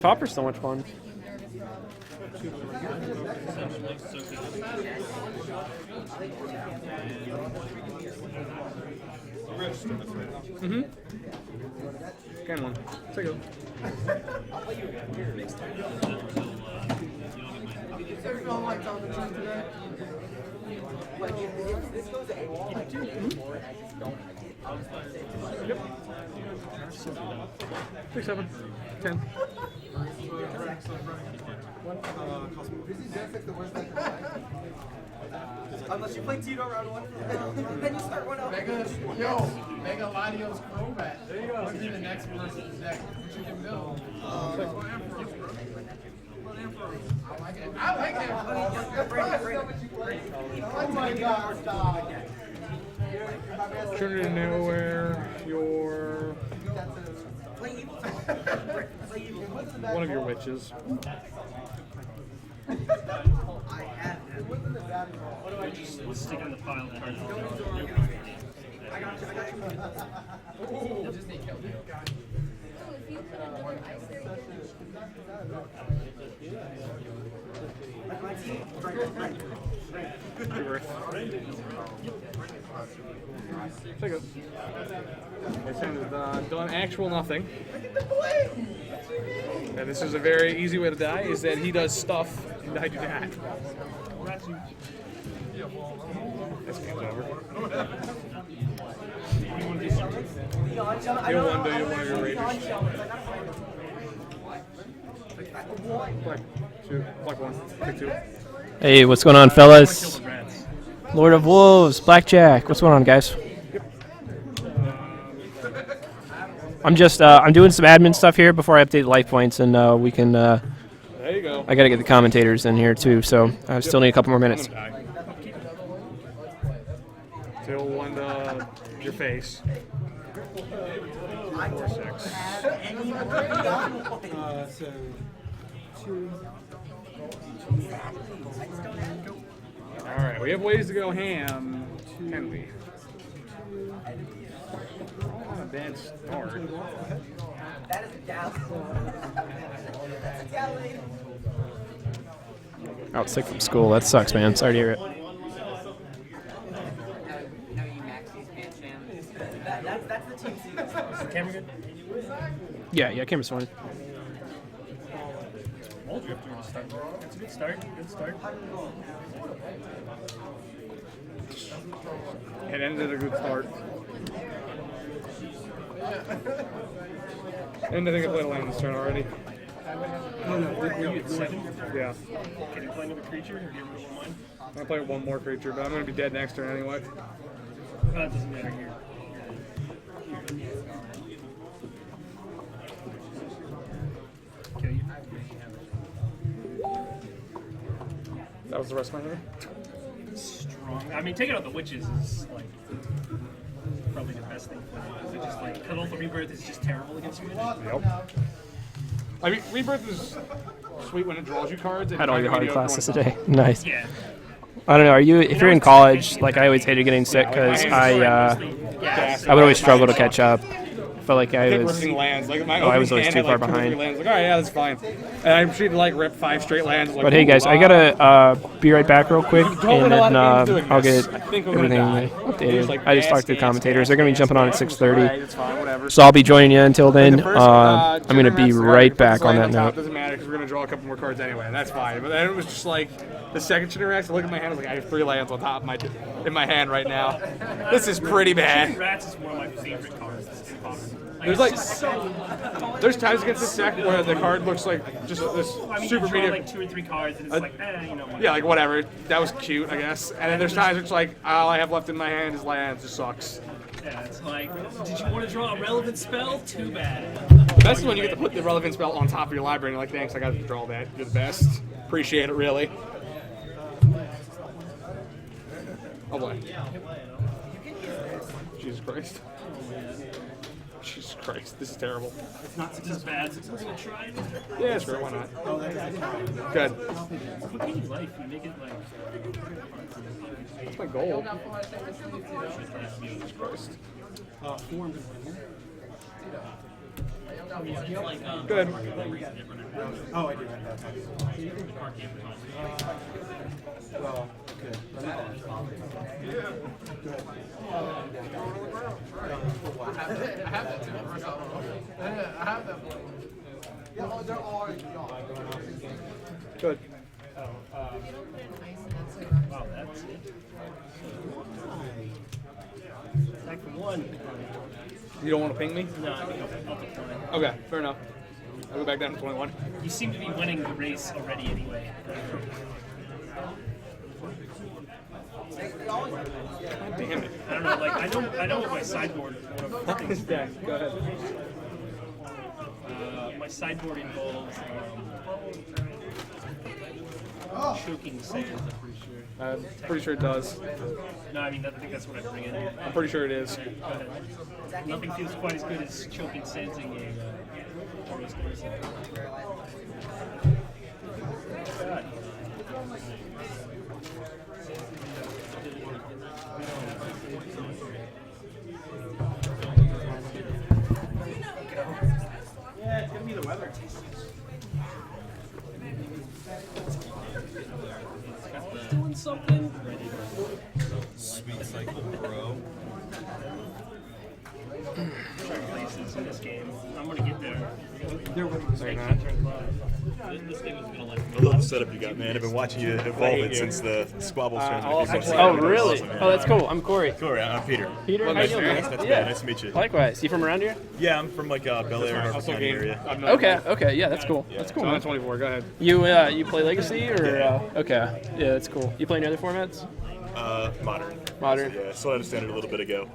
Pauper's so much fun. Scan one. Take it. There's no lights on the team today. Like, if this goes to A1, I just don't. Yep. 6, 7, 10. Unless you play Tito round 1, then you start one up. Mega Ladio's Crobat. There you go. What's in the next person's deck? What you can build? I like it. Oh my god, stop. Turn it into nowhere. Your one of your witches. Let's stick it in the pile of cards. I got you. Disney killed you. Take it. This hand is done actual nothing. And this is a very easy way to die, is that he does stuff and I do that. This game's over. You want to do one of your raiders. Black 2, black 1, pick 2. Hey, what's going on, fellas? Lord of Wolves, Blackjack. What's going on, guys? I'm just I'm doing some admin stuff here before I update life points, and we can. There you go. I gotta get the commentators in here too, so I still need a couple more minutes. Till one to your face. 4, 6. So, 2. All right, we have ways to go ham. Can we? Not a bad start. That is a gal. That's a gal. Out sick from school. That sucks, man. Sorry to hear it. That's the team secret. Is the camera good? Yeah, camera's fine. That's a good start. Good start. It ended a good start. And I think I played a land this turn already. Oh no, were you at 7? Yeah. Can you play another creature or get rid of one? I'm gonna play one more creature, but I'm gonna be dead next turn anyway. It doesn't matter here. Okay. That was the rest of my hand. Strong. I mean, taking out the witches is like probably the best thing. It's just like Kuldotha Rebirth is just terrible against witches. Yep. I mean, Rebirth is sweet when it draws you cards. Had all your hard classes today. Nice. Yeah. I don't know. Are you? If you're in college, like I always hated getting sick because I would always struggle to catch up. Felt like I was. Lands. Like my I was opening always hand too had, far like, 2 or 3 behind. lands. Like, all right, yeah, that's fine. And I'm treated like rip 5 straight lands. Like, But hey, guys, I gotta be right back real quick, and then I'll get everything updated. I just talked to the commentators. They're gonna be jumping on at 6:30, so I'll be joining you until then. I'm gonna be right back on that note. Doesn't matter because we're gonna draw a couple more cards anyway. That's fine. But then it was just like the second Interact. I look at my hand. I was like, I have 3 lands on top of in my hand right now. This is pretty bad. Rats is one of my favorite cards. There's like there's times against this deck where the card looks like just this super you draw medium. like 2 or 3 cards and it's like, you know. Yeah, like whatever. That was cute, I guess. And then there's times it's like all I have left in my hand is lands. It sucks. Yeah, it's like, did you want to draw a relevant spell? Too bad. The best is when you get to put the relevant spell on top of your library and you're like, thanks, I got to draw that. You're the best. Appreciate it, really. Oh boy. Jesus Christ. Jesus Christ, this is terrible. It's not success bad. Success will try. Yeah, sure, why not? Good. Look at life. You make it like. That's my goal. Jesus Christ. Good. Oh, I do have that. Well, good. I have that too. I have that one. Yeah, they're all Good. Wow, that's it. Back for one. You don't want to ping me? No, I think I'll decline. Okay, fair enough. I'll go back down to 21. You seem to be winning the race already anyway. God damn it. I don't know, like I know what my sideboard is. One of the things. Yeah, go ahead. My sideboard involves choking sands, I'm pretty sure. I'm pretty sure it does. No, I mean, I think that's what I bring in. I'm pretty sure it is. Go ahead. Nothing feels quite as good as choking sensing a Horus Glacier. God. Yeah, it's gonna be the weather. Doing something. Sweet cycle, bro. Trying places in this game. I'm gonna get there. They're not. This game is gonna like. I love the setup you got, man. I've been watching you evolve it since the Squabbles tournament. Oh, really? Oh, that's cool. I'm Kory. Kory, I'm Peter. Peter, how you doing, man? That's Yeah. bad. Nice to meet you. Likewise. You from around here? Yeah, I'm from like Bel Air, Harford County area. Okay. Yeah, that's cool. That's cool. I'm Man. at 24. Go ahead. You play Legacy or? Okay. Yeah, that's cool. You play any other formats? Modern. Modern. Yeah, still had a standard a little bit ago,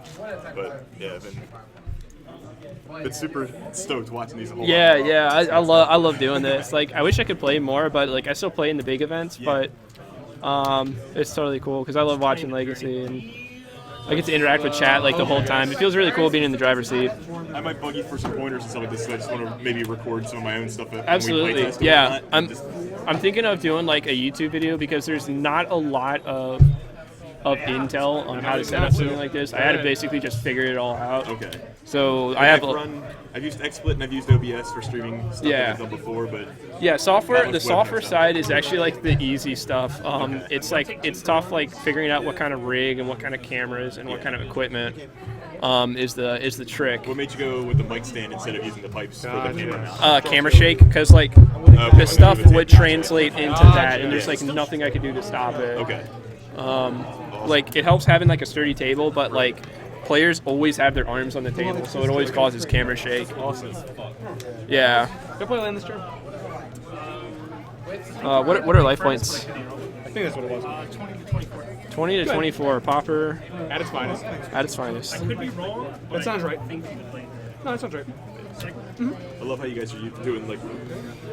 but yeah, I've been super stoked watching these. Yeah. I love doing this. Like, I wish I could play more, but like I still play in the big events. But it's totally cool because I love watching Legacy and I get to interact with chat like the whole time. It feels really cool being in the driver's seat. I might bug you for some pointers and stuff like this. So I just want to maybe record some of my own stuff. Absolutely. Yeah. I'm thinking of doing like a YouTube video because there's not a lot of intel on how to set up something like this. I had to basically just figure it all out. Okay. So I've used XSplit and I've used OBS for streaming stuff that I've done before, but yeah, the software side is actually like the easy stuff. It's tough like figuring out what kind of rig and what kind of cameras and what kind of equipment is the trick. What made you go with the mic stand instead of using the pipes for the camera mount? Camera shake, because like the stuff would translate into that, and there's like nothing I could do to stop it. Okay. Like it helps having like a sturdy table, but like players always have their arms on the table, so it always causes camera shake. Awesome. Yeah. Go play land this turn. What are life points? I think that's what it was. 20 to 24. 20 to 24. Pauper At its finest. at its finest. Could be wrong. That sounds right. I think you would play there. No, that sounds right. I love how you guys are doing like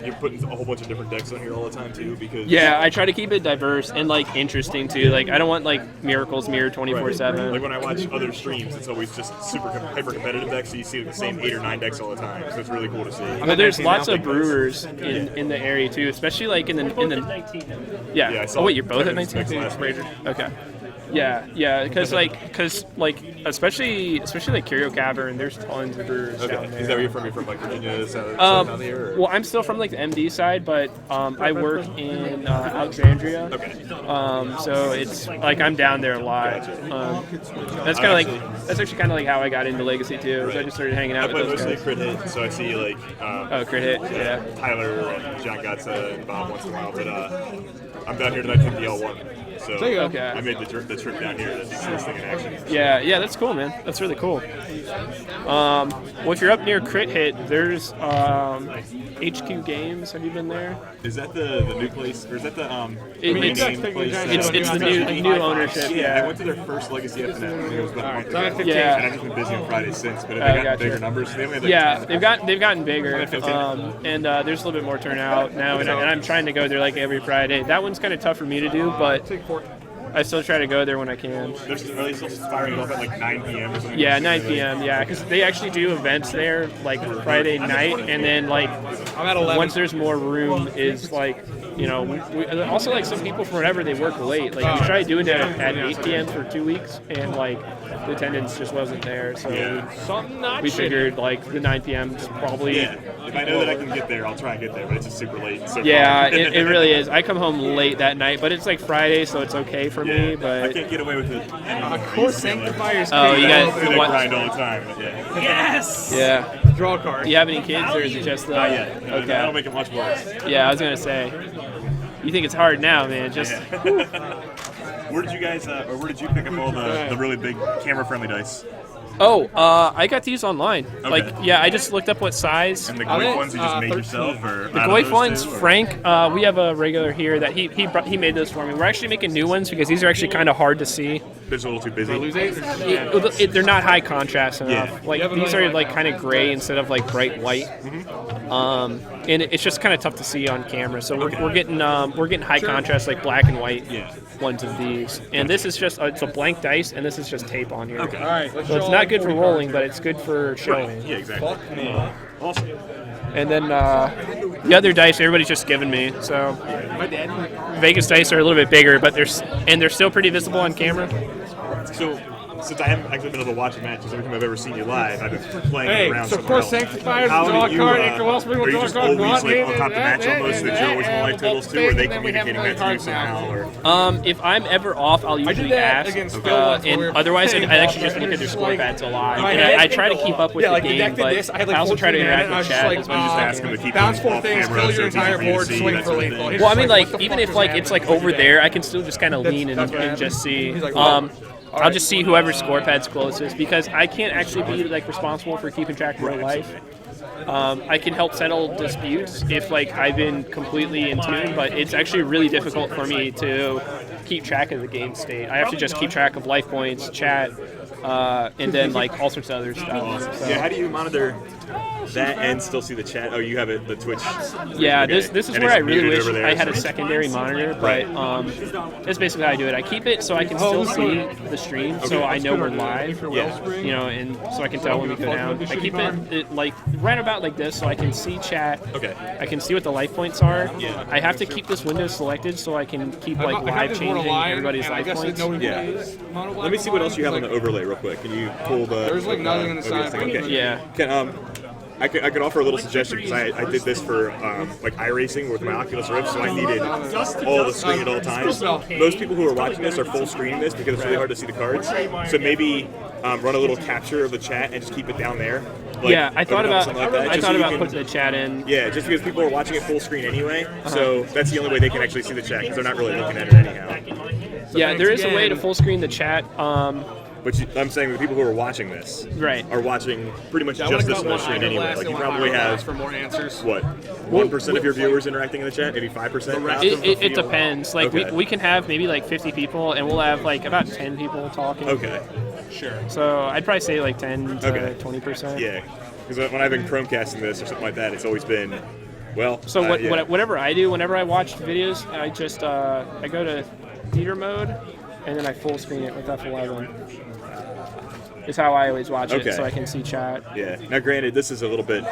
you're putting a whole bunch of different decks on here all the time too because Yeah, I try to keep it diverse and like interesting too. Like I don't want like Miracles mirror 24/7. Like when I watch other streams, it's always just super hyper competitive decks. So you see the same 8 or 9 decks all the time. So it's really cool to see. But there's lots of brewers in the area too, especially like in the 19. yeah. Yeah, I saw Oh wait, you're both at Kevin's 19. decks last week. Okay. Yeah, because especially like Curio Cavern, there's tons of brewers Okay. down there. Is that where you're from? You're from like Virginia, south here? Or? Well, I'm still from like the MD side, but I work in Alexandria. Okay. So it's like I'm down there a lot. That's actually kind of like how I got into Legacy too. Is I just started hanging I out play with those mostly guys. crit hit, so I see like Crit hit, yeah. Tyler and John Gotza and Bob once in a while. But I'm down here tonight to the L1. So Okay. I made the trip down here to see this thing in action. Yeah, that's cool, man. That's really cool. Well, if you're up near Crit Hit, there's HQ Games. Have you been there? Is that the new place, or is that the It's the new ownership. I Yeah. went to their first Legacy FNF. I think it was about a month ago. Yeah. And I've just been busy on Fridays since, but have they gotten bigger numbers? They only had like Yeah, 10. they've gotten bigger, Only 15. and there's a little bit more turnout now, and I'm trying to go there like every Friday. That one's kind of tough for me to do, but I still try to go there when I can. Are they still firing off at like 9 p.m. or something? Yeah, 9 p.m. Yeah, because they actually do events there like Friday night, and then like I'm at 11. once there's more room is like also like some people for whatever they work late. Like we tried doing that at 8 p.m. for 2 weeks, and like the attendance just wasn't there, so Something not we shitty. figured like the 9 p.m. is probably. Yeah. If I know that I can get there, I'll try and get there, but it's just super late. So Yeah, it really is. I come home late that night, but it's like Friday, so it's okay for me. I But can't get away with it. Of course, Sanctifier's Oh, you guys- I what- grind all the time. But yeah. Yes! yeah, Draw a card. do you have any kids, or is it just the? Not yet. No, Okay. that'll make it much worse. Yeah, I was gonna say. You think it's hard now, man? Just Where did you guys, or where did you pick up all the really big camera-friendly dice? I got these online. Okay. Like, yeah, I just looked up what size. And the Goif ones you just made yourself, or The Goif ones, Frank, we have a regular here that he made those for me. We're actually making new ones because these are actually kind of hard to see. They're just a little too busy. Lose 8? They're not high contrast enough. Yeah. Like these are like kind of gray instead of like bright white. And it's just kind of tough to see on camera. So we're getting high contrast like black and white ones of these. And this is just it's a blank dice, and this is just tape on here. Okay. All right. So it's not good for rolling, but it's good for showing. Yeah, exactly. Awesome. And then the other dice, everybody's just giving me. So My dad. Vegas dice are a little bit bigger, but they're still pretty visible on camera. So, since I haven't actually been able to watch the matches, every time I've ever seen you live, I've been playing Hey, around so of somewhere course else. Sanctifier's How draw do a you, card, and Kowalski will are you draw a just card, always brought like in, on top of the match almost, so that you're always more like totals too, or are they and then we have communicating that to you somehow? Or If I'm ever off, I'll usually that ask. against Phil once when we And were otherwise, I playing actually golf, just look at their right? score Like, pads a lot. my And head- I try to keep up with Yeah, the like game, connected but this, I had like I also try to 14 interact and I with was just chat like, as much as just I ask can. them to keep bounce them 4 off things, camera kill so your it's easy entire for you to board, see, swing that for sort of lethal. thing. Well, I mean, like, what the even fuck if just like happened? it's like over there, I can still just kind of lean and just see. He's like, I'll just see whoever's score pad's closest because I can't actually be like responsible for keeping track of real life. I can help settle disputes if like I've been completely in tune, but it's actually really difficult for me to keep track of the game state. I have to just keep track of life points, chat, and then like all sorts of other stuff. So. Yeah, how do you monitor that and still see the chat? Oh, you have it, the Twitch. Yeah, Okay. this is And where it's I really muted wish over there, I had a so- secondary monitor, but that's basically how I do it. I keep it so I can still see the stream, so I know we're live. Yeah. You know, and so I can tell when we go down. I keep it like right about like this, so I can see chat. Okay. I can see what the life points are. Yeah. I have to keep this window selected so I can keep like I have live this more changing aligned, everybody's and I life guess points. nobody Yeah. plays mono black Let me see what else you have on like, the overlay real quick. Can you pull the... There's, like, nothing on the OBS side. thing? Okay. Yeah. Can, I could offer a little suggestion because I did this for like iRacing with my Oculus Rift, so I needed all the screen at all times. Most people who are watching this are full screening this because it's really hard to see the cards. So maybe run a little capture of the chat and just keep it down there. Like, Yeah, I thought open up about something like that, I just thought so you about can- putting the chat in. Yeah, just because people are watching it full screen anyway, so that's the only way they can actually see the chat because they're not really looking at it anyhow. Yeah, there is a way to full screen the chat. But I'm saying the people who are watching this Right. are watching pretty much I just wanna this go full one screen item anyway. last Like you and one probably item have last for more answers. what 1% of your viewers interacting in the chat, maybe 5%. It depends. Like Okay. we can have maybe like 50 people, and we'll have like about 10 people talking. Okay. Sure. So I'd probably say like 10 to Okay. 20%. Yeah, because when I've been Chromecasting this or something like that, it's always been, well. So yeah. whatever I do, whenever I watch videos, I just I go to theater mode, and then I full screen it with F11. Is how I always watch Okay. it, so I can see chat. Yeah. Now, granted, this is a little bit.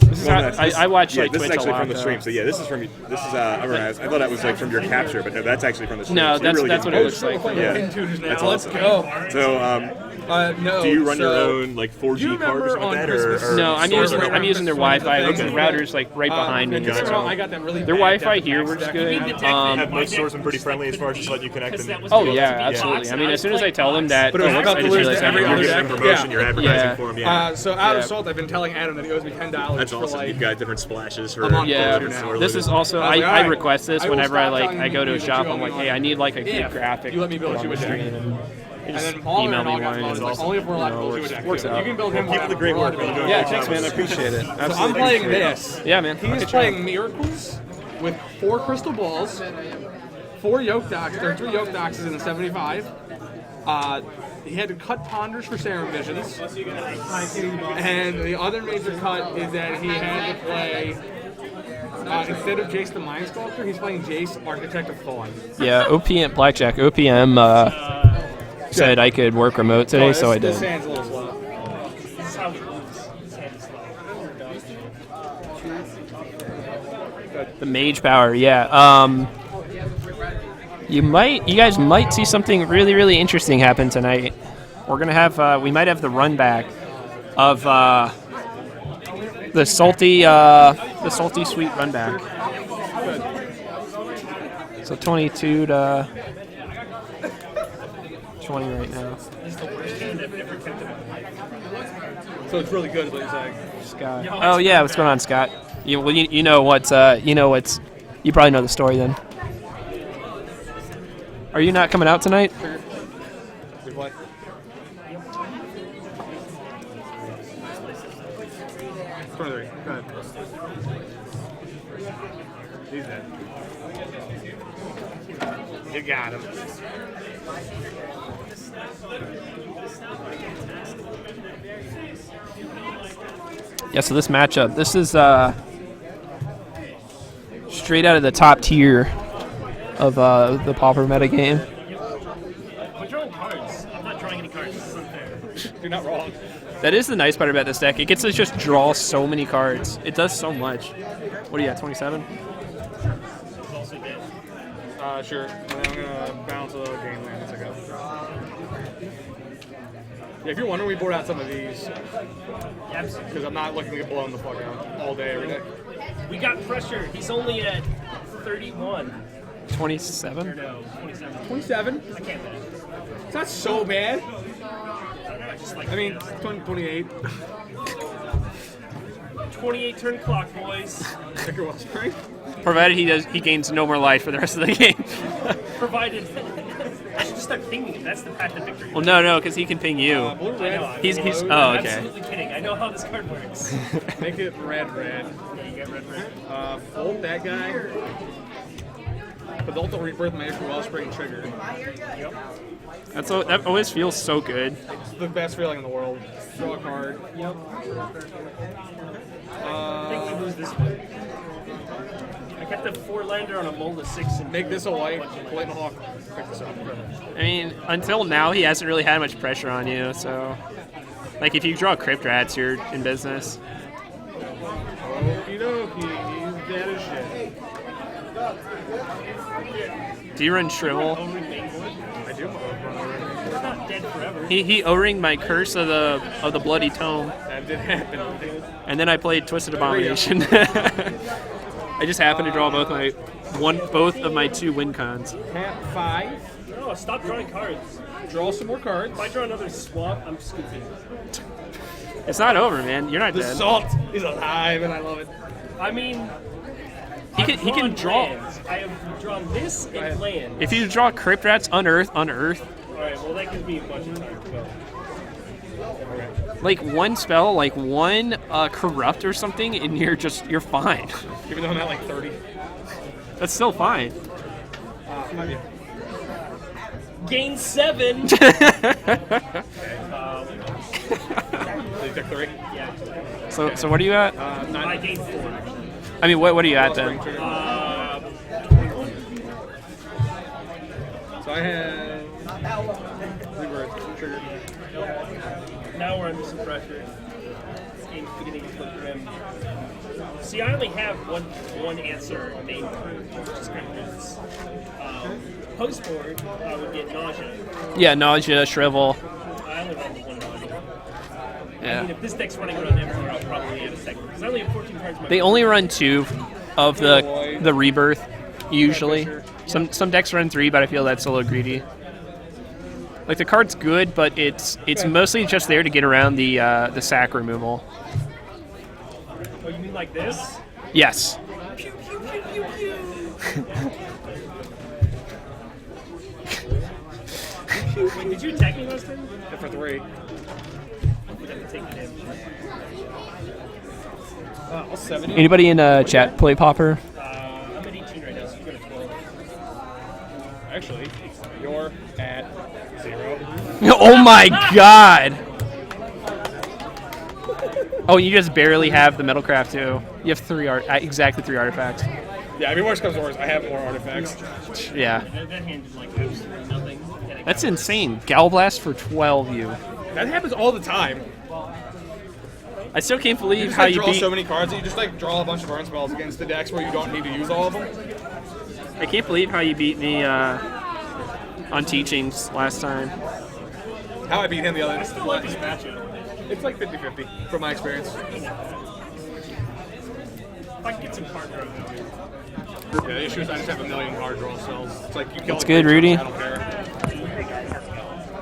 This is how, I watch Yeah, like this Twitch is actually a lot. from the though. stream. So yeah, this is from. This is. I don't know. I thought that was like from your capture, but no, that's actually from the stream. No, So you're really that's getting what it looks both. like. Yeah. Into just now. That's Let's awesome. go. So, No. do you run your so- own like Do you 4G card or remember something on like that, Christmas- or No, I'm stores using or- I'm using their Wi-Fi. Like, the Okay. router's like right behind me. and So. I got that really Their bad Wi-Fi depth here of works stack. good. Have most stores been pretty friendly as far as just letting you connect them? Oh yeah, absolutely. I mean, as soon as I tell them that, But it was about I to just lose realized to I every have other You're to giving deck. promotion, Yeah. you're advertising Yeah. for them, yeah. So out of Yeah. salt, I've been telling Adam that he owes me $10 That's for awesome. like. You've got different splashes for. I'm on Yeah, Twitter now. this is also I was like, I alright, request this I will whenever I stop like telling I go to you a that shop. you I'm owe like, me hey, I need like a Yeah. good graphic. You let me build put you on a the deck. screen, and And just then Mahler email and me all got one. both. and Like, only if we're allowed to build you a deck. works You out. can build him Keep up the whatever. great We're work. allowed to You're build doing Yeah, a great thanks, job. man. I appreciate it. So I'm Absolutely playing appreciate it. this. Yeah, man. He's playing Miracles with 4 crystal balls, 4 yoke docks. There are 3 yoke docks in the 75. He had to cut Ponders for Serum Visions. And the other major cut is that he had to play, instead of Jace the Mind Sculptor, he's playing Jace Architect of Thought. Yeah, OPM Blackjack. OPM said I could work remote today, so I This did. hand's a little slow. The Mage Power, yeah. You guys might see something really, really interesting happen tonight. we're gonna have we might have the run back of the salty sweet run back. So 22 to 20 right now. So it's really good, is what you're saying. Scott. Oh yeah, what's going on, Scott? You know what's you probably know the story then. Are you not coming out tonight? We play. Go ahead. He's dead. You got him. Yeah, so this matchup, this is straight out of the top tier of the Pauper metagame. I'm drawing cards. I'm not drawing any cards. This is unfair. You're not wrong. That is the nice part about this deck. It gets to just draw so many cards. It does so much. What are you at, 27? Sure. And then I'm gonna bounce a little game land as I go. Yeah, if you're wondering, we board out some of these. Because I'm not looking to get blown the fuck out all day, every day. We got pressure. He's only at 31. 27? Or no, 27. 27? I can't bet. It's not so bad. I don't know. I just like. I mean, 28. 28 turn clock, boys. Ticker was right. Provided he gains no more life for the rest of the game. Provided. I should just start pinging him. That's the path to victory. Well, no, because he can ping you. Blue, red. He's oh, I'm okay. absolutely kidding. I know how this card works. Make it red. Yeah, you got red. Fold that guy. Kuldotha Rebirth Maker for Wellspring Trigger. Yep. That always feels so good. It's the best feeling in the world. Draw a card. Yep. I think we lose this one. I kept a 4-lander on a mold of 6 and Make this a white. Lightning Hawk. Pick this up. I mean, until now, he hasn't really had much pressure on you, so... Like, if you draw Crypt Rats, you're in business. Okie dokie. He's dead as shit. Do you run Shrivel? I do. It's not dead forever. He O-ringed my Curse of the Bloody Tome. That did happen. And then I played Twisted Abomination. I just happened to draw both of my 2 win cons. Tap 5. No, stop drawing cards. Draw some more cards. If I draw another swamp, I'm scooping. It's not over, man. You're not The dead. salt is alive, and I love it. I mean, He can draw. lands. I have drawn this and land. If you draw Crypt Rats, unearth. Alright, well that gives me a bunch of time. Like one spell, like one corrupt or something, and you're fine. Even though I'm at like 30. That's still fine. Might be. Gain 7! So you took 3? Yeah. So what are you at? I 9. gained 4. I mean, what are you at then? So I have Rebirth Trigger. Now we're under some pressure. This game's beginning to look grim. See, I only have one answer main crew, which is kind of nuts. Postboard, I would get Nausea. Yeah, Nausea, Shrivel. I only run the one Nausea. I Yeah. mean, if this deck's running around everywhere, I'll probably add a second. Because I only have 14 cards in my They only run 2 of the Rebirth, usually. Some decks run 3, but I feel that's a little greedy. Like the card's good, but it's mostly just there to get around the sack removal. Oh, you mean like this? Yes. Pew, pew, pew, pew, pew. Wait, did you attack me last time? For 3. We have to take the damage. I'll 70. Anybody in chat play Pauper? I'm at 18 right now, so you go to 12. Actually, you're at 0. Oh my god! Oh, you just barely have the Metalcraft too. You have exactly 3 artifacts. Yeah, I mean, worst comes to worst, I have more artifacts. Yeah. That hand did like absolutely nothing. That's insane. Galblast for 12 you. That happens all the time. I still can't You believe just how like, you draw beat... so many cards that you just like draw a bunch of burn spells against the decks where you don't need to use all of them. I can't believe how you beat me on teachings last time. How I beat him the other I still like this matchup. It's like 50-50 from my experience. If I can get some card draw. Yeah, the issue is I just have a million card draw spells. It's like you kill. That's good, Rudy. I don't care.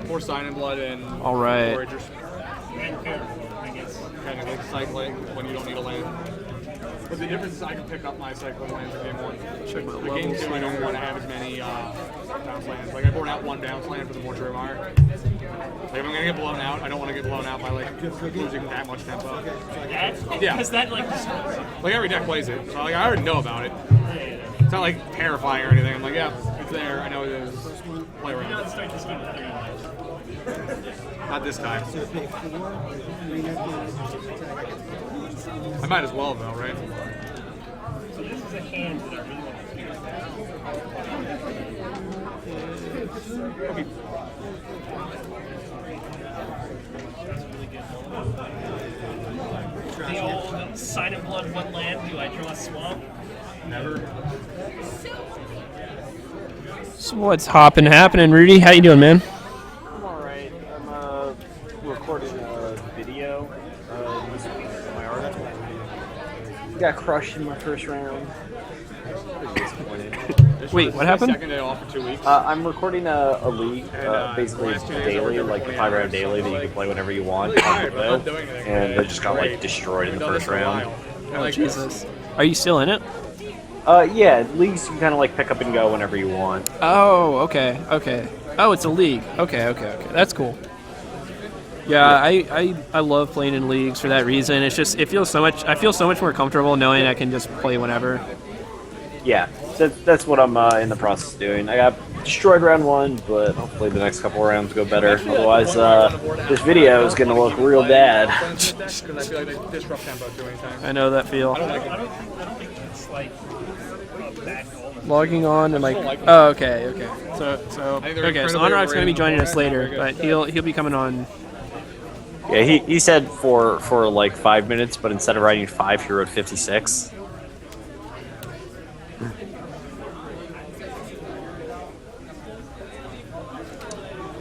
4 Sign and Blood and All right. Foragers. Kind of like cycling when you don't need a land. But the difference is I can pick up my cycling lands in game 1. Check my The game levels 2, I don't here. want to have as many bounce lands. Like I brought out 1 bounce land for the Mortuary Mire. Like if I'm gonna get blown out, I don't want to get blown out by like losing that much tempo. Yeah. Because that like destroys it. Like every deck plays it, so like I already know about it. It's not like terrifying or anything. I'm like, yeah, it's there. I know it is. Play around. Let's start this game with 3 lives. Not this time. I might as well though, right? So this is a hand that I really want to Okay. That's really good. The old Sign of Blood, 1 land. Do I draw a swamp? Never. So what's happening, Rudy? How you doing, man? I'm alright. I'm recording a video this week for my art. Got crushed in my first round. Pretty disappointed. Wait, what happened? Second day off for 2 weeks. I'm recording a league, basically it's daily, like the 5-round daily that you can play whenever you want on the go. And they just got like destroyed in the first round. Oh, Jesus. Are you still in it? Yeah, leagues you can kind of like pick up and go whenever you want. Oh, okay. Oh, it's a league. Okay. That's cool. Yeah, I love playing in leagues for that reason. It's just I feel so much more comfortable knowing I can just play whenever. Yeah, that's what I'm in the process of doing. I got destroyed round 1, but hopefully the next couple of rounds go better. Otherwise, this video is going to look real bad. Because I feel like they disrupt tempo too many times. I know that feel. I don't like it. I don't think it's like a bad goal. Logging on and like, oh, okay. So Anuraag's gonna be joining us later, but he'll be coming on. Yeah, he said for like 5 minutes, but instead of writing 5, he wrote 56.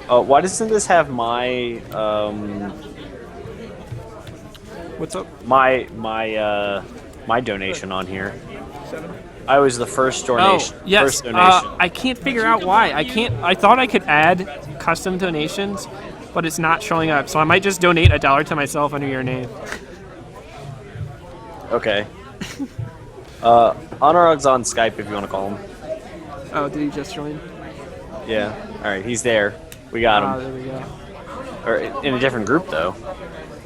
Why doesn't this have my What's up? my donation on here? I was the first donation. Oh, yes. First donation. I can't figure out why. I thought I could add custom donations, but it's not showing up. So I might just donate $1 to myself under your name. Okay. Anuraag's on Skype if you want to call him. Oh, did he just join? Yeah. All right, he's there. We got him. There we go. Or in a different group though.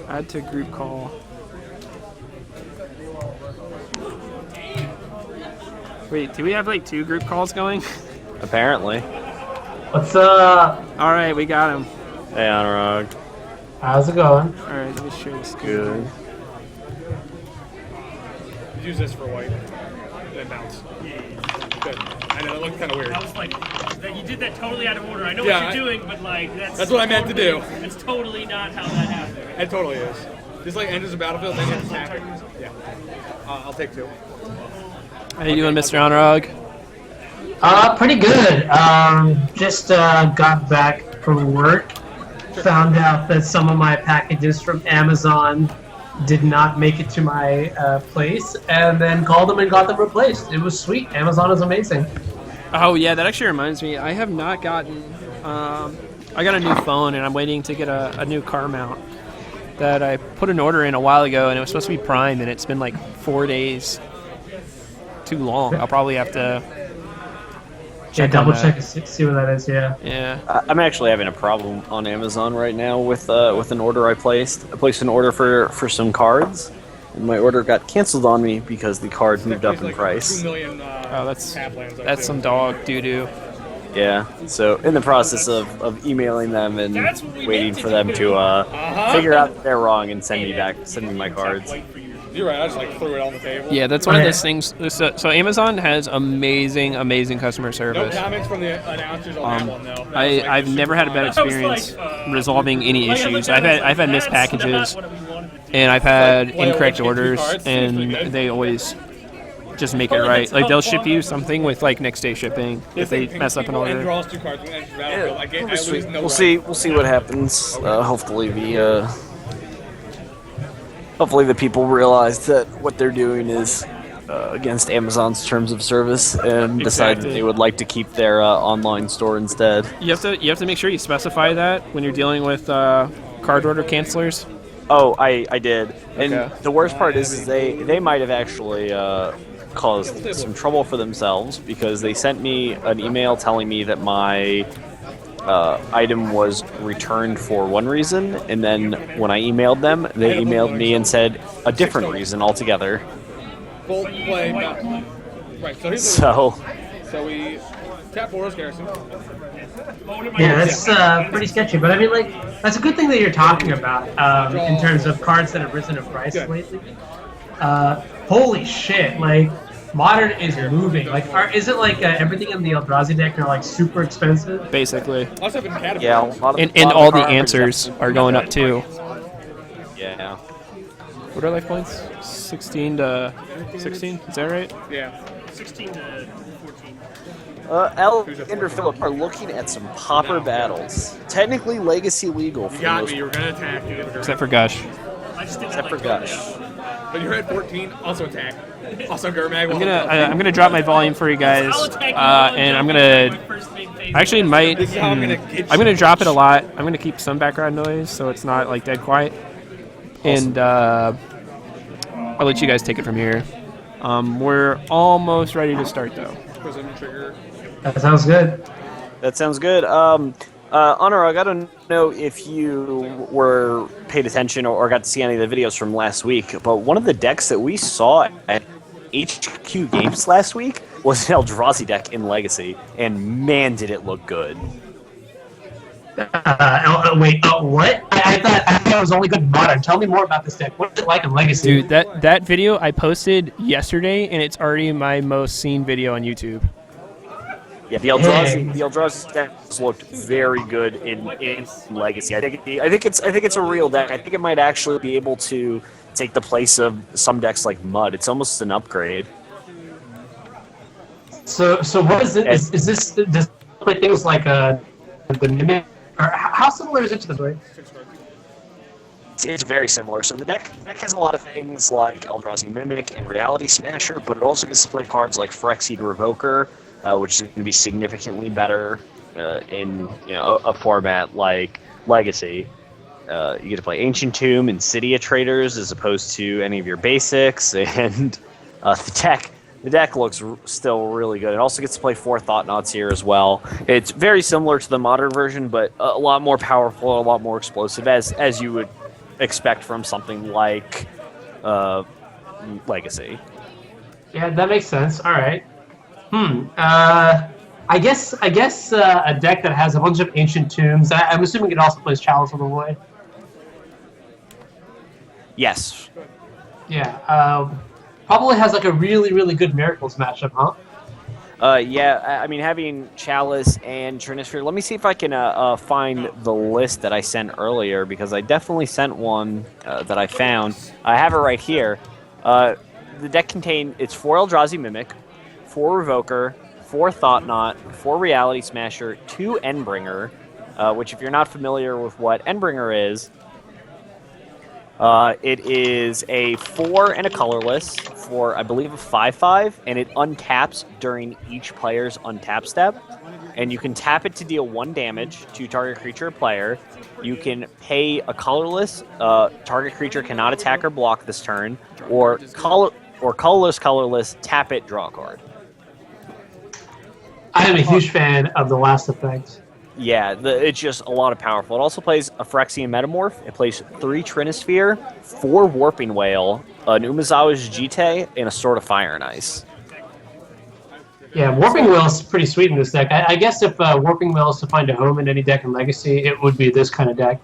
Add to group call. Wait, do we have like 2 group calls going? Apparently. What's up? All right, we got him. Hey, Anuraag. How's it going? All right, let me share this. Good. Use this for white. Then bounce. Good. I know, it looked kind of weird. I was like, you did that totally out of order. I know Yeah, what you're doing, but like, that's what I meant to do. That's totally not how that happened. It totally is. Just like enters the battlefield, then you have to tap it. Yeah. I'll take 2. How you doing, Mr. Anuraag? Pretty good. Just got back from work. Found out that some of my packages from Amazon did not make it to my place, and then called them and got them replaced. It was sweet. Amazon is amazing. Oh yeah, that actually reminds me. I have not gotten. I got a new phone, and I'm waiting to get a new car mount that I put an order in a while ago, and it was supposed to be Prime, and it's been like 4 days too long. I'll probably have to. Double check and see what that is. Yeah. Yeah. I'm actually having a problem on Amazon right now with an order I placed. I placed an order for some cards, and my order got canceled on me because the card moved up in price. 2 million, Oh, that's some dog doo doo. Yeah, so in the process of emailing them and waiting for them to figure out that they're wrong and send me my cards. You're right, I just like threw it on the table. Yeah, that's one of those things. So Amazon has amazing customer No service. comments from the announcers on that one, though. That was, like, I've the never had a bad super experience resolving any issues. I've had missed packages, and I've had incorrect orders, and they always just make it right. Like they'll ship you something with like next day shipping if they mess up an And order. draws 2 cards. We'll see what happens. Hopefully the people realize that what they're doing is against Amazon's terms of service and decide that they would like to keep their online store instead. You have to make sure you specify that when you're dealing with card order cancelers. Oh, I did. And Okay. the worst part is they might have actually caused some trouble for themselves because they sent me an email telling me that my item was returned for one reason, and then when I emailed them, they emailed me and said a different reason altogether. Full play. Right. So here's So so we tap Boros Garrison. Yeah, that's pretty sketchy. But I mean, like, that's a good thing that you're talking about in terms of cards that have risen in price lately. Holy shit! Like, Modern is moving. Like, is it like everything in the Eldrazi deck are like super expensive? Basically. Also been catapulted. yeah, a lot of, And lot of all the cards answers are going up too. Yeah. What are life points? 16 to 16? Is that right? Yeah. 16 to 14. El and Philip are looking at some Pauper battles. Technically legacy legal for You got most, me. You were gonna attack. You Except for Gush. I just didn't except for like Gush. But you're at 14. Also attack. Also Gurmag. I'm gonna drop my volume for you guys, and I'm gonna actually might. This is how I'm gonna get I'm gonna drop it a lot. I'm gonna keep some background noise so it's not like dead quiet, and I'll let you guys take it from here. We're almost ready to start though. Prison trigger. That sounds good. That sounds good. Anuraag, I don't know if you were paid attention or got to see any of the videos from last week, but one of the decks that we saw at HQ Games last week was an Eldrazi deck in Legacy, and man, did it look good. Wait, what? I thought it was only good in Modern. Tell me more about this deck. What's it like in Legacy? Dude, that video I posted yesterday, and it's already my most seen video on YouTube. Yeah, the Eldrazi decks looked very good in Legacy. I think it's a real deck. I think it might actually be able to take the place of some decks like Mud. It's almost an upgrade. So what is it? Is this does it play things like the Mimic? Or how similar is it to the Blade? It's very similar. So the deck has a lot of things like Eldrazi Mimic and Reality Smasher, but it also gets to play cards like Phyrexian Revoker, which is going to be significantly better in a format like Legacy. You get to play Ancient Tomb and Cydia Traders as opposed to any of your basics, and the deck looks still really good. It also gets to play 4 Thought-Knots here as well. It's very similar to the Modern version, but a lot more powerful, a lot more explosive, as you would expect from something like Legacy. Yeah, that makes sense. All right. I guess a deck that has a bunch of Ancient Tombs. I'm assuming it also plays Chalice of the Void. Yes. Yeah. Probably has like a really, really good Miracles matchup, huh? Yeah, I mean, having Chalice and Trinisphere, let me see if I can find the list that I sent earlier, because I definitely sent one that I found. I have it right here. The deck it's 4 Eldrazi Mimic, 4 Revoker, 4 Thought-Knot, 4 Reality Smasher, 2 Endbringer, which if you're not familiar with what Endbringer is, it is a 4 and a colorless for, I believe, a 5/5, and it untaps during each player's untap step. And you can tap it to deal 1 damage to target creature or player. You can pay a colorless. Target creature cannot attack or block this turn, or colorless, tap it, draw a card. I am a huge fan of the last effect. Yeah, it's just a lot of powerful. It also plays a Phyrexian Metamorph. It plays 3 Trinisphere, 4 Warping Whale, an Umezawa's Jite, and a Sword of Fire and Ice. Yeah, Warping Whale is pretty sweet in this deck. I guess if Warping Whale is to find a home in any deck in Legacy, it would be this kind of deck.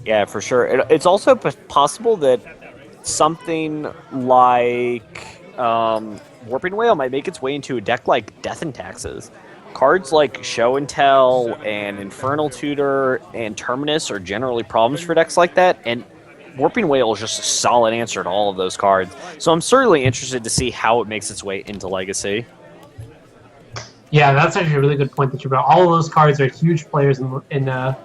Yeah, for sure. It's also possible that something like Warping Whale might make its way into a deck like Death and Taxes. Cards like Show and Tell and Infernal Tutor and Terminus are generally problems for decks like that, and Warping Whale is just a solid answer to all of those cards. So I'm certainly interested to see how it makes its way into Legacy. Yeah, that's actually a really good point that you brought. All of those cards are huge players in the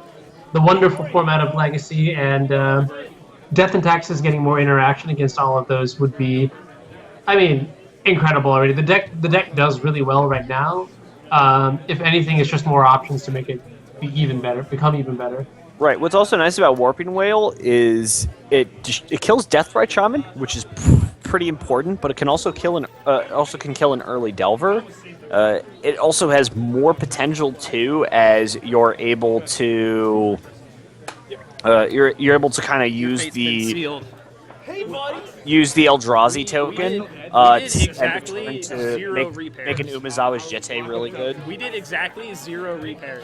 wonderful format of Legacy, and Death and Taxes getting more interaction against all of those would be, I mean, incredible already. The deck does really well right now. If anything, it's just more options to make it become even better. Right. What's also nice about Warping Whale is it kills Deathrite Shaman, which is pretty important, but it can also kill an early Delver. It also has more potential too, as you're able to you're able to kind of use the Eldrazi token to make an Umezawa's Jete really good. We did exactly 0 repairs.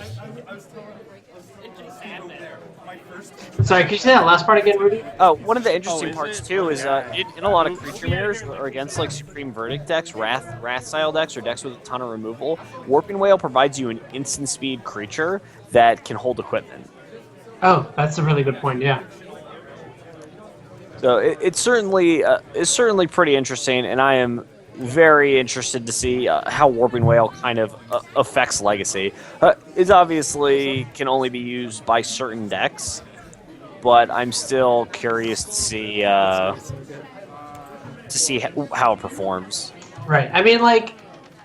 Sorry, could you say that last part again, Rudy? One of the interesting parts too is in a lot of creature mirrors or against like Supreme Verdict decks, Wrath style decks, or decks with a ton of removal, Warping Whale provides you an instant speed creature that can hold equipment. Oh, that's a really good point. Yeah. So it's certainly pretty interesting, and I am very interested to see how Warping Whale kind of affects Legacy. It obviously can only be used by certain decks, but I'm still curious to see how it performs. Right. I mean, like,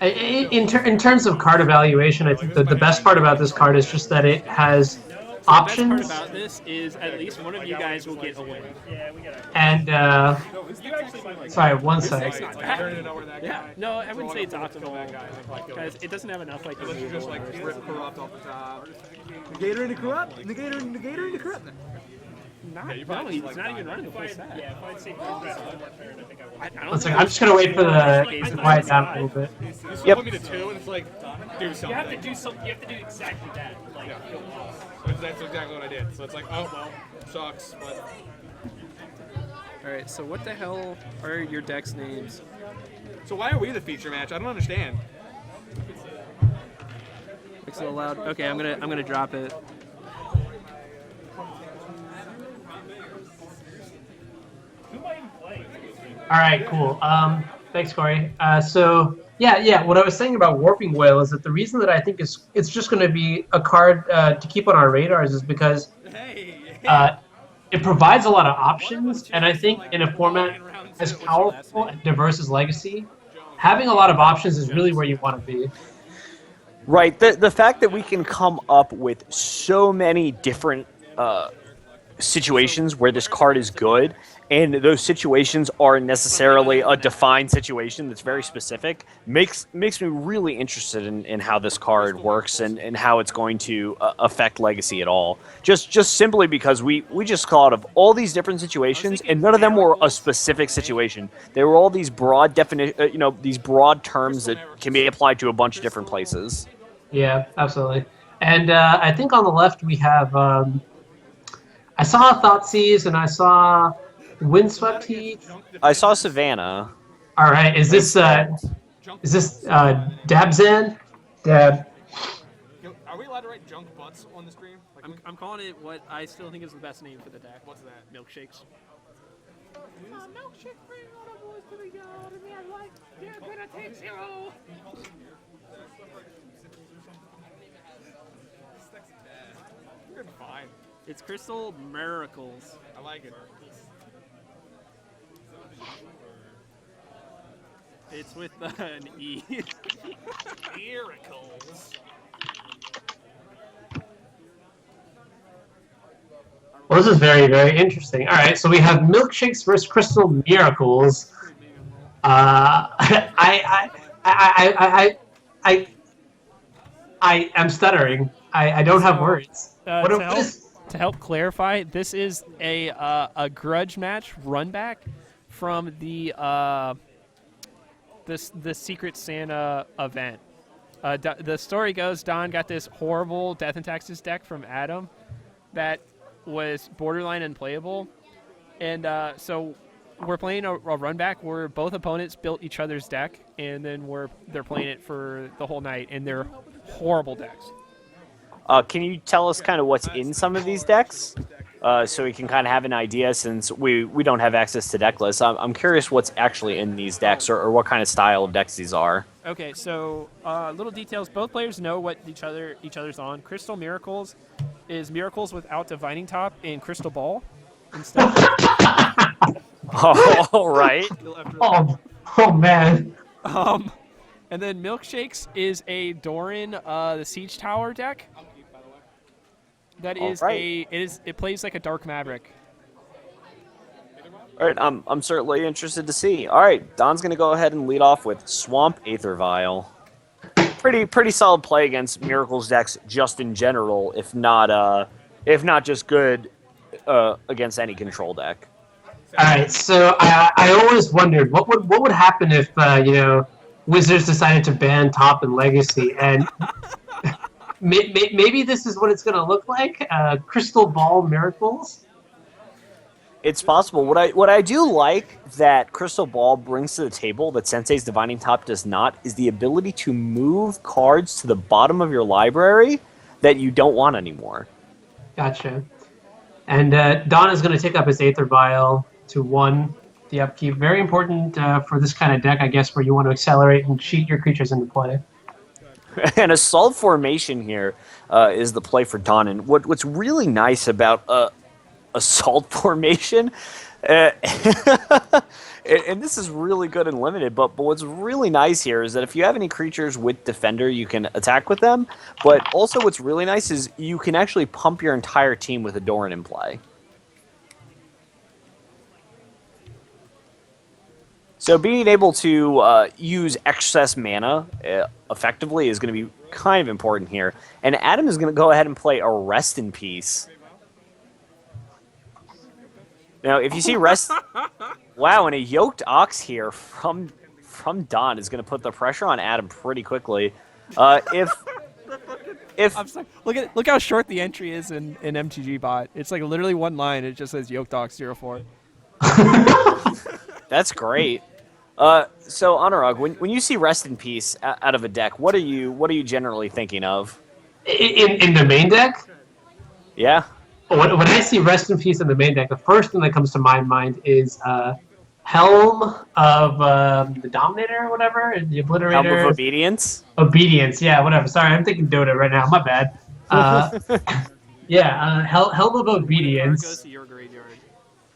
in terms of card evaluation, I think that the best part about this card is just that it has options. The best part about this is at least one of you guys will get a win. And sorry, one sec. Yeah, no, I wouldn't say it's optimal because it doesn't have enough like. Just like rip corrupt off the top. Negator into corrupt. Negator into corrupt. No, he's not even running the full set. Yeah, if I'd say one second, I'm just gonna wait for the quiet down a little bit. Yep. Put me to 2, and it's like, do something. You have to do something. You have to do exactly that. Like, that's exactly what I did. So it's like, oh well, sucks. But Alright, so what the hell are your deck's names? so why are we the feature match? I don't understand. Makes it loud. Okay, I'm gonna drop it. All right, cool. Thanks, Kory. So yeah. What I was saying about Warping Whale is that the reason that I think it's just going to be a card to keep on our radars is because it provides a lot of options, and I think in a format as powerful and diverse as Legacy, having a lot of options is really where you want to be. Right. The fact that we can come up with so many different situations where this card is good, and those situations aren't necessarily a defined situation that's very specific, makes me really interested in how this card works and how it's going to affect Legacy at all. Just simply because we just thought of all these different situations, and none of them were a specific situation. They were all these broad these broad terms that can be applied to a bunch of different places. Yeah, absolutely. And I think on the left we have I saw Thoughtseize and I saw Windswept Heat. I saw Savannah. All right, is this Dabzan? Dab. Are we allowed to write junk butts on the screen? Like, I'm calling it what I still think is the best name for the deck. What's that? Milkshakes. Milkshake, bring all the boys to the yard, and they're like, they're gonna take 0. You're fine. It's Crystal Miracles. I like it. It's with an E. Miracles. Well, this is very, very interesting. All right, so we have Milkshakes versus Crystal Miracles. I am stuttering. I don't have words. To help clarify, this is a grudge match run back from the Secret Santa event. The story goes, Don got this horrible Death and Taxes deck from Adam that was borderline unplayable, and so we're playing a run back where both opponents built each other's deck, and then they're playing it for the whole night, and they're horrible decks. Can you tell us kind of what's in some of these decks? so we can kind of have an idea since we don't have access to deck lists. I'm curious what's actually in these decks or what kind of style of decks these are. Okay, so little details. Both players know what each other's on. Crystal Miracles is Miracles without Divining Top in Crystal Ball instead. All right. Oh man. And then Milkshakes is a Doran the Siege Tower deck. That is it plays like a Dark Maverick. All right, I'm certainly interested to see. All right, Don's gonna go ahead and lead off with Swamp Aether Vial. Pretty solid play against Miracles decks just in general, if not just good against any control deck. All right, so I always wondered what would happen if Wizards decided to ban Top and Legacy, and maybe this is what it's going to look like. Crystal Ball Miracles. It's possible. What I do like that Crystal Ball brings to the table that Sensei's Divining Top does not is the ability to move cards to the bottom of your library that you don't want anymore. Gotcha. And Don is going to take up his Aether Vial to 1. The upkeep, very important for this kind of deck, I guess, where you want to accelerate and cheat your creatures into play. And Assault Formation here is the play for Don. And what's really nice about Assault Formation, and this is really good and limited, but what's really nice here is that if you have any creatures with Defender, you can attack with them. But also what's really nice is you can actually pump your entire team with a Doran in play. So being able to use excess mana effectively is going to be kind of important here. And Adam is going to go ahead and play a Rest in Peace. Now, if you see Rest... Wow, and a Yoked Ox here from Don is going to put the pressure on Adam pretty quickly. If I'm sorry. Look how short the entry is in MTG bot. It's like literally one line. It just says Yoked Ox 04. That's great. So Anuraag, when you see Rest in Peace out of a deck, what are you generally thinking of? In the main deck? Yeah. When I see Rest in Peace in the main deck, the first thing that comes to my mind is Helm of the Dominator or whatever, the Obliterator. Helm of Obedience? Obedience, yeah, whatever. Sorry, I'm thinking Dota right now. My bad. Helm of Obedience. Goes to your graveyard,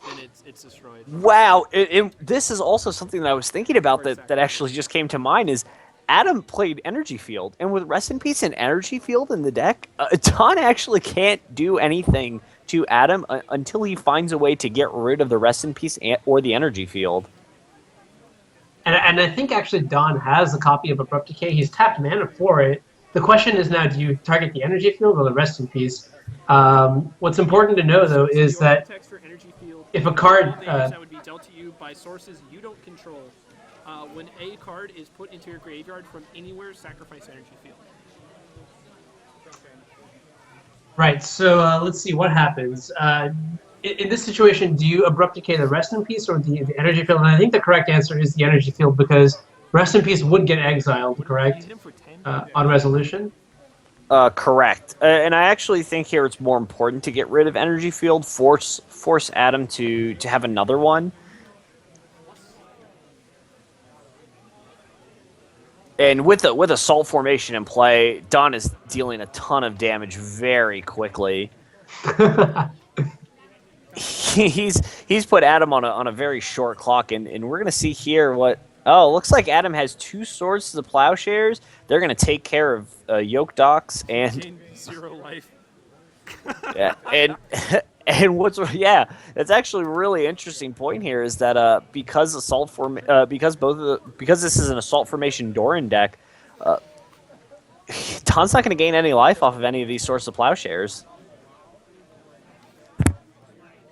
and it's destroyed. Wow, this is also something that I was thinking about that actually just came to mind is Adam played Energy Field, and with Rest in Peace and Energy Field in the deck, Don actually can't do anything to Adam until he finds a way to get rid of the Rest in Peace or the Energy Field. And I think actually Don has a copy of Abrupt Decay. He's tapped mana for it. The question is now, do you target the Energy Field or the Rest in Peace? What's important to know, though, is that if a card... that would be dealt to you by sources you don't control. When a card is put into your graveyard from anywhere, sacrifice Energy Field. Right, so let's see what happens. In this situation, do you Abrupt Decay the Rest in Peace or the Energy Field? And I think the correct answer is the Energy Field because Rest in Peace would get exiled, correct? On resolution? Correct. And I actually think here it's more important to get rid of Energy Field, force Adam to have another one. And with Assault Formation in play, Don is dealing a ton of damage very quickly. He's put Adam on a very short clock, and we're going to see here what... Oh, looks like Adam has 2 Swords to the Plowshares. They're going to take care of Yoked Ox and... 0 life. Yeah, and that's actually a really interesting point here is that because this is an Assault Formation Doran deck, Don's not going to gain any life off of any of these Swords to Plowshares.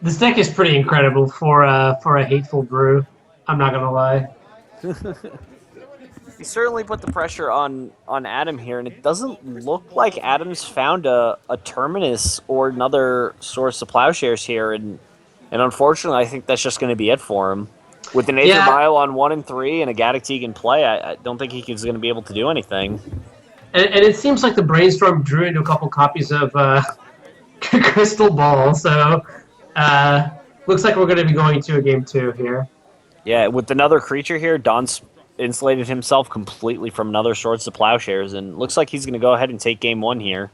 This deck is pretty incredible for a Hateful Brew. I'm not gonna lie. He certainly put the pressure on Adam here, and it doesn't look like Adam's found a Terminus or another source of Plowshares here, and unfortunately, I think that's just going to be it for him. With an Aether Vial on 1 and 3 and a Gaddock in play, I don't think he's going to be able to do anything. And it seems like the Brainstorm drew into a couple copies of Crystal Ball, so Looks like we're going to be going to a game 2 here. Yeah, with another creature here, Don's insulated himself completely from another Swords to Plowshares, and looks like he's going to go ahead and take game 1 here.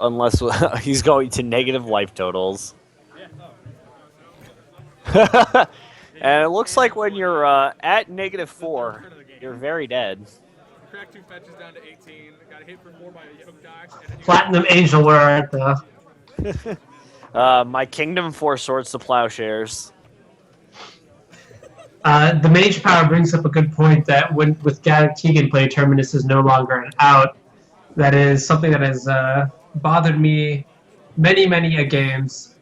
Unless he's going to negative life totals. And it looks like when you're at -4, you're very dead. Crack 2 fetches down to 18. Got hit for 4 by a Yoke Dox. Platinum Angel, where art thou? My Kingdom 4 Swords to Plowshares. The Mage Power brings up a good point that when with Tegan play, Terminus is no longer an out. That is something that has bothered me many a games.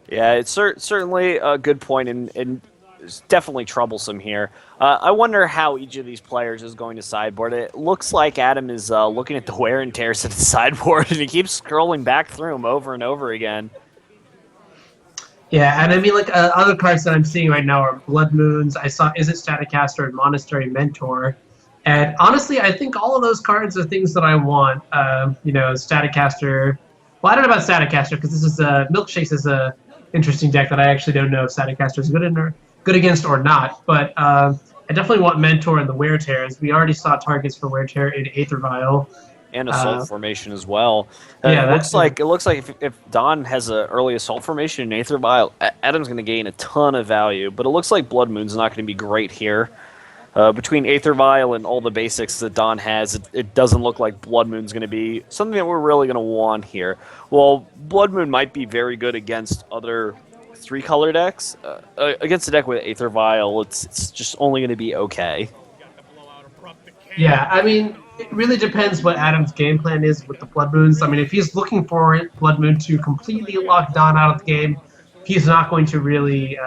Yeah, it's certainly a good point, and it's definitely troublesome here. I wonder how each of these players is going to sideboard. It looks like Adam is looking at the wear and tears of the sideboard, and he keeps scrolling back through them over and over again. Yeah, and I mean, like, other cards that I'm seeing right now are Blood Moons. I saw Is It Staticaster and Monastery Mentor. And honestly, I think all of those cards are things that I want. Staticaster. Well, I don't know about Staticaster because this is Milkshakes is a interesting deck that I actually don't know if Staticaster is good against or not. But I definitely want Mentor and the Wear Tears. We already saw targets for Wear Tear in Aether Vial. And Assault Formation as well. Yeah, it looks like if Don has an early Assault Formation in Aether Vial, Adam's going to gain a ton of value. But it looks like Blood Moon's not going to be great here. Between Aether Vial and all the basics that Don has, it doesn't look like Blood Moon's going to be something that we're really going to want here. Well, Blood Moon might be very good against other 3-color decks. Against a deck with Aether Vial, it's just only going to be okay. Yeah, I mean, it really depends what Adam's game plan is with the Blood Moons. I mean, if he's looking for Blood Moon to completely lock Don out of the game, he's not going to really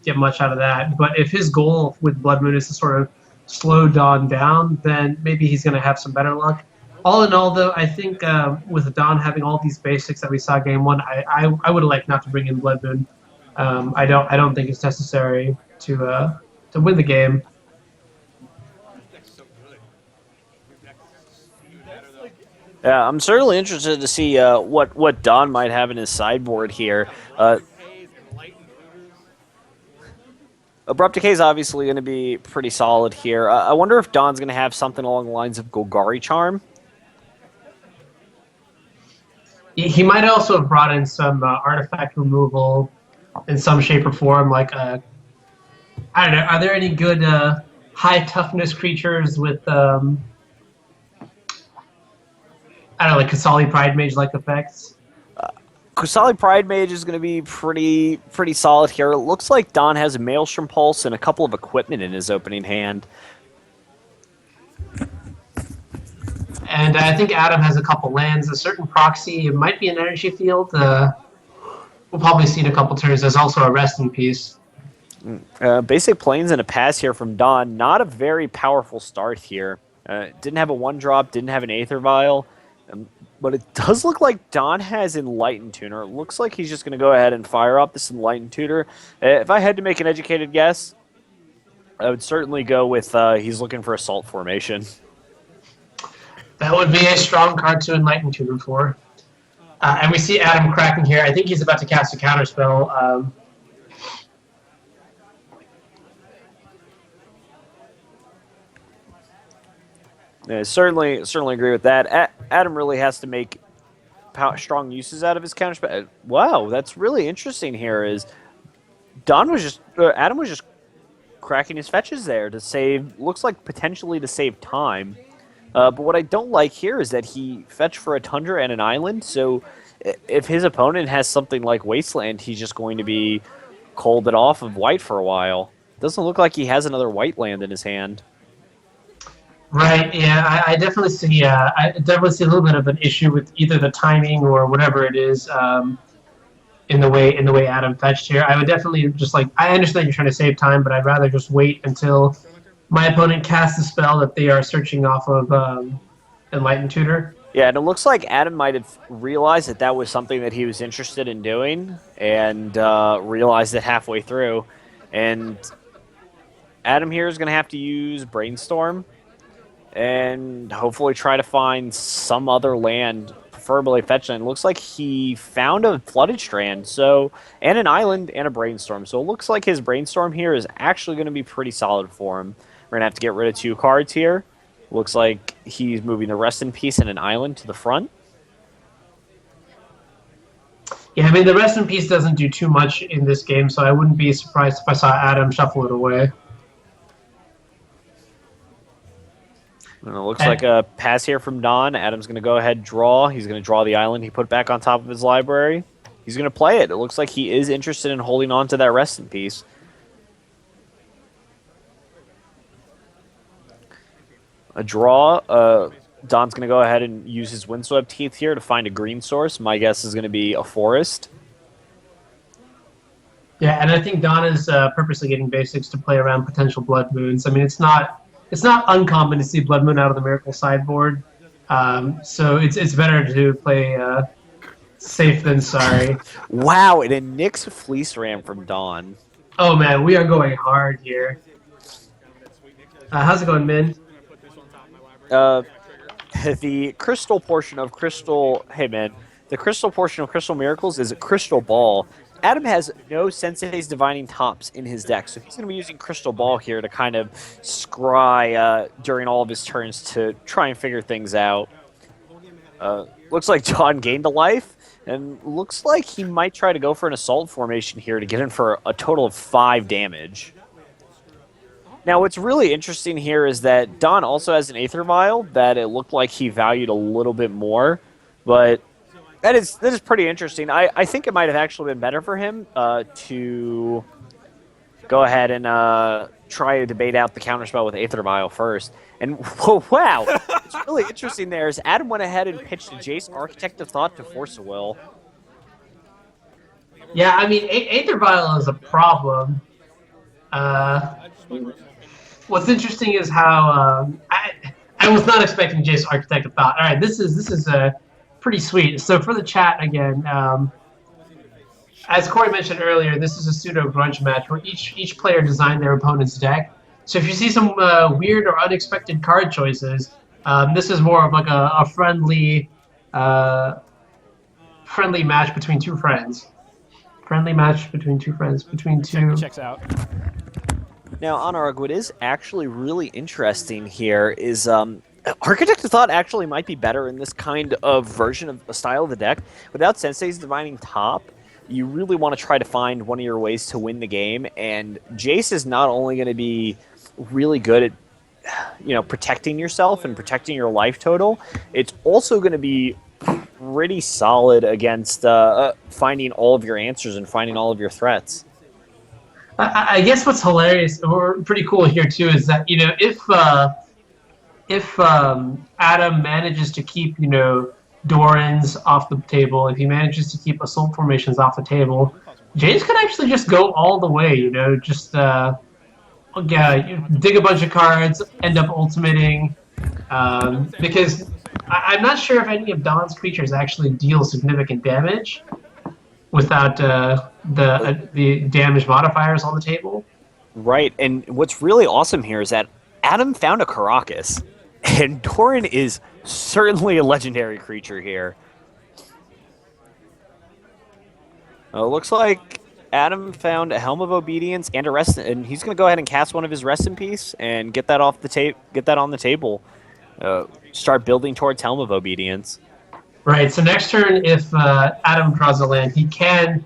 get much out of that. But if his goal with Blood Moon is to sort of slow Don down, then maybe he's going to have some better luck. All in all, though, I think with Don having all these basics that we saw game 1, I would have liked not to bring in Blood Moon. I don't think it's necessary to win the game. Yeah, I'm certainly interested to see what Don might have in his sideboard here. Abrupt Decay is obviously going to be pretty solid here. I wonder if Don's going to have something along the lines of Golgari Charm. He might also have brought in some artifact removal in some shape or form. Like, I don't know, are there any good high toughness creatures with, I don't know, like Kasali Pride Mage-like effects? Kusali Pride Mage is going to be pretty solid here. It looks like Don has a Maelstrom Pulse and a couple of equipment in his opening hand. And I think Adam has a couple lands, a certain proxy. It might be an energy field. We'll probably see in a couple turns. There's also a Rest in Peace. Basic Plains and a pass here from Don. Not a very powerful start here. Didn't have a 1-drop, didn't have an Aether Vial. But it does look like Don has Enlightened Tuner. It looks like he's just going to go ahead and fire up this Enlightened Tuner. If I had to make an educated guess, I would certainly go with he's looking for Assault Formation. That would be a strong card to Enlightened Tuner for. And we see Adam cracking here. I think he's about to cast a counterspell. Yeah, certainly agree with that. Adam really has to make strong uses out of his counterspell. Wow, that's really interesting here. Is Adam was just cracking his fetches there to save. Looks like potentially to save time. But what I don't like here is that he fetched for a Tundra and an Island. So if his opponent has something like Wasteland, he's just going to be colded off of white for a while. Doesn't look like he has another white land in his hand. Right. Yeah, I definitely see. I definitely see a little bit of an issue with either the timing or whatever it is in the way Adam fetched here. I would definitely just I understand you're trying to save time, but I'd rather just wait until my opponent casts a spell that they are searching off of Enlightened Tutor. Yeah, and it looks like Adam might have realized that was something that he was interested in doing, and realized it halfway through. And Adam here is going to have to use Brainstorm and hopefully try to find some other land preferably fetch land. It looks like he found a Flooded Strand, and an Island and a Brainstorm. So it looks like his Brainstorm here is actually going to be pretty solid for him. We're going to have to get rid of 2 cards here. Looks like he's moving the Rest in Peace and an Island to the front. Yeah, I mean, the Rest in Peace doesn't do too much in this game, so I wouldn't be surprised if I saw Adam shuffle it away. And it looks like a pass here from Don. Adam's going to go ahead and draw. He's going to draw the Island he put back on top of his library. He's going to play it. It looks like he is interested in holding on to that Rest in Peace. A draw. Don's going to go ahead and use his Windswept Teeth here to find a green source. My guess is going to be a forest. Yeah, and I think Don is purposely getting basics to play around potential Blood Moons. I mean, it's not uncommon to see Blood Moon out of the Miracle sideboard, so it's better to play safe than sorry. Wow, and a Nyx Fleece Ram from Don. Oh man, we are going hard here. How's it going, Min? The crystal portion of Crystal... Hey, man. The crystal portion of Crystal Miracles is a Crystal Ball. Adam has no Sensei's Divining Tops in his deck, so he's going to be using Crystal Ball here to kind of scry during all of his turns to try and figure things out. Looks like John gained a life, and looks like he might try to go for an Assault formation here to get in for a total of 5 damage. Now, what's really interesting here is that Don also has an Aether Vial that it looked like he valued a little bit more, but that is pretty interesting. I think it might have actually been better for him to go ahead and try to debate out the counterspell with Aether Vial first. And wow, what's really interesting there is Adam went ahead and pitched a Jace Architect of Thought to Force a Will. Yeah, I mean, Aether Vial is a problem. What's interesting is how I was not expecting Jace Architect of Thought. All right, this is pretty sweet. So for the chat again, as Kory mentioned earlier, this is a pseudo grunge match where each player designed their opponent's deck. So if you see some weird or unexpected card choices, this is more of like a friendly match between 2 friends. Friendly match between 2 friends, between 2. Checks out. Now, Anuraag, what is actually really interesting here is Architect of Thought actually might be better in this kind of version of a style of the deck. Without Sensei's Divining Top, you really want to try to find one of your ways to win the game, and Jace is not only going to be really good at protecting yourself and protecting your life total, it's also going to be pretty solid against finding all of your answers and finding all of your threats. I guess what's hilarious or pretty cool here too is that if Adam manages to keep Doran's off the table, if he manages to keep Assault formations off the table, James could actually just go all the way. Just dig a bunch of cards, end up ultimating, because I'm not sure if any of Don's creatures actually deal significant damage without the damage modifiers on the table. Right, and what's really awesome here is that Adam found a Caracas, and Doran is certainly a legendary creature here. Looks like Adam found a Helm of Obedience and a Rest, and he's going to go ahead and cast one of his Rest in Peace and get that off the get that on the table. Start building towards Helm of Obedience. Right. So next turn, if Adam draws a land, he can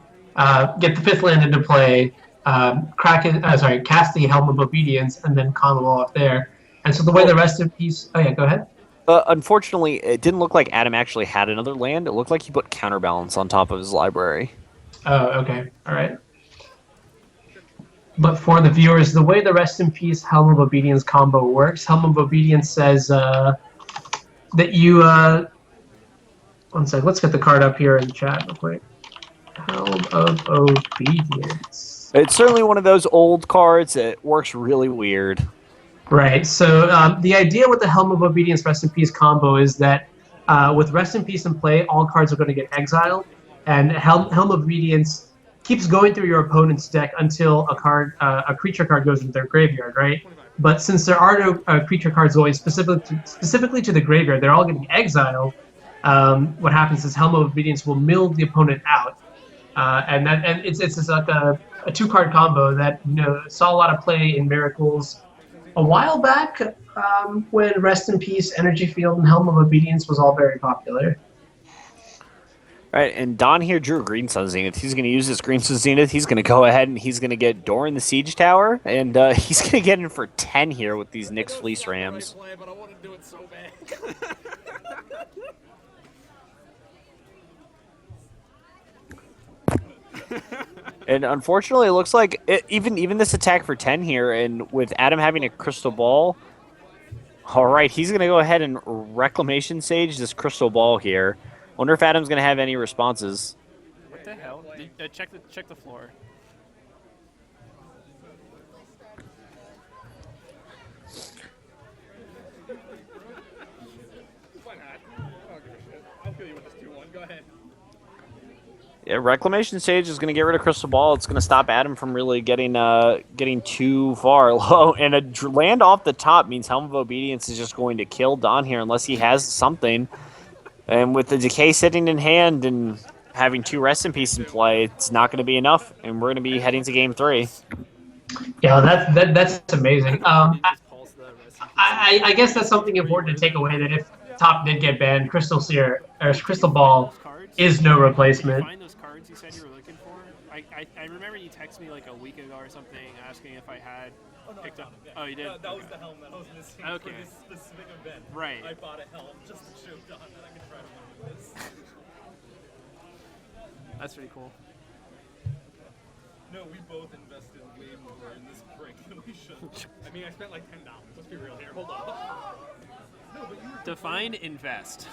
get the 5th land into play, cast the Helm of Obedience, and then combo off there. And so the way the Rest in Peace. Oh yeah, go ahead. Unfortunately, it didn't look like Adam actually had another land. It looked like he put Counterbalance on top of his library. Oh, okay. All right. But for the viewers, the way the Rest in Peace Helm of Obedience combo works, Helm of Obedience says that you. One sec. Let's get the card up here in the chat real quick. Helm of Obedience. It's certainly one of those old cards that works really weird. Right. So the idea with the Helm of Obedience Rest in Peace combo is that with Rest in Peace in play, all cards are going to get exiled, and Helm of Obedience keeps going through your opponent's deck until a creature card goes into their graveyard, right? But since there are no creature cards going specifically to the graveyard, they're all getting exiled. what happens is Helm of Obedience will mill the opponent out, and it's like a 2-card combo that saw a lot of play in Miracles a while back when Rest in Peace, Energy Field, and Helm of Obedience was all very popular. All right, and Don here drew a Green Sun Zenith. He's going to use this Green Sun Zenith. He's going to go ahead and he's going to get Doran the Siege Tower, and he's going to get in for 10 here with these Nyx Fleece Rams. And unfortunately, it looks like even this attack for 10 here, and with Adam having a Crystal Ball, all right, he's going to go ahead and Reclamation Sage this Crystal Ball here. Wonder if Adam's going to have any responses. What the hell? Check the floor. Go ahead. Yeah, Reclamation Sage is going to get rid of Crystal Ball. It's going to stop Adam from really getting too far low. And a land off the top means Helm of Obedience is just going to kill Don here unless he has something. And with the Decay sitting in hand and having 2 Rest in Peace in play, it's not going to be enough. And we're going to be heading to Game 3. Yeah, that's amazing. I guess that's something important to take away, that if top did get banned, Crystal Ball is no replacement. Find those cards you said you were looking for. I remember you texted me like a week ago or something asking if I had picked up. Oh, you did? That was the helm that I was missing for this specific event. Right. I bought a helm just to show Don that I could try to win with this. That's pretty cool. No, we both invested way more in this break than we should. I mean, I spent like $10. Let's be real here. Hold on. No, but you Define invest.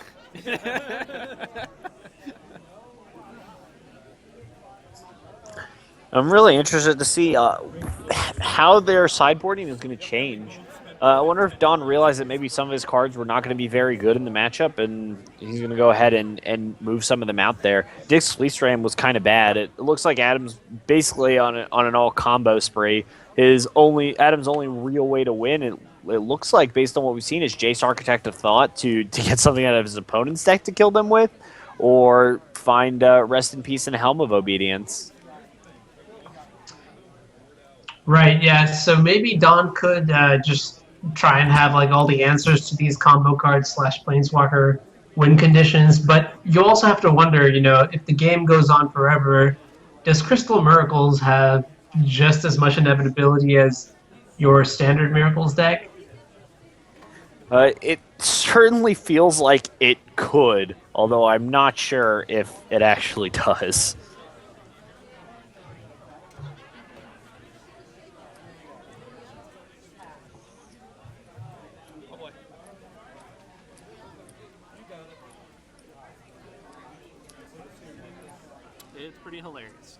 I'm really interested to see how their sideboarding is going to change. I wonder if Don realized that maybe some of his cards were not going to be very good in the matchup, and he's going to go ahead and move some of them out there. Dick's Fleece Ram was kind of bad. It looks like Adam's basically on an all combo spree. Adam's only real way to win, it looks like, based on what we've seen, is Jace Architect of Thought to get something out of his opponent's deck to kill them with, or find Rest in Peace and Helm of Obedience. Right, yeah, so maybe Don could just try and have like all the answers to these combo cards / Planeswalker win conditions, but you also have to wonder, if the game goes on forever, does Crystal Miracles have just as much inevitability as your standard Miracles deck? It certainly feels like it could, although I'm not sure if it actually does. It's pretty hilarious.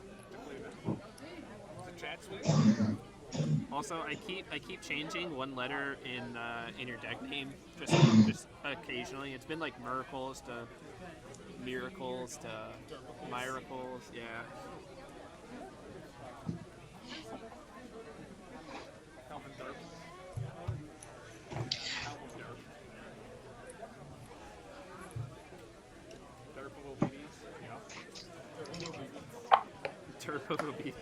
Also, I keep changing one letter in your deck name just occasionally. It's been like Miracles to Miracles to Miracles, yeah. Turbo obedience.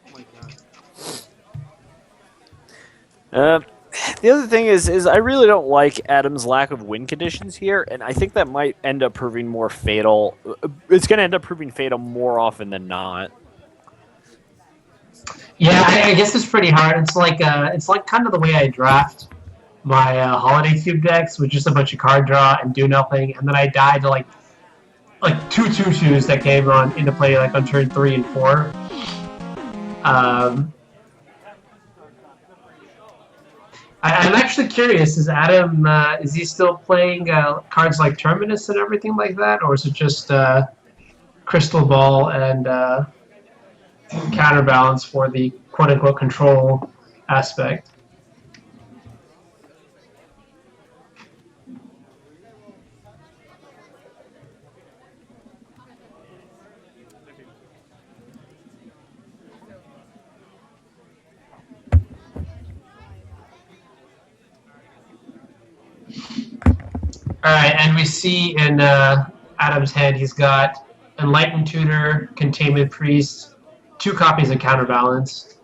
Oh my god. The other thing is I really don't like Adam's lack of win conditions here, and I think that might end up proving more fatal. It's going to end up proving fatal more often than not. Yeah, I guess it's pretty hard. It's like kind of the way I draft my Holiday Cube decks, with just a bunch of card draw and do nothing, and then I die to like 2 2/2s that came into play like on turn 3 and 4. I'm actually curious, is Adam, is he still playing cards like Terminus and everything like that, or is it just Crystal Ball and Counterbalance for the quote-unquote control aspect? All right, and we see in Adam's hand, he's got Enlightened Tutor, Containment Priest, 2 copies of Counterbalance.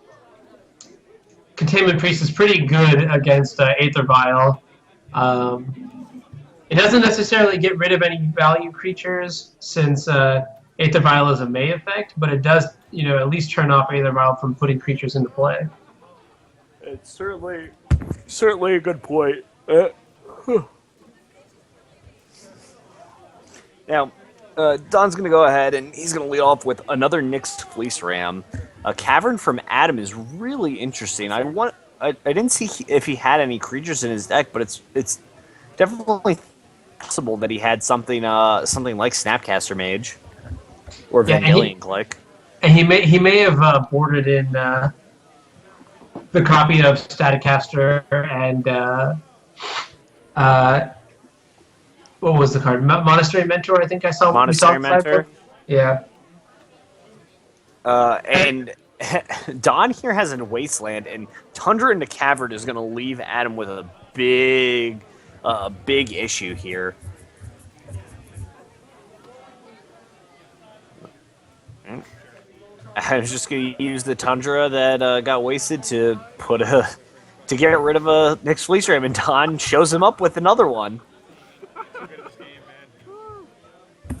Containment Priest is pretty good against Aether Vial. It doesn't necessarily get rid of any value creatures since Aether Vial is a May effect, but it does, at least turn off Aether Vial from putting creatures into play. It's certainly a good point. Now, Don's going to go ahead and he's going to lead off with another Nyx's Fleece Ram. A Cavern from Adam is really interesting. I didn't see if he had any creatures in his deck, but it's definitely possible that he had something like Snapcaster Mage or Vendilion Click. And he may have boarded in the copy of Staticaster and what was the card? Monastery Mentor, I think I saw. Monastery Mentor? Yeah. And Don here has a Wasteland, and Tundra into Cavern is going to leave Adam with a big issue here. I was just going to use the Tundra that got wasted to get rid of a Nyx's Fleece Ram, and Don shows him up with another one.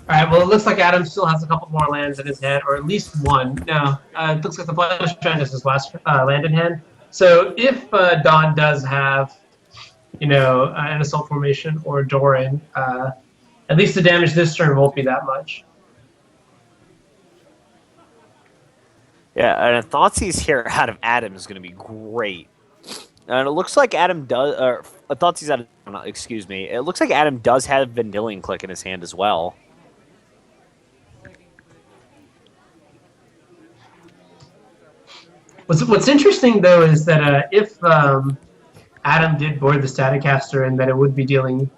Alright, well, it looks like Adam still has a couple more lands in his hand, or at least one. No, it looks like the Blemish Trend is his last land in hand. So if Don does have, an Assault Formation or Doran, at least the damage this turn won't be that much. Yeah, and a Thoughtseize here out of Adam is going to be great. And it looks like Adam does, or a Thoughtseize out of, excuse me, it looks like Adam does have Vendilion Click in his hand as well. What's interesting, though, is that if Adam did board the Staticaster, and that it would be dealing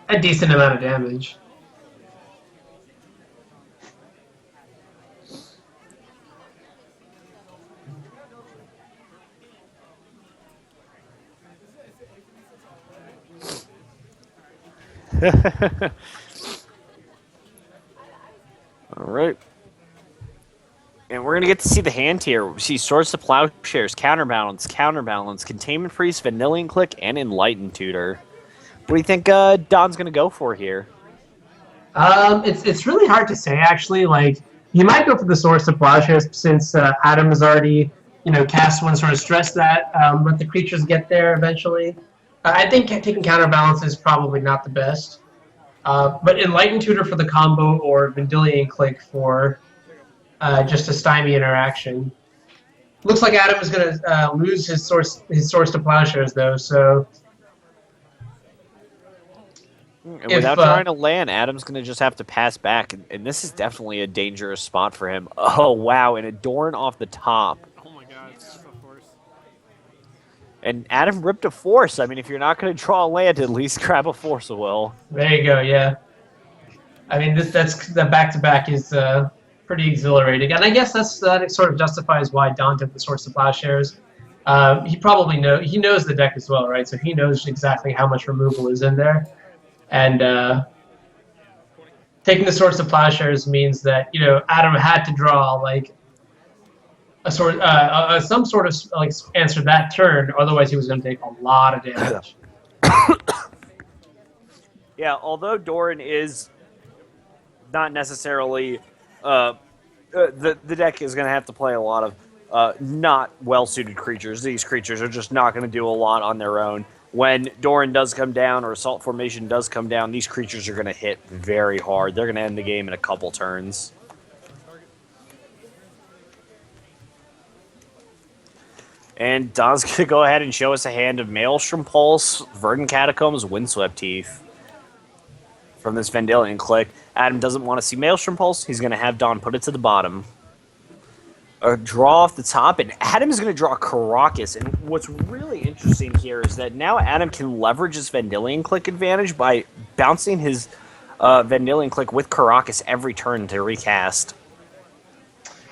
a decent amount of damage. All right. And we're going to get to see the hand here. We see Swords to Plowshares, Counterbalance, Containment Priest, Vendilion Click, and Enlightened Tutor. What do you think Don's going to go for here? It's really hard to say, actually. Like, he might go for the Swords to Plowshares since Adam has already, cast one sort of stress that, let the creatures get there eventually. I think taking Counterbalance is probably not the best. But Enlightened Tutor for the combo or Vendilion Click for just a stymie interaction. Looks like Adam is going to lose his source to Plowshares, though, so... And without trying to land, Adam's going to just have to pass back, and this is definitely a dangerous spot for him. Oh, wow, and a Doran off the top. Oh my god, it's a force. And Adam ripped a force. I mean, if you're not going to draw a land, at least grab a Force of Will. There you go, yeah. I mean, the back-to-back is pretty exhilarating. And I guess that sort of justifies why Don took the Swords to Plowshares. He probably knows the deck as well, right? So he knows exactly how much removal is in there. And taking the Swords to Plowshares means that, Adam had to draw, like, some sort of like answer that turn, otherwise he was going to take a lot of damage. Yeah, although Doran is not necessarily... the deck is going to have to play a lot of not well-suited creatures. These creatures are just not going to do a lot on their own. When Doran does come down or Assault Formation does come down, these creatures are going to hit very hard. They're going to end the game in a couple turns. And Don's going to go ahead and show us a hand of Maelstrom Pulse, Verdant Catacombs, Windswept Teeth. From this Vendilion Click. Adam doesn't want to see Maelstrom Pulse. He's going to have Don put it to the bottom. A draw off the top, and Adam's going to draw Caracas. And what's really interesting here is that now Adam can leverage his Vendilion Click advantage by bouncing his Vendilion Click with Caracas every turn to recast.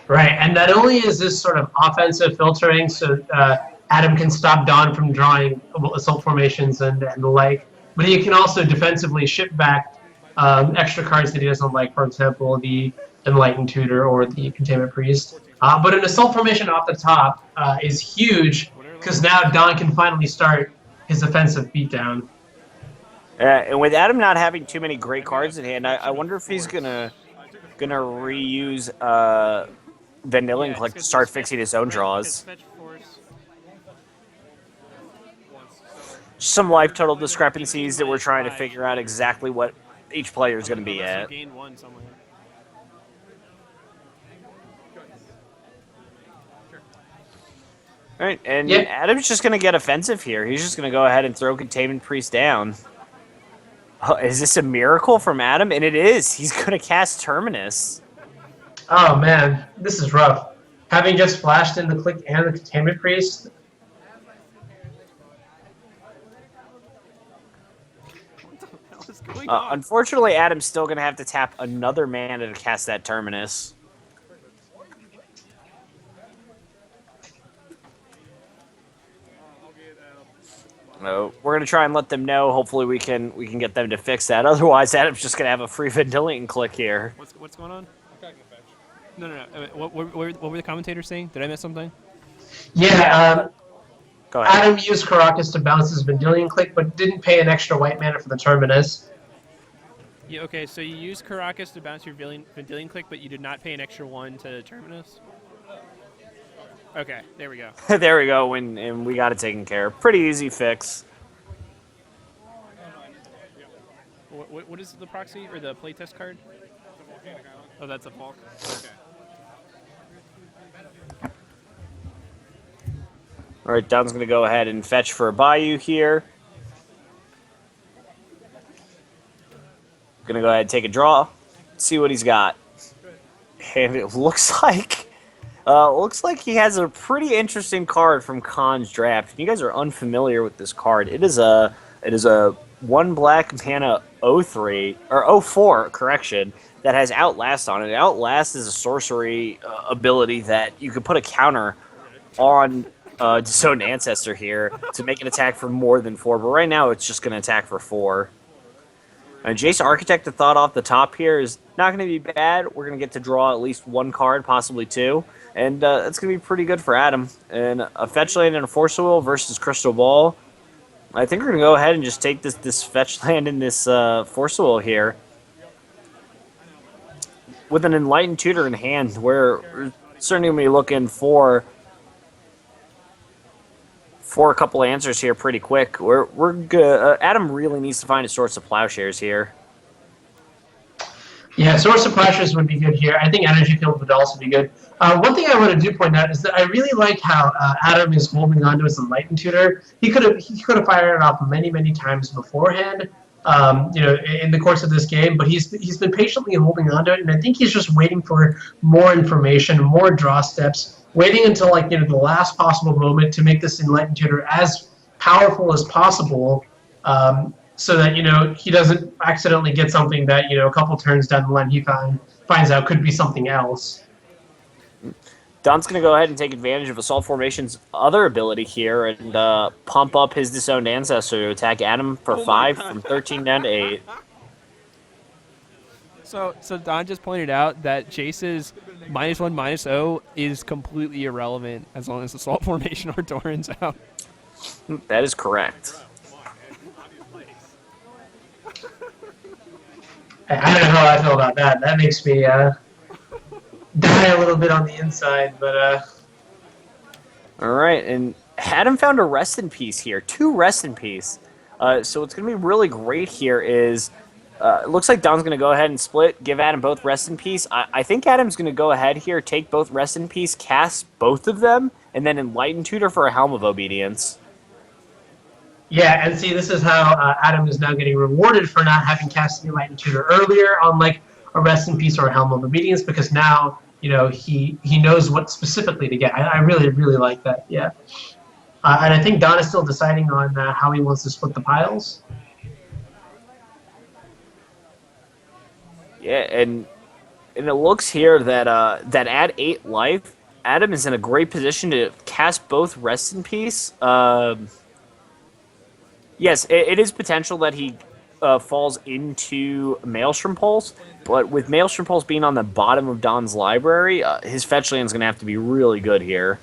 Right, and not only is this sort of offensive filtering, so Adam can stop Don from drawing Assault Formations and the like, but he can also defensively ship back extra cards that he doesn't like, for example, the Enlightened Tutor or the Containment Priest. But an Assault Formation off the top is huge, because now Don can finally start his offensive beatdown. And with Adam not having too many great cards in hand, I wonder if he's gonna reuse Vanillion Click to start fixing his own draws. Some life total discrepancies that we're trying to figure out exactly what each player is going to be at. All right, and Adam's just going to get offensive here. He's just going to go ahead and throw Containment Priest down. Oh, is this a miracle from Adam? And it is. He's going to cast Terminus. Oh, man. This is rough. Having just flashed in the Click and the Containment Priest. Unfortunately, Adam's still going to have to tap another mana to cast that Terminus. No, we're going to try and let them know. Hopefully, we can get them to fix that. Otherwise, Adam's just going to have a free Vanillion Click here. What's going on? No. What were the commentators saying? Did I miss something? Yeah. Go ahead. Adam used Caracas to bounce his Vanillion Click, but didn't pay an extra white mana for the Terminus. Yeah, okay, so you used Caracas to bounce your Vanillion Click, but you did not pay an extra one to Terminus? Okay, there we go. There we go, and we got it taken care of. Pretty easy fix. What is the proxy, or the playtest card? Oh, that's a Falk. Okay. All right, Don's going to go ahead and fetch for a Bayou here. Going to go ahead and take a draw, see what he's got. And it looks like he has a pretty interesting card from Khan's draft. If you guys are unfamiliar with this card, it is a 1 black mana 03 or 04 correction that has Outlast on it. Outlast is a sorcery ability that you could put a counter on Disowned Ancestor here to make an attack for more than 4, but right now it's just going to attack for 4. Jace Architect, the thought off the top here, is not going to be bad. We're going to get to draw at least 1 card, possibly 2, and that's going to be pretty good for Adam. And a Fetch Land and a Force Wheel versus Crystal Ball. I think we're going to go ahead and just take this Fetch Land and this Force Wheel here. With an Enlightened Tutor in hand, we're certainly going to be looking for a couple answers here pretty quick. We're good. Adam really needs to find a source of Plowshares here. Yeah, source of Plowshares would be good here. I think Energy Field would also be good. One thing I want to do point out is that I really like how Adam is holding on to his Enlightened Tutor. He could have fired it off many times beforehand, in the course of this game, but he's been patiently holding on to it, and I think he's just waiting for more information, more draw steps, waiting until the last possible moment to make this Enlightened Tutor as powerful as possible, so that he doesn't accidentally get something that a couple turns down the line he finds out could be something else. Don's going to go ahead and take advantage of Assault Formation's other ability here and pump up his Disowned Ancestor to attack Adam for 5 from 13 down to 8. So Don just pointed out that Jace's -1/-0 is completely irrelevant as long as Assault Formation or Doran's out. That is correct. I don't know how I feel about that. That makes me die a little bit on the inside, but All right, and Adam found a Rest in Peace here. 2 Rest in Peace. So what's going to be really great here is it looks like Don's going to go ahead and split, give Adam both Rest in Peace. I think Adam's going to go ahead here, take both Rest in Peace, cast both of them, and then Enlightened Tutor for a Helm of Obedience. yeah, and see, this is how Adam is now getting rewarded for not having cast the Enlightened Tutor earlier on a Rest in Peace or a Helm of Obedience, because now he knows what specifically to get. I really like that. Yeah, and I think Don is still deciding on how he wants to split the piles. Yeah, and it looks here that that at 8 life, Adam is in a great position to cast both Rest in Peace. Yes, it is potential that he falls into Maelstrom Pulse, but with Maelstrom Pulse being on the bottom of Don's library, his fetch land's going to have to be really good here.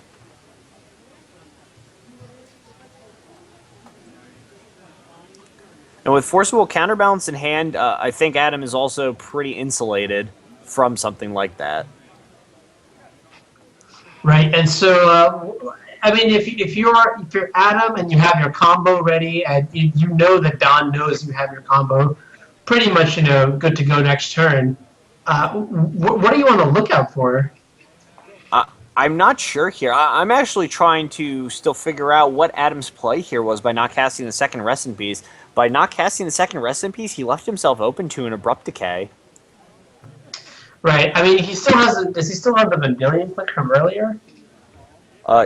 And with Forcible Counterbalance in hand, I think Adam is also pretty insulated from something like that. Right, and so I mean, if you're Adam and you have your combo ready, and you know that Don knows you have your combo, pretty much good to go next turn. What do you want to look out for? I'm not sure here. I'm actually trying to still figure out what Adam's play here was by not casting the second Rest in Peace. By not casting the second Rest in Peace, he left himself open to an Abrupt Decay. Right. I mean, he still has. Does he still have the Vendilion click from earlier?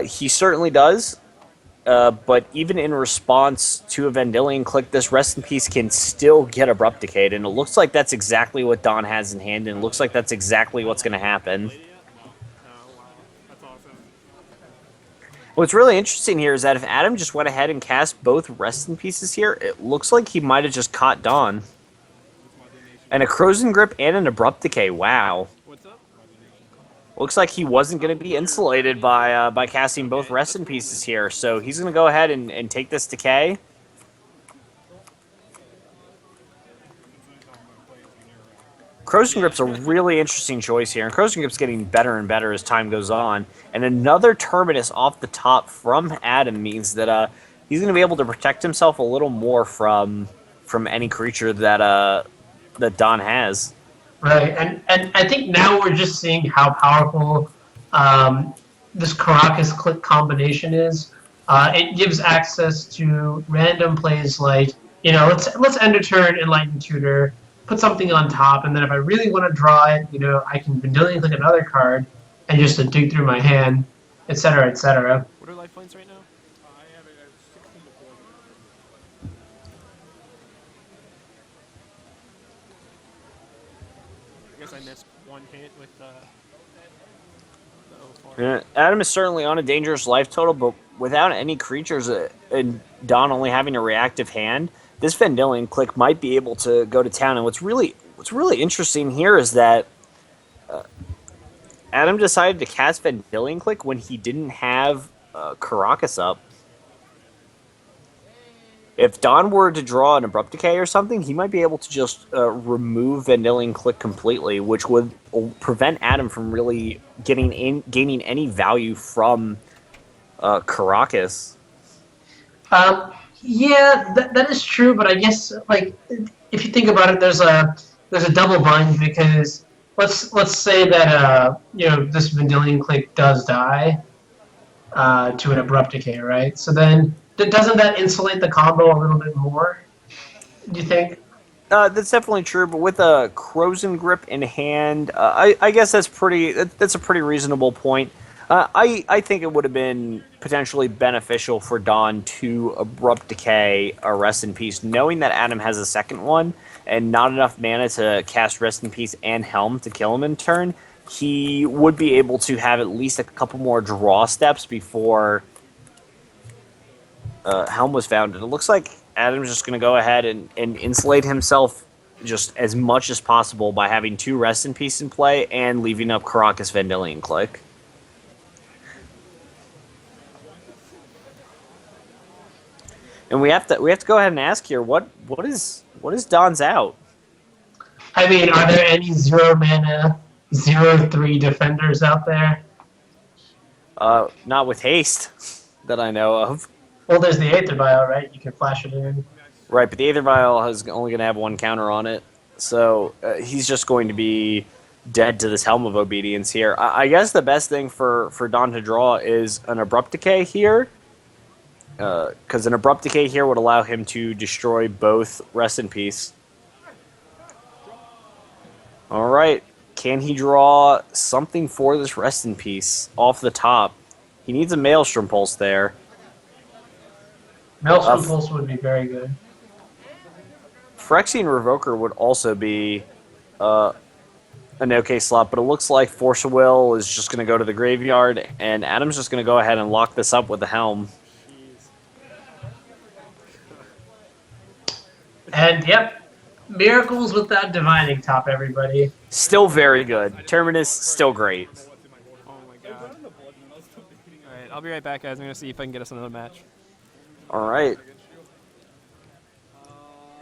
He certainly does. But even in response to a Vendilion click, this Rest in Peace can still get Abrupt Decayed, and it looks like that's exactly what Don has in hand, and it looks like that's exactly what's going to happen. What's really interesting here is that if Adam just went ahead and cast both Rest in Pieces here, it looks like he might have just caught Don. And a Frozen Grip and an Abrupt Decay, wow. Looks like he wasn't going to be insulated by casting both Rest in Pieces here, so he's going to go ahead and take this Decay. Frozen Grip's a really interesting choice here, and Frozen Grip's getting better and better as time goes on. And another Terminus off the top from Adam means that he's going to be able to protect himself a little more from any creature that Don has. Right, and I think now we're just seeing how powerful this Caracas click combination is. It gives access to random plays like, let's end a turn, Enlightened Tutor, put something on top, and then if I really want to draw it, I can Vendilion click another card and just dig through my hand, etc., etc. What are life points right now? I have it at 16 to 4. I guess I missed one hit with the 04. Yeah, Adam is certainly on a dangerous life total, but without any creatures and Don only having a reactive hand, this Vendilion click might be able to go to town. And what's really interesting here is that Adam decided to cast Vendilion click when he didn't have Caracas up. If Don were to draw an Abrupt Decay or something, he might be able to just remove Vendilion click completely, which would prevent Adam from really gaining any value from Caracas. Yeah, that is true, but I guess if you think about it, there's a double bind, because let's say that this Vendilion click does die to an Abrupt Decay, right? So then doesn't that insulate the combo a little bit more? Do you think? That's definitely true, but with a Frozen Grip in hand, I guess that's a pretty reasonable point. I think it would have been potentially beneficial for Don to Abrupt Decay a Rest in Peace, knowing that Adam has a second one and not enough mana to cast Rest in Peace and Helm to kill him in turn. He would be able to have at least a couple more draw steps before Helm was found. And it looks like Adam's just going to go ahead and insulate himself just as much as possible by having 2 Rest in Peace in play and leaving up Caracas Vendilion click. And we have to go ahead and ask here, what is Don's out? I mean, are there any 0 mana, 0/3 defenders out there? Not with haste that I know of. Well, there's the Aether Vial, right? You can flash it in. Right, but the Aether Vial is only going to have 1 counter on it, so he's just going to be dead to this Helm of Obedience here. I guess the best thing for Don to draw is an Abrupt Decay here, because an Abrupt Decay here would allow him to destroy both Rest in Peace. All right, can he draw something for this Rest in Peace off the top? He needs a Maelstrom Pulse there. Maelstrom Pulse would be very good. Phyrexian Revoker would also be an okay slot, but it looks like Force of Will is just going to go to the graveyard, and Adam's just going to go ahead and lock this up with the Helm. And yep, Miracles without divining top, everybody. Still very good. Terminus, still great. Oh my god. Alright, I'll be right back, guys. I'm going to see if I can get us another match. Alright.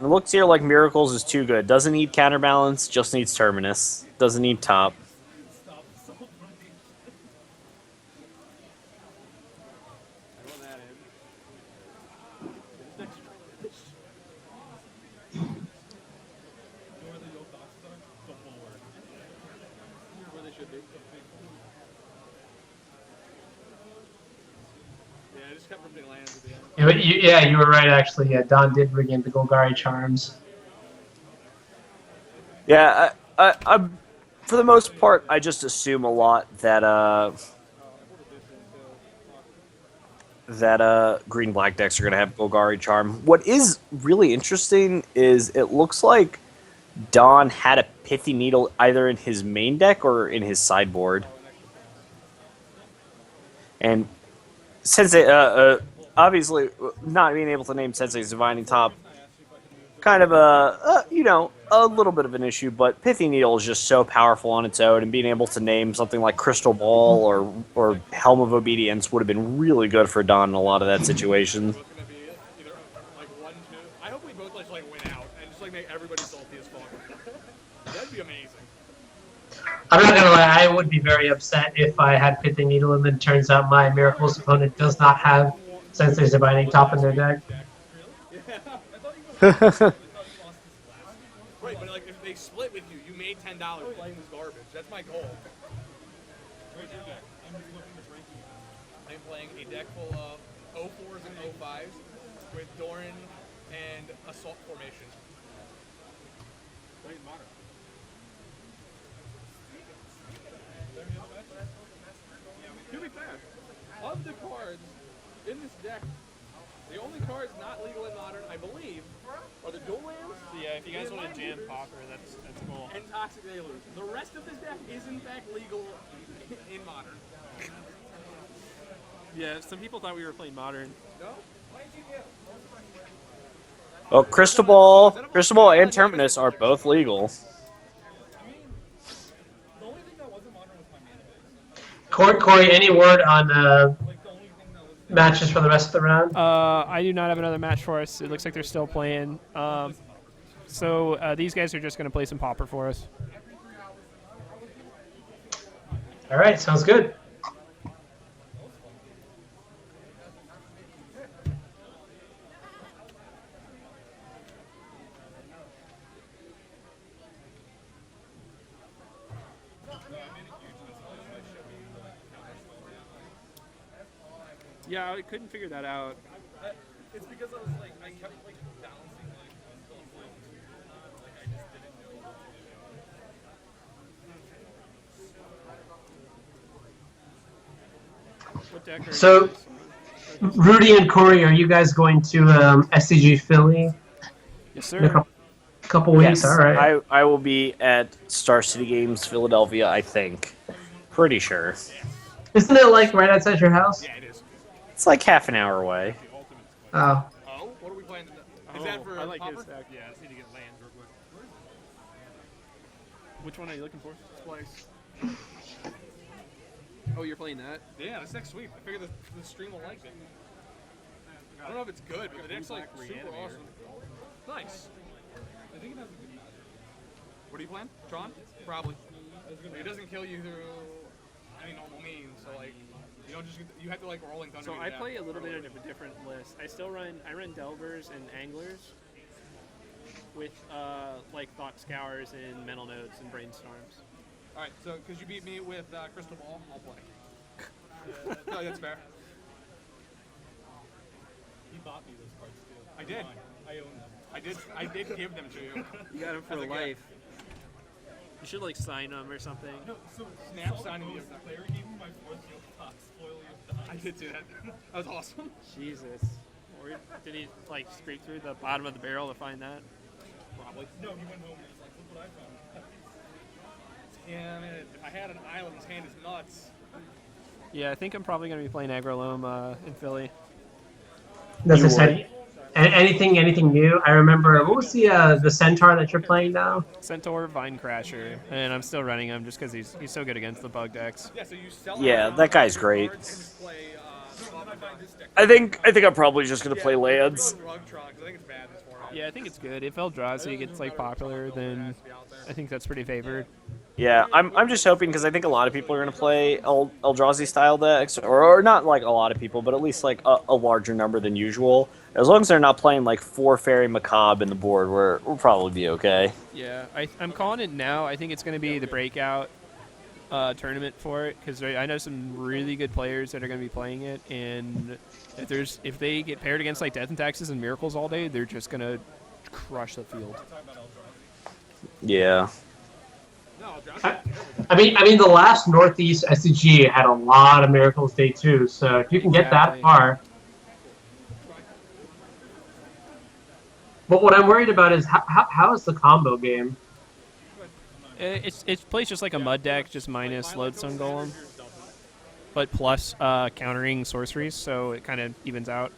It looks here like Miracles is too good. Doesn't need counterbalance, just needs Terminus. Doesn't need top. Yeah, you were right, actually. Yeah, Don did bring in the Golgari charms. Yeah, I, for the most part, I just assume a lot that green-black decks are going to have Golgari charm. What is really interesting is it looks like Don had a Pithy Needle either in his main deck or in his sideboard. And Sensei, obviously, not being able to name Sensei's Divining Top, kind of a little bit of an issue, but Pithy Needle is just so powerful on its own, and being able to name something like Crystal Ball or Helm of Obedience would have been really good for Don in a lot of that situation. I hope we both win out and just make everybody salty as fuck. That'd be amazing. I'm not gonna lie, I would be very upset if I had Pithy Needle and then turns out my Miracles opponent does not have Sensei's Divining Top in their deck. Right, but if they split with you, you made $10 playing this garbage. That's my goal. I'm playing a deck full of 04s and 05s with Doran and Assault Formation. To be fair, of the cards in this deck, the only cards not legal in Modern, I believe, are the dual lands. Yeah, if you guys want to jam Pauper, that's cool. And Toxic Deluge. The rest of this deck is in fact legal in Modern. Yeah, some people thought we were playing Modern. No? Well, Crystal Ball and Terminus are both legal. Kory, any word on matches for the rest of the round? I do not have another match for us. It looks like they're still playing. So these guys are just going to play some Pauper for us. All right, sounds good. Yeah, I couldn't figure that out. It's because I was I kept balancing I just didn't know. What deck are So, Rudy and Kory, are you guys going to SCG Philly? Yes, In a sir. couple weeks, Yes, all right. I will be at Star City Games Philadelphia, I think. Pretty sure. Isn't it right outside your house? Yeah, it is. It's like half an hour away. Oh. Oh, what are we playing? Is that for I like Pauper? his deck. Yeah, I just need to get lands real quick. Which one are you looking for? Splice. Oh, you're playing that? Yeah, this next sweep. I figure the stream will like it. I don't know if it's good, but the deck's super awesome. Nice. I think it has a good. What are you playing? Tron? Probably. It doesn't kill you through any normal means, so you don't just you have to rolling thunder. So I play a little bit of a different list. I run Delvers and Anglers with Thought Scours and Mental Notes and Brainstorms. All right, so because you beat me with Crystal Ball, I'll play. No, that's fair. He bought me those cards too. I did. I own them. I did give them to you. You got them for life. You should sign them or something. No, so Snap signing you. player gave me my fourth Yoke spoil Yoke. I did do that. That was awesome. Jesus. Or did he scrape through the bottom of the barrel to find that? Probably. No, he went home and was like, look what I found. Yeah, man, if I had an island, his hand is nuts. Yeah, I think I'm probably going to be playing Agrolome in Philly. That's exciting. Anything new? I remember, what was the centaur that you're playing now? Centaur, Vine Crasher, and I'm still running him just because he's so good against the bug decks. Yeah, that guy's great. I think I'm probably just gonna play lands. Yeah, I think it's good. If Eldrazi gets like popular, then I think that's pretty favored. Yeah, I'm just hoping because I think a lot of people are gonna play Eldrazi style decks, or not like a lot of people, but at least like a larger number than usual. As long as they're not playing like 4 Fairy Macabre in the board, we'll probably be okay. Yeah, I'm calling it now. I think it's going to be the breakout tournament for it because I know some really good players that are going to be playing it, and if they get paired against like Death and Taxes and Miracles all day, they're just going to crush the field. Yeah. I mean, the last Northeast SCG had a lot of Miracles Day too, so if you can get that far. But what I'm worried about is how is the combo game? It plays just like a mud deck, just minus Lodestone Golem, but plus countering sorceries, so it kind of evens out.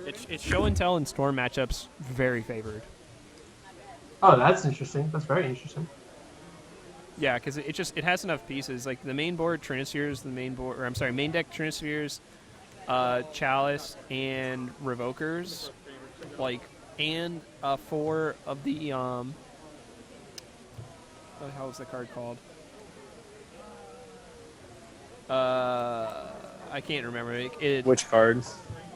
It's show and tell and storm matchups very favored. Oh, that's interesting. That's very interesting. Yeah, because it has enough pieces. Like the main board Trinispheres, main deck Trinispheres, Chalice and Revokers, like, and 4 of the what the hell is the card called? I can't remember. Which card?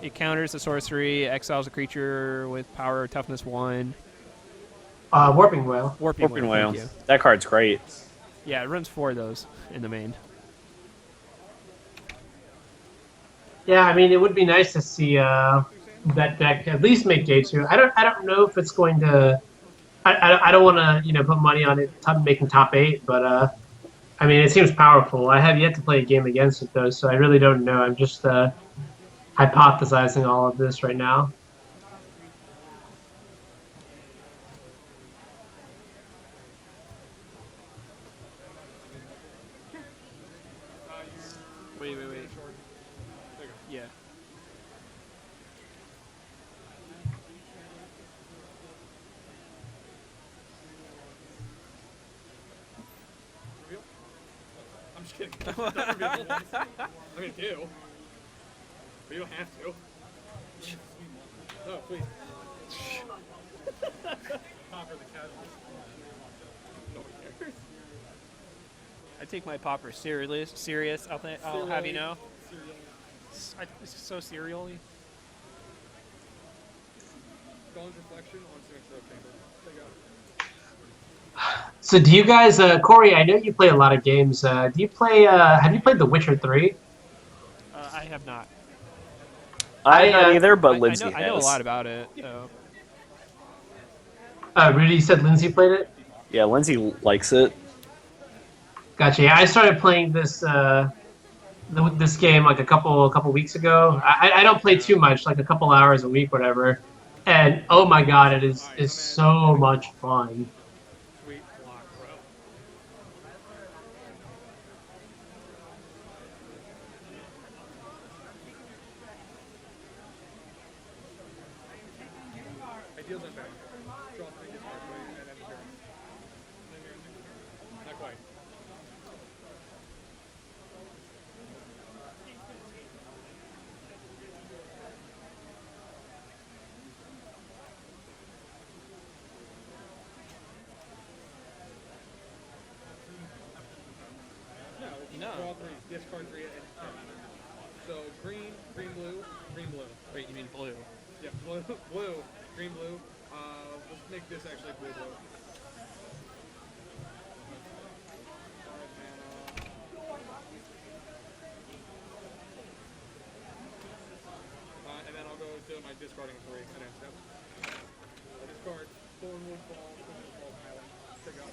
It counters the sorcery, exiles a creature with power toughness 1. Warping Whale. Warping Whale. That card's great. Yeah, it runs 4 of those in the main. Yeah, I mean, it would be nice to see that deck at least make day 2. I don't know if it's going to. I don't want to put money on it making top 8, but I mean, it seems powerful. I have yet to play a game against it though, so I really don't know. I'm just hypothesizing all of this right now. Wait. Yeah. I'm just kidding. I mean, do. But you don't have to. No, please. Pauper the casual. No one cares. I take my Pauper serious. I'll have you know. It's so serially. Dawn's reflection on Signature Chamber. Check out. So do you guys, Kory, I know you play a lot of games. Do you play, have you played The Witcher 3? I have not. I haven't either, but Lindsay I know a lot about it. Rudy, you said Lindsay played it? Yeah, Lindsay likes it. Gotcha. Yeah, I started playing this this game like a couple weeks ago. I don't play too much, like a couple hours a week, whatever. And oh my god, it is so much fun. Sweet block, bro. Ideals and back. Draw 3, discard 3, and end the turn. Not quite. No. Draw 3, discard 3, and turn. So green, green, blue, green, blue. Wait, you mean blue? Yeah, blue, green, blue. Let's make this actually blue, blue. And then I'll go to my discarding 3 and then step. Discard Thornwood Ball, Island. Check out.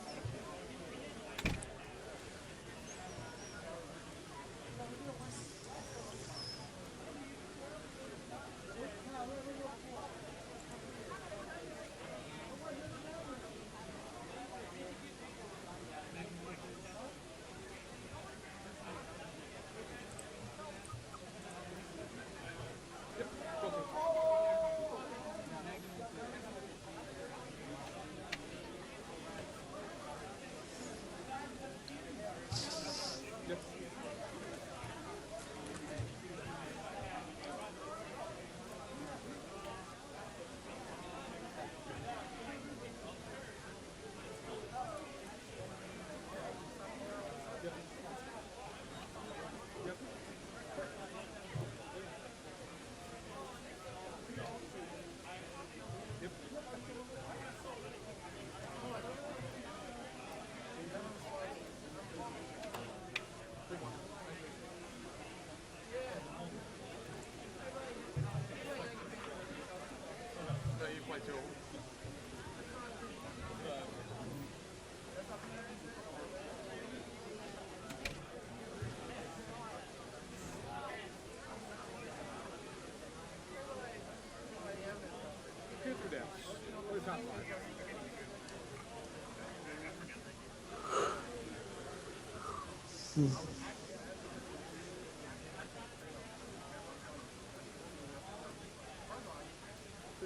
There's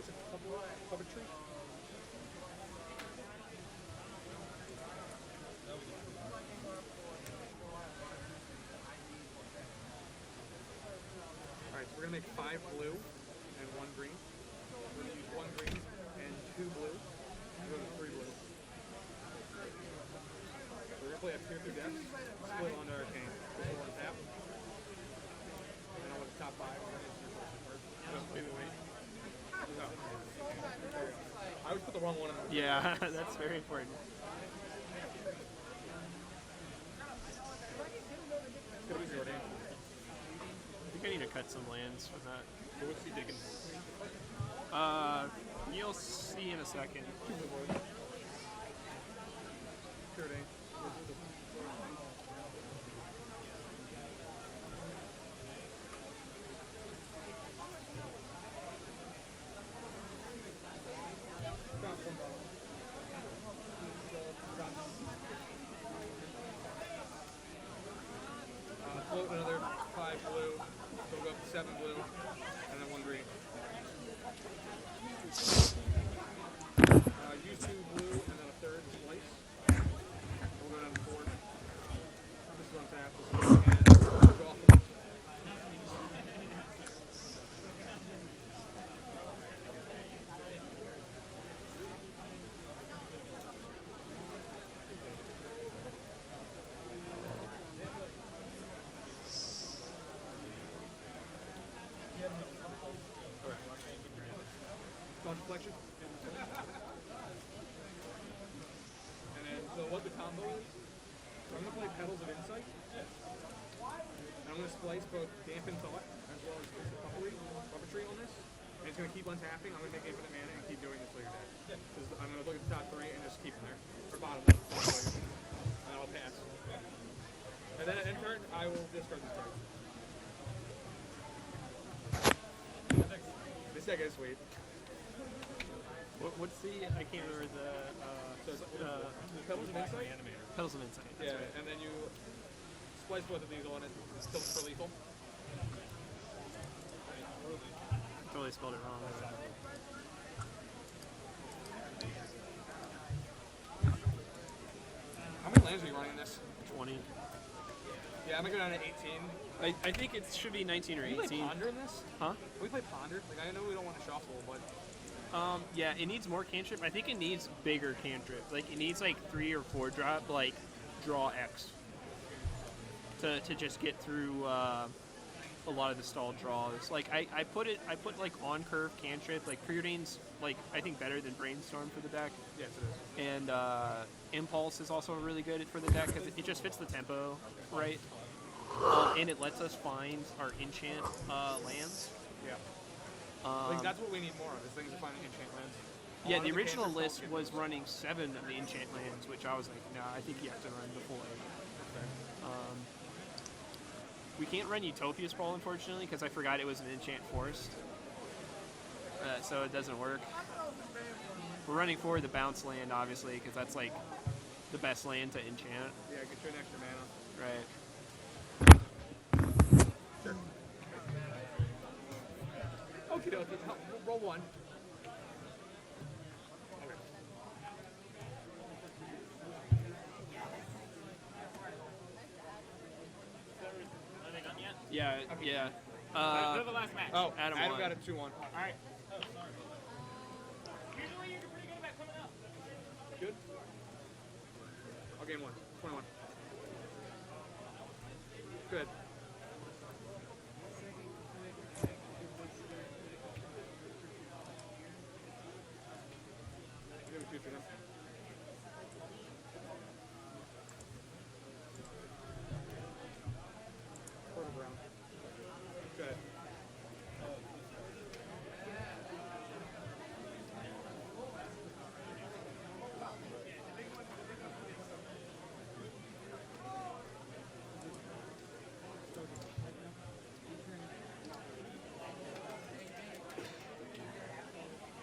a couple of puppetry. Alright, so we're going to make 5 blue and 1 green. We're going to use 1 green and 2 blue. We're going to 3 blue. So we're going to play a Peer Through Death, split onto Arcane. This will one tap. And then I'll look at top 5. I always put the wrong one in the Yeah, that's very important. It's going to be 0 damage. I think I need to cut some lands with that. So what's he digging? You'll see in a second. Sure, Dane. Float another 5 blue, so we'll go up to 7 blue, and then 1 green. Use 2 blue, and then a third splice. We'll go down to 4. This is on tap. This is and go off. Deflection. And then, so what the combo is, so I'm going to play Petals of Insight. And I'm going to splice both Dampen Thought as well as puppetry on this. And it's going to keep untapping. I'm going to make infinite mana and keep doing this later deck. I'm going to look at the top 3 and just keep them there. Or bottom 1. And I'll pass. And then at end turn, I will discard this card. This deck is sweet. What's the? I can't remember the. Petals of Insight? Petals of Insight. Yeah, right. And then you splice both of these on it, tilt for lethal. Totally spelled it wrong. How many lands are you running in this? 20. Yeah, I'm gonna go down to 18. I think it should be 19 or 18. Can we play Ponder in this? Huh? Can we play Ponder? Like, I know we don't want to shuffle, but... Yeah, it needs more cantrip. I think it needs bigger cantrip. Like, it needs, like, 3 or 4 drop, like, draw X. To just get through, a lot of the stalled draws. Like, I put, like, on-curve cantrip. Like, Preordain's, like, I think better than Brainstorm for the deck. Yes, it is. And, Impulse is also really good for the deck, because it just fits the tempo, right? And it lets us find our enchant, lands. Yeah. Like, that's what we need more of, is things to find enchant lands. Yeah, the original list was running 7 of the enchant lands, which I was like, nah, I think you have to run the full 8. We can't run Utopia Sprawl, unfortunately, because I forgot it was an enchant forest. So it doesn't work. We're running for the bounce land, obviously, because that's like the best land to enchant. Yeah, get you an extra mana. Right. Sure. Okie dokie. Roll 1. Okay. Yeah, yeah. Go the last match. Oh, Adam Adam won. got a 2-1. All right. Oh, sorry. Usually you're pretty good about coming up. Good? I'll gain 1. 21. Good. You have a future now. Quarter brown. Good.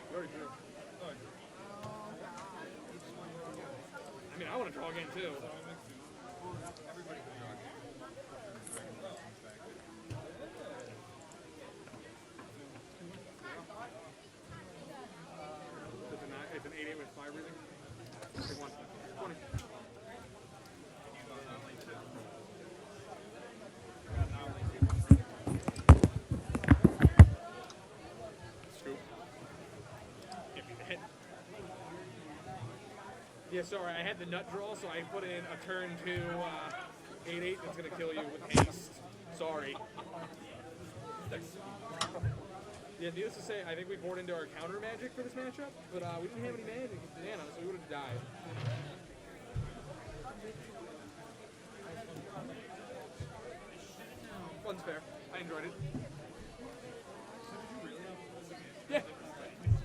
You already drew. I mean, I want to draw again too. fire breathing. Take one. 20. Scoop. Give me that. Yeah, sorry, I had the nut draw, so I put in a turn 2 8/8 that's gonna kill you with haste. Sorry. Yeah, needless to say, I think we poured into our counter magic for this matchup, but we didn't have any magic with Pena, so we would have died. Fun's fair. I enjoyed it. Yeah.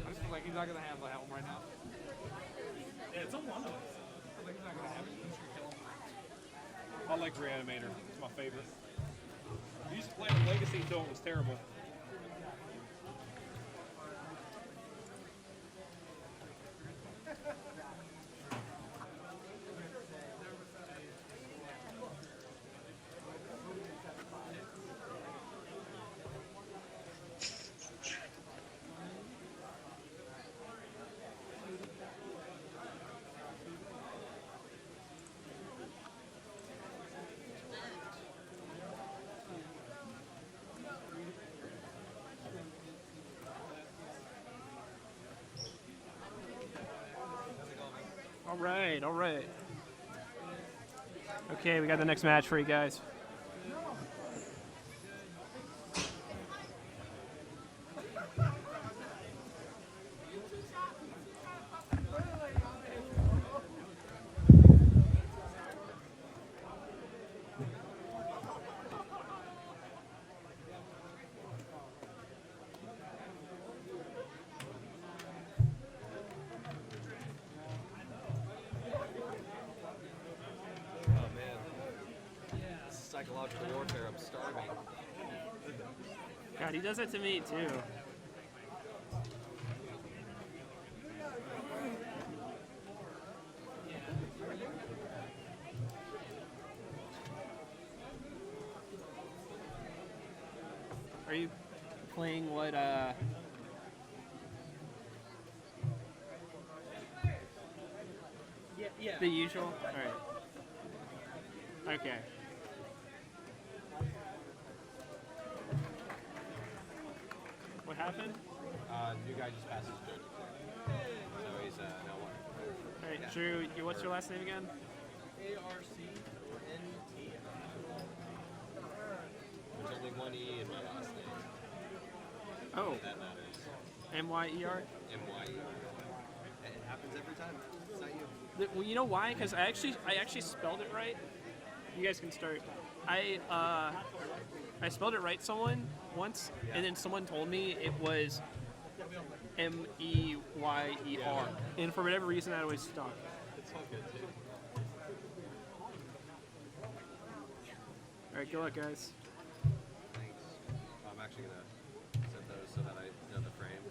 I'm just like, he's not gonna have the helm right now. Yeah, it's a one of us. I think he's not gonna have it. He's gonna kill him. I like Reanimator. It's my favorite. I used to play on Legacy until it was terrible. All right. Okay, we got the next match for you guys. Psychological warfare, I'm starving. God, he does that to me too. Are you playing what, Yeah. the usual? Alright. Okay. What happened? New guy just passed his judge. So he's no one. Alright, Drew, what's your last name again? ARCNT. There's only one E in my last name. Oh. That matters. M-Y-E-R? MYE. It happens every time. It's not you. Well, you know why? Because I actually spelled it right. You guys can start. I spelled it right once, and then someone told me it was M-E-Y-E-R. And for whatever reason, that always stuck. It's all good, too. All right, good luck, guys. Thanks. I'm actually going to set those so that I know the frame.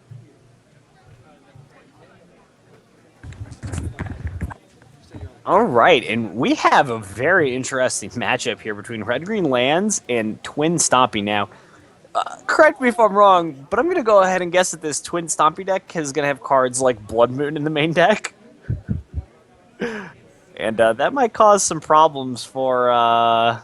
All right, and we have a very interesting matchup here between Red Green Lands and Twin Stompy. Now, correct me if I'm wrong, but I'm going to go ahead and guess that this Twin Stompy deck is going to have cards like Blood Moon in the main deck. And that might cause some problems for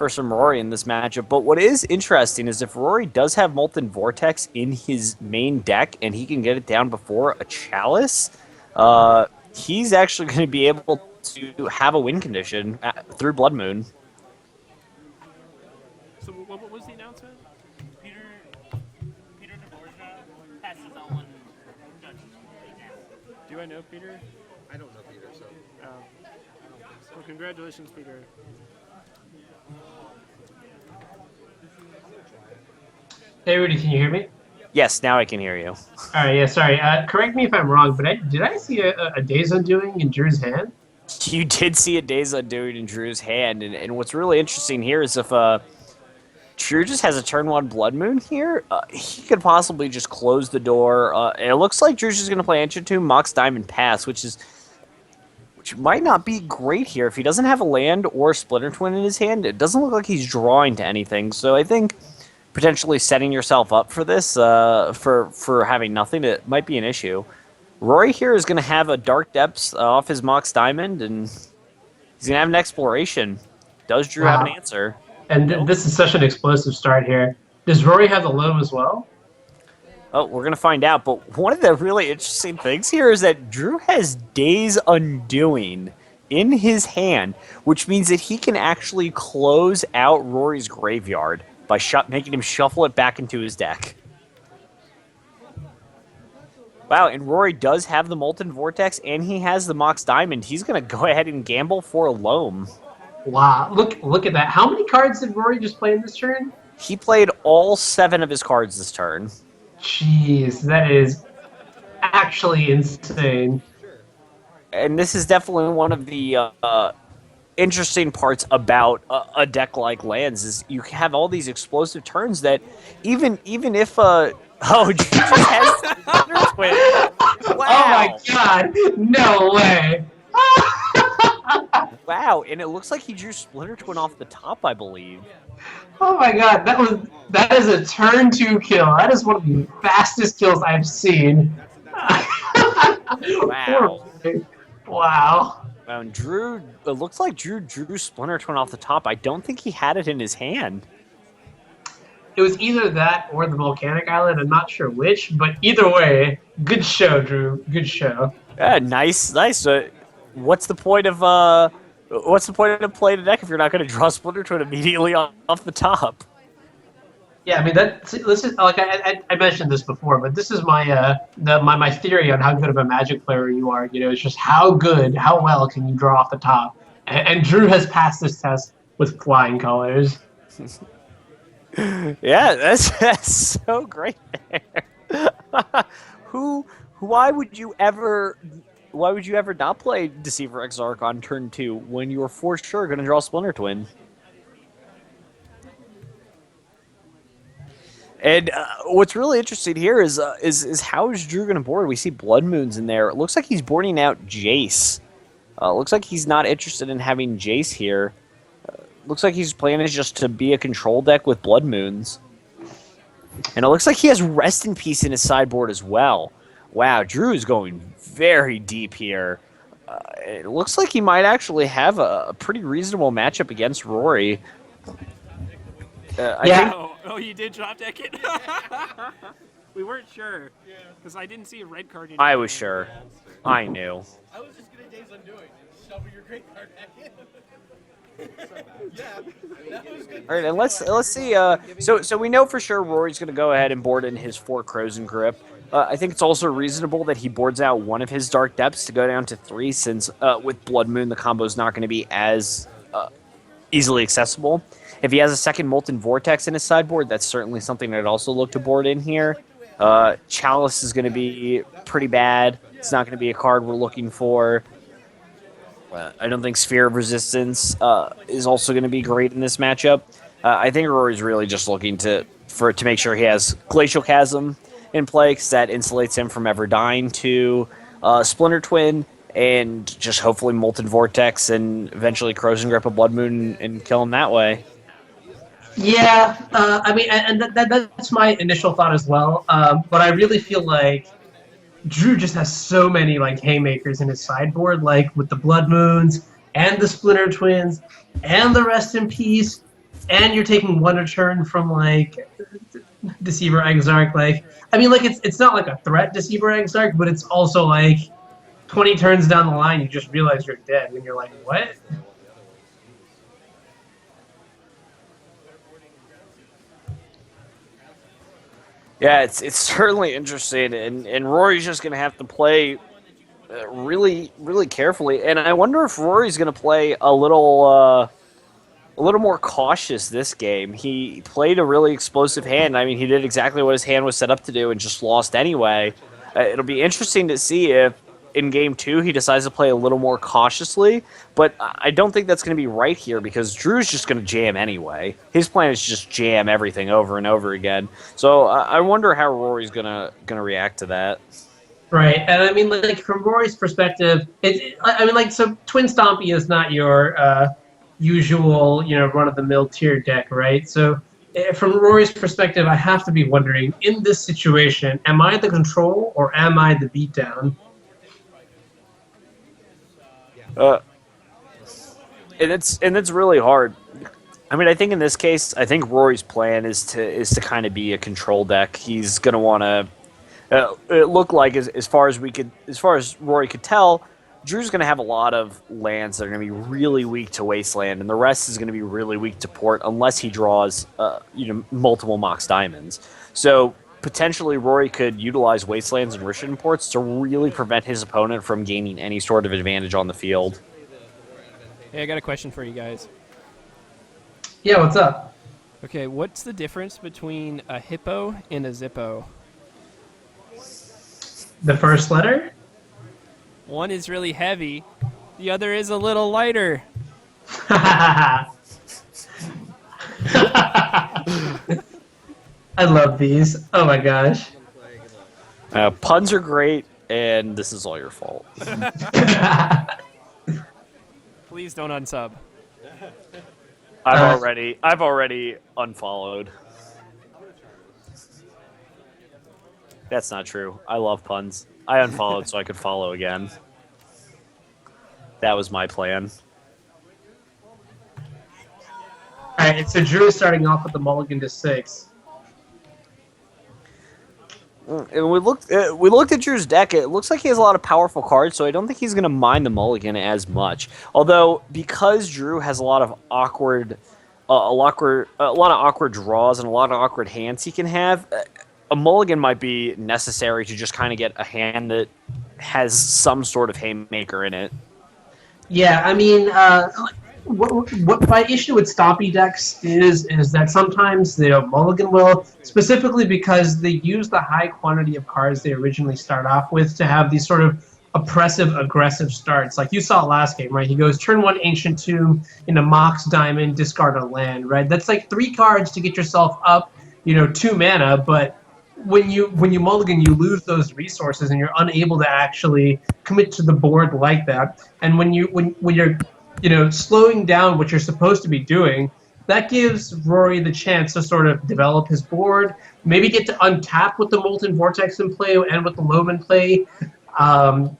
some Rory in this matchup. But what is interesting is if Rory does have Molten Vortex in his main deck and he can get it down before a Chalice, he's actually going to be able to have a win condition through Blood Moon. So what was the announcement? Peter DeBorgia has his own judge. Do I know Peter? I don't know Peter, so. Well, congratulations, Peter. Hey, Rudy, can you hear me? Yes, now I can hear you. All right, yeah, sorry. Correct me if I'm wrong, but did I see a Days Undoing in Drew's hand? You did see a Days Undoing in Drew's hand, and what's really interesting here is if Drew just has a turn 1 Blood Moon here, he could possibly just close the door. It looks like Drew's just going to play Ancient Tomb, Mox Diamond Pass, which might not be great here. If he doesn't have a land or a Splinter Twin in his hand, it doesn't look like he's drawing to anything. So I think potentially setting yourself up for this, for having nothing, it might be an issue. Rory here is going to have a Dark Depths off his Mox Diamond, and he's going to have an Exploration. Does Drew have an answer? And this is such an explosive start here. Does Rory have the low as well? Oh, we're going to find out. But one of the really interesting things here is that Drew has Days Undoing in his hand, which means that he can actually close out Rory's graveyard by making him shuffle it back into his deck. Wow, and Rory does have the Molten Vortex, and he has the Mox Diamond. He's going to go ahead and gamble for a Loam. Wow, look at that. How many cards did Rory just play in this turn? He played all 7 of his cards this turn. Jeez, that is actually insane. And this is definitely one of the interesting parts about a deck like Lands is you have all these explosive turns that even if oh, Jesus has Twin. Wow. Oh my God! No way! Wow, and it looks like he drew Splinter Twin off the top, I believe. Oh my God, that is a turn 2 kill. That is one of the fastest kills I've seen. Wow. Wow. And Drew, it looks like Drew drew Splinter Twin off the top. I don't think he had it in his hand. It was either that or the Volcanic Island. I'm not sure which, but either way, good show, Drew. Good show. Yeah, nice. What's the point of playing a deck if you're not going to draw Splinter Twin immediately off the top? Yeah, I mean this is like I mentioned this before, but this is my my theory on how good of a Magic player you are. You know, it's just how well can you draw off the top, and Drew has passed this test with flying colors. Yeah, that's so great there. Why would you ever not play Deceiver Exarch on turn 2 when you were for sure going to draw Splinter Twin? And what's really interesting here is how is Drew going to board? We see Blood Moons in there. It looks like he's boarding out Jace. Looks like he's not interested in having Jace here. Looks like his plan is just to be a control deck with Blood Moons. And it looks like he has Rest in Peace in his sideboard as well. Wow, Drew is going very deep here. It looks like he might actually have a pretty reasonable matchup against Rory. Oh, you did drop deck it? We weren't sure, because I didn't see a red card in I was sure. I knew. I was just gonna Days Undoing. Shovel your great card back in. All right, and let's see. So we know for sure Rory's going to go ahead and board in his 4 Crows and Grip. I think it's also reasonable that he boards out one of his Dark Depths to go down to 3, since with Blood Moon the combo's not going to be as easily accessible. If he has a second Molten Vortex in his sideboard, that's certainly something I'd also look to board in here. Chalice is going to be pretty bad. It's not going to be a card we're looking for. I don't think Sphere of Resistance is also going to be great in this matchup. I think Rory's really just looking to make sure he has Glacial Chasm in play, because that insulates him from ever dying to Splinter Twin, and just hopefully Molten Vortex and eventually Crows and Grip a Blood Moon and kill him that way. Yeah, I mean, and that's my initial thought as well. But I really feel like Drew just has so many like haymakers in his sideboard, like with the Blood Moons and the Splinter Twins and the Rest in Peace, and you're taking one return from like Deceiver Exarch. Like, I mean, like it's not like a threat Deceiver Exarch, but it's also like 20 turns down the line, you just realize you're dead, and you're like, what? Yeah, it's certainly interesting, and Rory's just going to have to play really, really carefully. And I wonder if Rory's going to play a little more cautious this game. He played a really explosive hand. I mean, he did exactly what his hand was set up to do and just lost anyway. It'll be interesting to see if in Game 2 he decides to play a little more cautiously, but I don't think that's going to be right here because Drew's just going to jam anyway. His plan is just jam everything over and over again. So I wonder how Rory's going to react to that. Right, and I mean, like from Rory's perspective, so Twin Stompy is not your usual, run-of-the-mill tier deck, right? So from Rory's perspective, I have to be wondering, in this situation, am I the control or am I the beatdown? And it's really hard. I mean, I think in this case, I think Rory's plan is to kind of be a control deck. He's gonna want to. It looked like as far as Rory could tell, Drew's gonna have a lot of lands that are gonna be really weak to Wasteland, and the rest is gonna be really weak to Port unless he draws multiple Mox Diamonds. So potentially Rory could utilize Wastelands and Rishon Ports to really prevent his opponent from gaining any sort of advantage on the field. Hey, I got a question for you guys. Yeah, what's up? Okay, what's the difference between a hippo and a zippo? The first letter? One is really heavy, the other is a little lighter. I love these. Oh my gosh. Puns are great, and this is all your fault. Please don't unsub. I've already unfollowed. That's not true. I love puns. I unfollowed so I could follow again. That was my plan. Alright, so Drew is starting off with the mulligan to 6. And we looked at Drew's deck. It looks like he has a lot of powerful cards, so I don't think he's going to mind the mulligan as much. Although, because Drew has a lot of awkward draws and a lot of awkward hands he can have, a mulligan might be necessary to just kind of get a hand that has some sort of haymaker in it. Yeah, I mean, what my issue with Stompy decks is that sometimes mulligan will, specifically because they use the high quantity of cards they originally start off with to have these sort of oppressive, aggressive starts. Like you saw last game, right? He goes turn 1 Ancient Tomb into Mox Diamond, discard a land, right? That's like 3 cards to get yourself up, 2 mana, but when you mulligan, you lose those resources and you're unable to actually commit to the board like that. And when you're slowing down what you're supposed to be doing, that gives Rory the chance to sort of develop his board, maybe get to untap with the Molten Vortex in play and with the Loam in play, or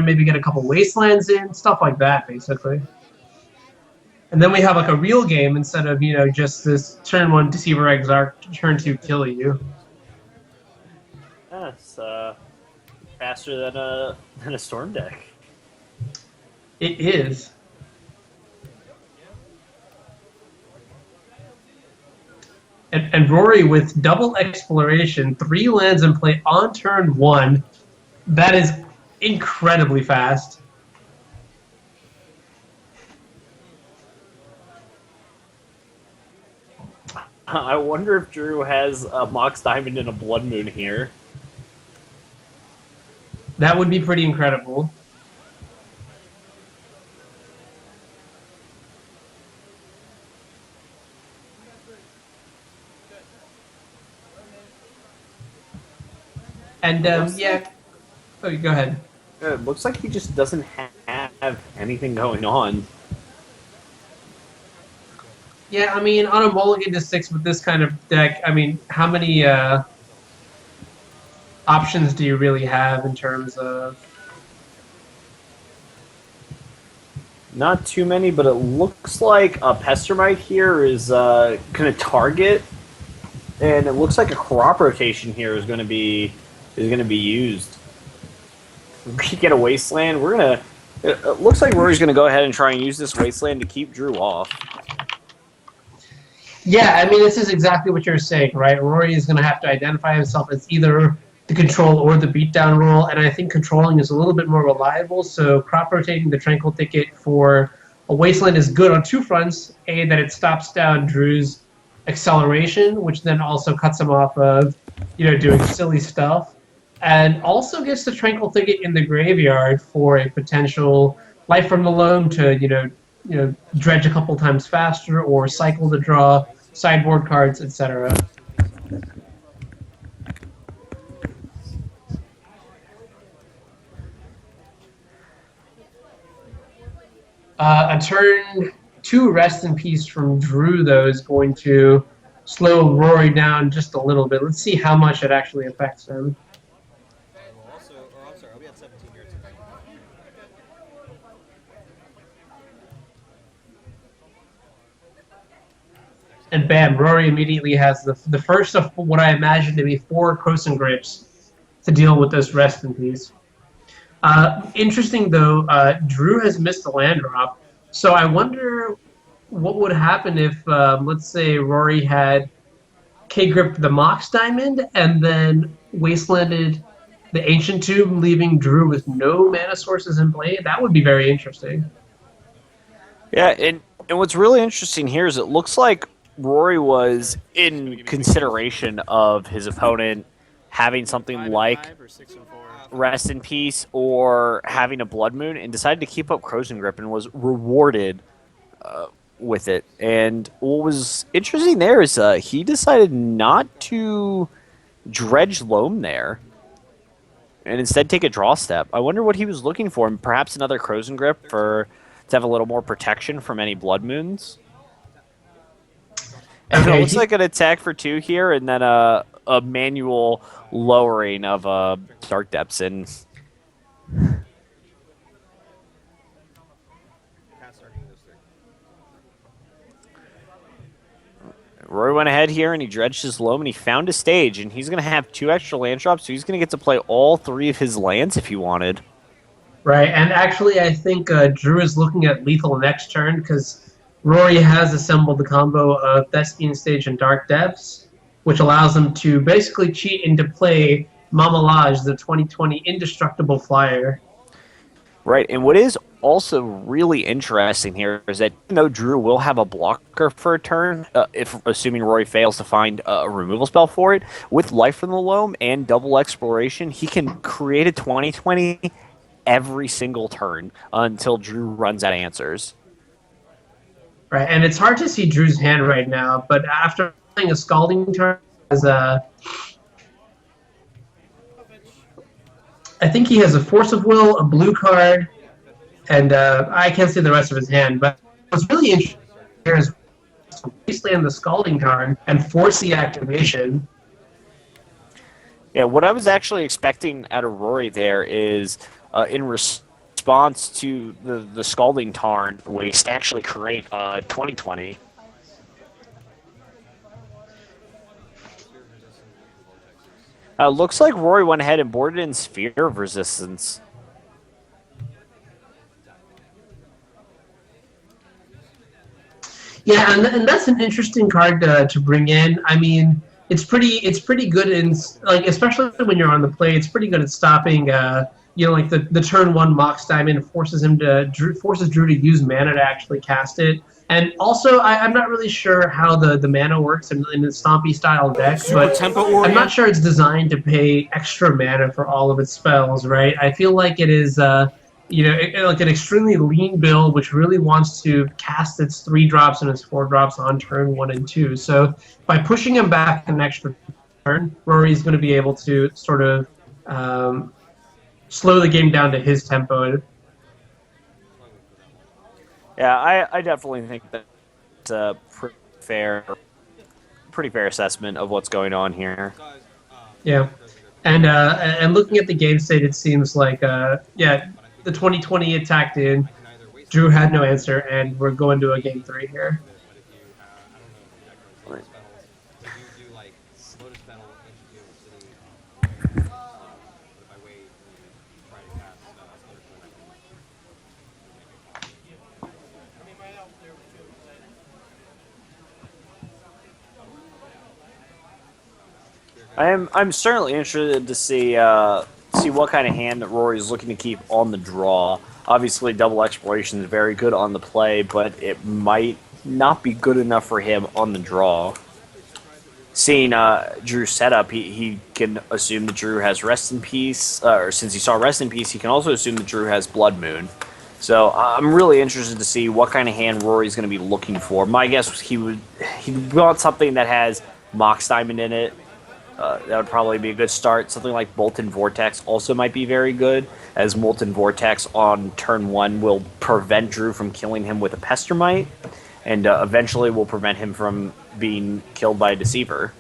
maybe get a couple Wastelands in, stuff like that, basically. And then we have like a real game instead of, just this turn 1 Deceiver Exarch, turn 2 kill you. That's faster than a Storm deck. It is. And Rory with double exploration, 3 lands in play on turn 1. That is incredibly fast. I wonder if Drew has a Mox Diamond and a Blood Moon here. That would be pretty incredible. And yeah, oh, go ahead. It looks like he just doesn't have anything going on. Yeah, I mean, on a mulligan to 6 with this kind of deck, I mean, how many options do you really have in terms of? Not too many, but it looks like a Pestermite here is going to target, and it looks like a crop rotation here is going to be used. We get a Wasteland. It looks like Rory's going to go ahead and try and use this Wasteland to keep Drew off. Yeah, I mean, this is exactly what you're saying, right? Rory is going to have to identify himself as either the control or the beatdown role, and I think controlling is a little bit more reliable, so crop rotating the Tranquil Ticket for a Wasteland is good on 2 fronts. A, that it stops down Drew's acceleration, which then also cuts him off of, doing silly stuff, and also gets the Tranquil Ticket in the graveyard for a potential Life from the Loam to, dredge a couple times faster or cycle to draw sideboard cards, etc. A turn 2 Rest in Peace from Drew, though, is going to slow Rory down just a little bit. Let's see how much it actually affects him. I'm sorry, I'll be at 17 here tonight. And bam, Rory immediately has the first of what I imagine to be 4 Croson Grips to deal with this rest in peace. Interesting though, Drew has missed a land drop, so I wonder what would happen if, let's say, Rory had K-gripped the Mox Diamond and then wastelanded the Ancient Tube, leaving Drew with no mana sources in play. That would be very interesting. Yeah, and what's really interesting here is it looks like Rory was in consideration of his opponent having something like Rest in Peace or having a Blood Moon and decided to keep up Croson Grip and was rewarded with it. And what was interesting there is he decided not to dredge Loam there and instead take a draw step. I wonder what he was looking for. Perhaps another Croson Grip to have a little more protection from any Blood Moons. And it looks like an attack for 2 here, and then a manual lowering of Dark Depths. And Rory went ahead here, and he dredged his Loam, and he found a stage, and he's going to have 2 extra land drops, so he's going to get to play all 3 of his lands if he wanted. Right, and actually I think Drew is looking at lethal next turn because Rory has assembled the combo of Thespian Stage and Dark Depths, which allows him to basically cheat into play Mamalage, the 2020 indestructible flyer. Right, and what is also really interesting here is that even though Drew will have a blocker for a turn, if assuming Rory fails to find a removal spell for it, with Life from the Loam and Double Exploration, he can create a 2020 every single turn until Drew runs out of answers. Right, and it's hard to see Drew's hand right now, but after playing a Scalding turn as I think he has a Force of Will, a blue card, and I can't see the rest of his hand, but what's really interesting here is to wasteland the Scalding turn and force the activation. Yeah, what I was actually expecting out of Rory there is in response to the Scalding Tarn waste, actually create 2020. Looks like Rory went ahead and boarded in Sphere of Resistance. Yeah, and that's an interesting card to bring in. I mean, it's pretty good in, like, especially when you're on the play. It's pretty good at stopping. Like the turn 1 Mox Diamond forces Drew to use mana to actually cast it. And also, I'm not really sure how the mana works in the Stompy style deck, but I'm not sure it's designed to pay extra mana for all of its spells, right? I feel like it is, like an extremely lean build, which really wants to cast its 3 drops and its 4 drops on turn 1 and 2. So by pushing him back an extra turn, Rory's going to be able to sort of slow the game down to his tempo. Yeah, I definitely think that's a pretty fair assessment of what's going on here. Yeah, and looking at the game state, it seems like the 2020 attacked in, Drew had no answer, and we're going to a game 3 here. I'm certainly interested to see what kind of hand that Rory is looking to keep on the draw. Obviously, Double Exploration is very good on the play, but it might not be good enough for him on the draw. Seeing Drew's setup, he can assume that Drew has Rest in Peace, or since he saw Rest in Peace, he can also assume that Drew has Blood Moon. So I'm really interested to see what kind of hand Rory's going to be looking for. My guess was he'd want something that has Mox Diamond in it. That would probably be a good start. Something like Molten Vortex also might be very good, as Molten Vortex on turn 1 will prevent Drew from killing him with a Pestermite, and eventually will prevent him from being killed by a Deceiver.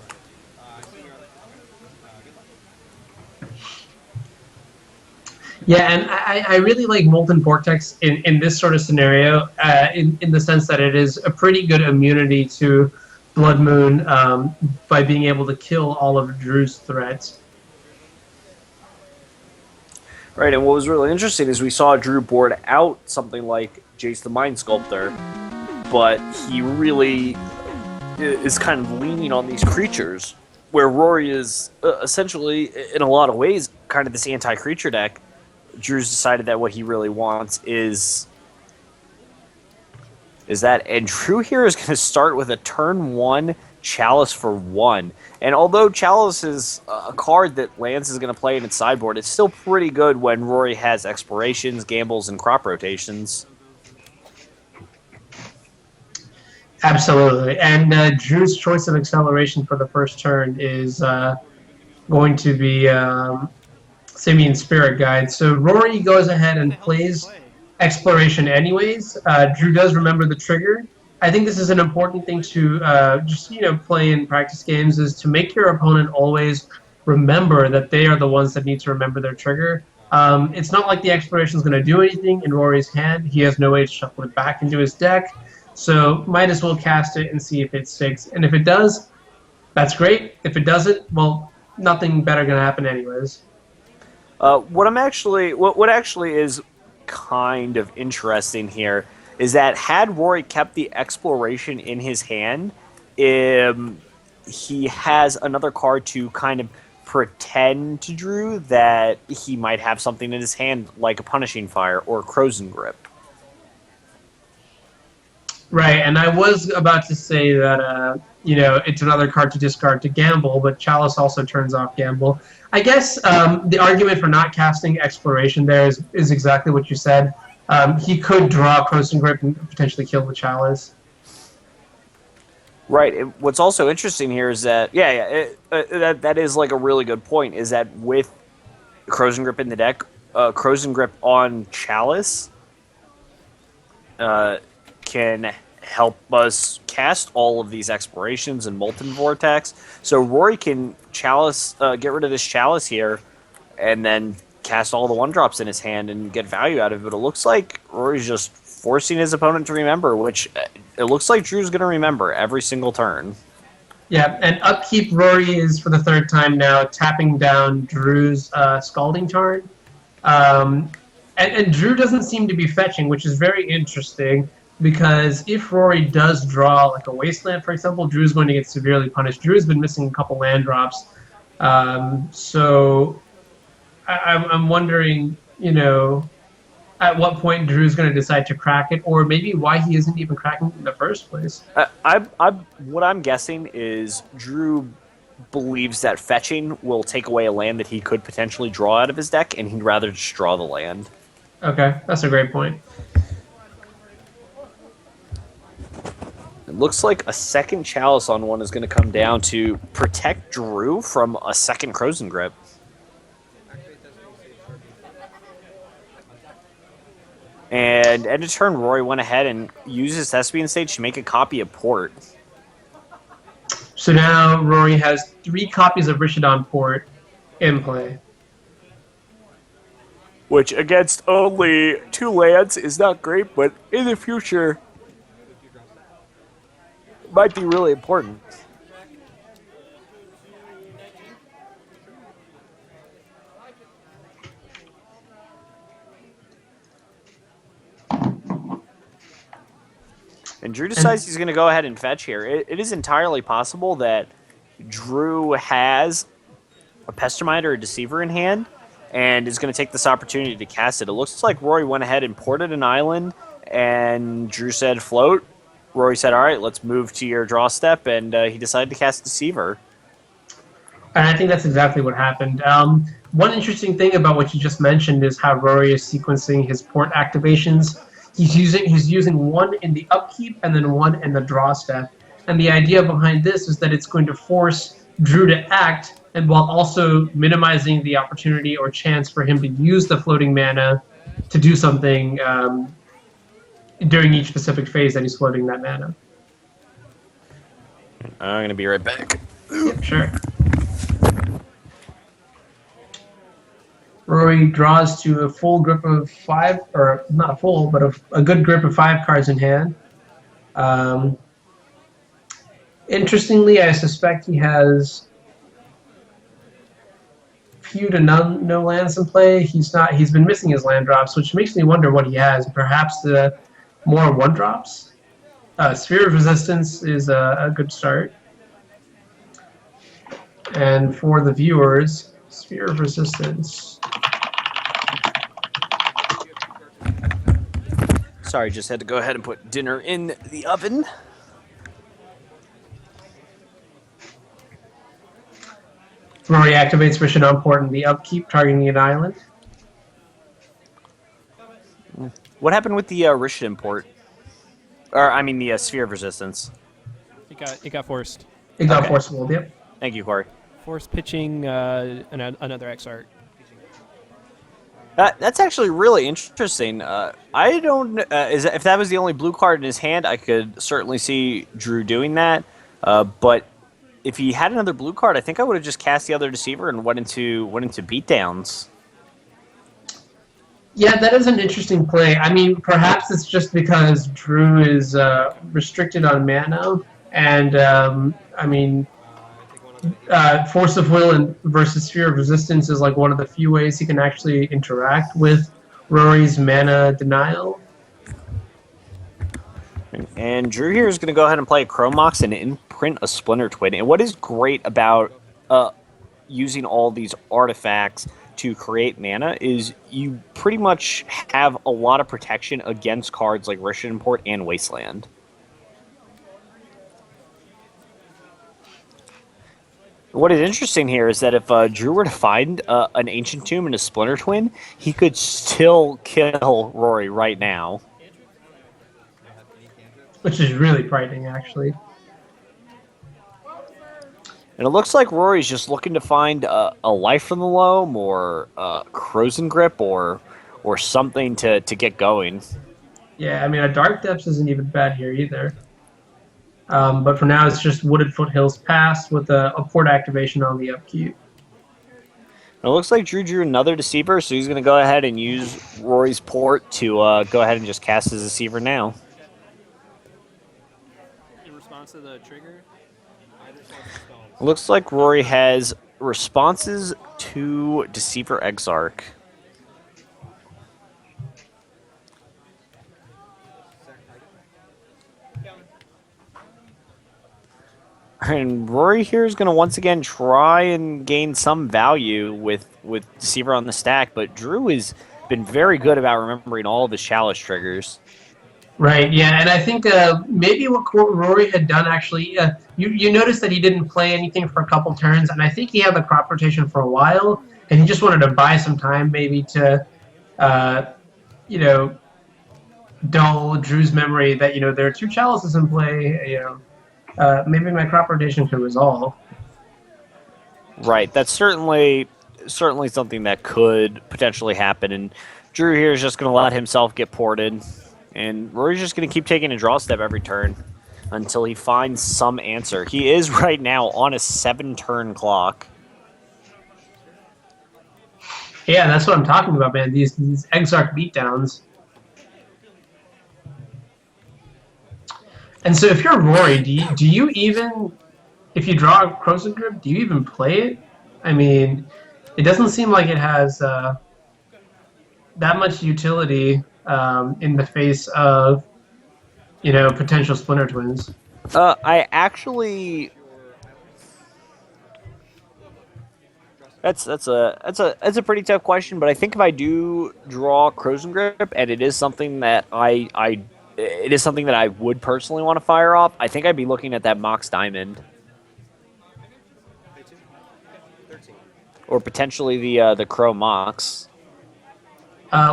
Yeah, and I really like Molten Vortex in this sort of scenario, in the sense that it is a pretty good immunity to Blood Moon by being able to kill all of Drew's threats. Right, and what was really interesting is we saw Drew board out something like Jace the Mind Sculptor, but he really is kind of leaning on these creatures, where Rory is essentially, in a lot of ways, kind of this anti-creature deck. Drew's decided that what he really wants is that, and Drew here is going to start with a turn 1 Chalice for 1. And although Chalice is a card that Lance is going to play in its sideboard, it's still pretty good when Rory has explorations, gambles, and crop rotations. Absolutely. And Drew's choice of acceleration for the first turn is going to be Simian Spirit Guide. So Rory goes ahead and plays Exploration anyways. Drew does remember the trigger. I think this is an important thing to just play in practice games, is to make your opponent always remember that they are the ones that need to remember their trigger. It's not like the Exploration is going to do anything in Rory's hand. He has no way to shuffle it back into his deck. So might as well cast it and see if it sticks. And if it does, that's great. If it doesn't, well, nothing better going to happen anyways. What actually is kind of interesting here is that had Rory kept the Exploration in his hand, he has another card to kind of pretend to Drew that he might have something in his hand, like a Punishing Fire or Crozen Grip. Right, and I was about to say that, it's another card to discard to gamble, but Chalice also turns off gamble. I guess the argument for not casting Exploration there is exactly what you said. He could draw Crozen Grip and potentially kill the Chalice. Right. What's also interesting here is that, that is like a really good point, is that with Crozen Grip in the deck, Crozen Grip on Chalice can help us cast all of these Explorations and Molten Vortex. So Rory can Chalice, get rid of this Chalice here, and then cast all the 1-drops in his hand and get value out of it. It looks like Rory's just forcing his opponent to remember, which it looks like Drew's going to remember every single turn. Yeah, and upkeep, Rory is, for the third time now, tapping down Drew's Scalding Tarn. And Drew doesn't seem to be fetching, which is very interesting, because if Rory does draw like a Wasteland, for example, Drew's going to get severely punished. Drew's been missing a couple land drops. So I'm wondering, at what point Drew's going to decide to crack it, or maybe why he isn't even cracking it in the first place. What I'm guessing is Drew believes that fetching will take away a land that he could potentially draw out of his deck, and he'd rather just draw the land. Okay, that's a great point. It looks like a second Chalice on one is going to come down to protect Drew from a second Crozen Grip. And end of turn, Rory went ahead and used his Thespian Stage to make a copy of Port. So now Rory has 3 copies of Rishadan Port in play. Which, against only 2 lands, is not great, but in the future might be really important. And Drew decides he's going to go ahead and fetch here. It is entirely possible that Drew has a Pestermind or a Deceiver in hand and is going to take this opportunity to cast it. It looks like Rory went ahead and ported an island, and Drew said float. Rory said, all right, let's move to your draw step, and he decided to cast Deceiver. And I think that's exactly what happened. One interesting thing about what you just mentioned is how Rory is sequencing his port activations. He's using 1 in the upkeep and then 1 in the draw step. And the idea behind this is that it's going to force Drew to act, and while also minimizing the opportunity or chance for him to use the floating mana to do something during each specific phase that he's floating that mana. I'm going to be right back. Yep, sure. Rory draws to a full grip of 5, or not a full, but a good grip of 5 cards in hand. Interestingly, I suspect he has few to no lands in play. He's been missing his land drops, which makes me wonder what he has. Perhaps the more one drops. Sphere of Resistance is a good start. And for the viewers, Sphere of Resistance. Sorry, just had to go ahead and put dinner in the oven. Rory activates Mission on port in the upkeep, targeting an island. What happened with the Rishon import? Or, I mean, the Sphere of Resistance. It got forced. It got forced walled, yep. Thank you, Kory. Forced pitching another X art. That's actually really interesting. I don't if that was the only blue card in his hand, I could certainly see Drew doing that. But if he had another blue card, I think I would have just cast the other Deceiver and went into beatdowns. Yeah, that is an interesting play. I mean, perhaps it's just because Drew is restricted on mana, and I mean, Force of Will versus Sphere of Resistance is like one of the few ways he can actually interact with Rory's mana denial. And Drew here is going to go ahead and play a Chromox and imprint a Splinter Twin. And what is great about using all these artifacts to create mana is you pretty much have a lot of protection against cards like Rishon Import and Wasteland. What is interesting here is that if Drew were to find an Ancient Tomb and a Splinter Twin, he could still kill Rory right now. Which is really frightening, actually. And it looks like Rory's just looking to find a Life from the Loam or Crozen Grip or something to get going. Yeah, I mean, a Dark Depths isn't even bad here either. But for now, it's just Wooded Foothills Pass with a port activation on the upkeep. It looks like Drew drew another Deceiver, so he's going to go ahead and use Rory's port to go ahead and just cast his Deceiver now. In response to the trigger? It looks like Rory has responses to Deceiver Exarch. And Rory here is going to once again try and gain some value with Deceiver on the stack, but Drew has been very good about remembering all of his Chalice triggers. Right, yeah, and I think maybe what Rory had done actually, you noticed that he didn't play anything for a couple turns, and I think he had the crop rotation for a while, and he just wanted to buy some time maybe to, you know, dull Drew's memory that, you know, there are two Chalices in play, you know, maybe my crop rotation can resolve. Right, that's certainly something that could potentially happen, and Drew here is just going to let himself get ported. And Rory's just going to keep taking a draw step every turn until he finds some answer. He is right now on a 7-turn clock. Yeah, that's what I'm talking about, man. These Exarch beatdowns. And so if you're Rory, do you even, if you draw a Crozen Grip, do you even play it? I mean, it doesn't seem like it has that much utility in the face of, you know, potential Splinter Twins. I actually, that's a pretty tough question, but I think if I do draw Crozen Grip and it is something that I would personally want to fire off, I think I'd be looking at that Mox Diamond. Or potentially the Crow Mox.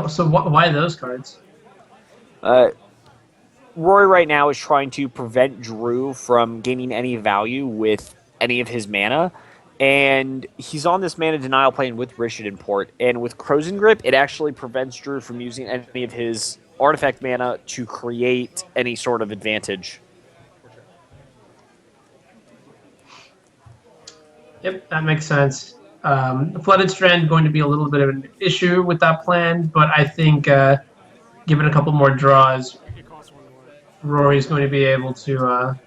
So why those cards? Rory right now is trying to prevent Drew from gaining any value with any of his mana, and he's on this mana denial playing with Rishon Import, and with Crozen Grip, it actually prevents Drew from using any of his artifact mana to create any sort of advantage. Yep, that makes sense. Flooded Strand going to be a little bit of an issue with that plan, but I think given a couple more draws, Rory's going to be able to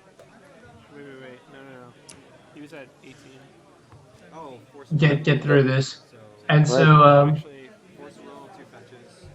get through this. And so Actually, force a roll, 2 fetches.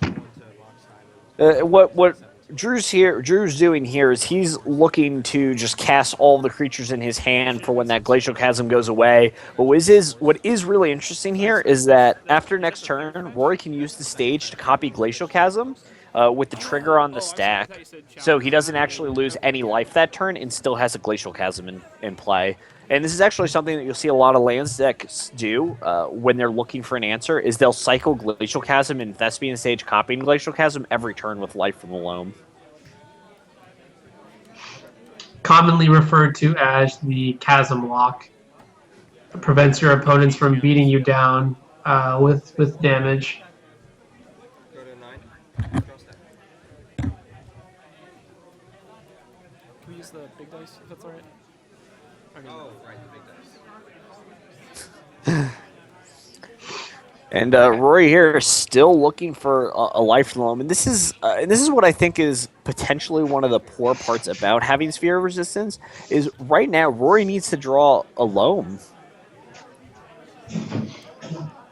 Hit one to lock side. What Drew's doing here is he's looking to just cast all the creatures in his hand for when that Glacial Chasm goes away. But what is really interesting here is that after next turn, Rory can use the stage to copy Glacial Chasm with the trigger on the stack, so he doesn't actually lose any life that turn and still has a Glacial Chasm in play. And this is actually something that you'll see a lot of lands decks do when they're looking for an answer, is they'll cycle Glacial Chasm and Thespian Stage copying Glacial Chasm every turn with life from the loam. commonly referred to as the chasm lock. It prevents your opponents from beating you down with damage. Go to 9. Draw stack. Can we use the big dice if that's alright? Oh, right, the big dice. And Rory here is still looking for a life from the loam, and this is what I think is potentially one of the poor parts about having Sphere of Resistance. Is right now Rory needs to draw a loam,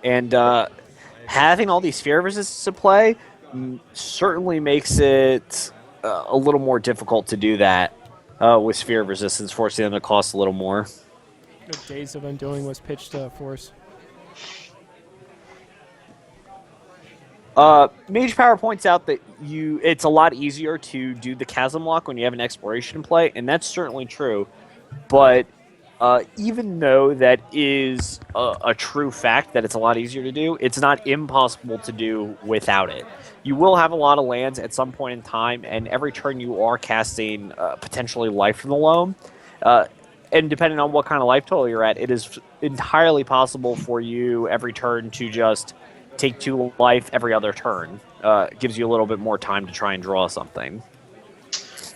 and having all these Sphere of Resistance to play certainly makes it a little more difficult to do that with Sphere of Resistance, forcing them to cost a little more. Days of Undoing was pitched to Force. Mage Power points out that it's a lot easier to do the Chasm Lock when you have an Exploration in play, and that's certainly true. But even though that is a true fact that it's a lot easier to do, it's not impossible to do without it. You will have a lot of lands at some point in time, and every turn you are casting potentially life from the loam. And depending on what kind of life total you're at, it is entirely possible for you every turn to just take 2 life every other turn. Gives you a little bit more time to try and draw something.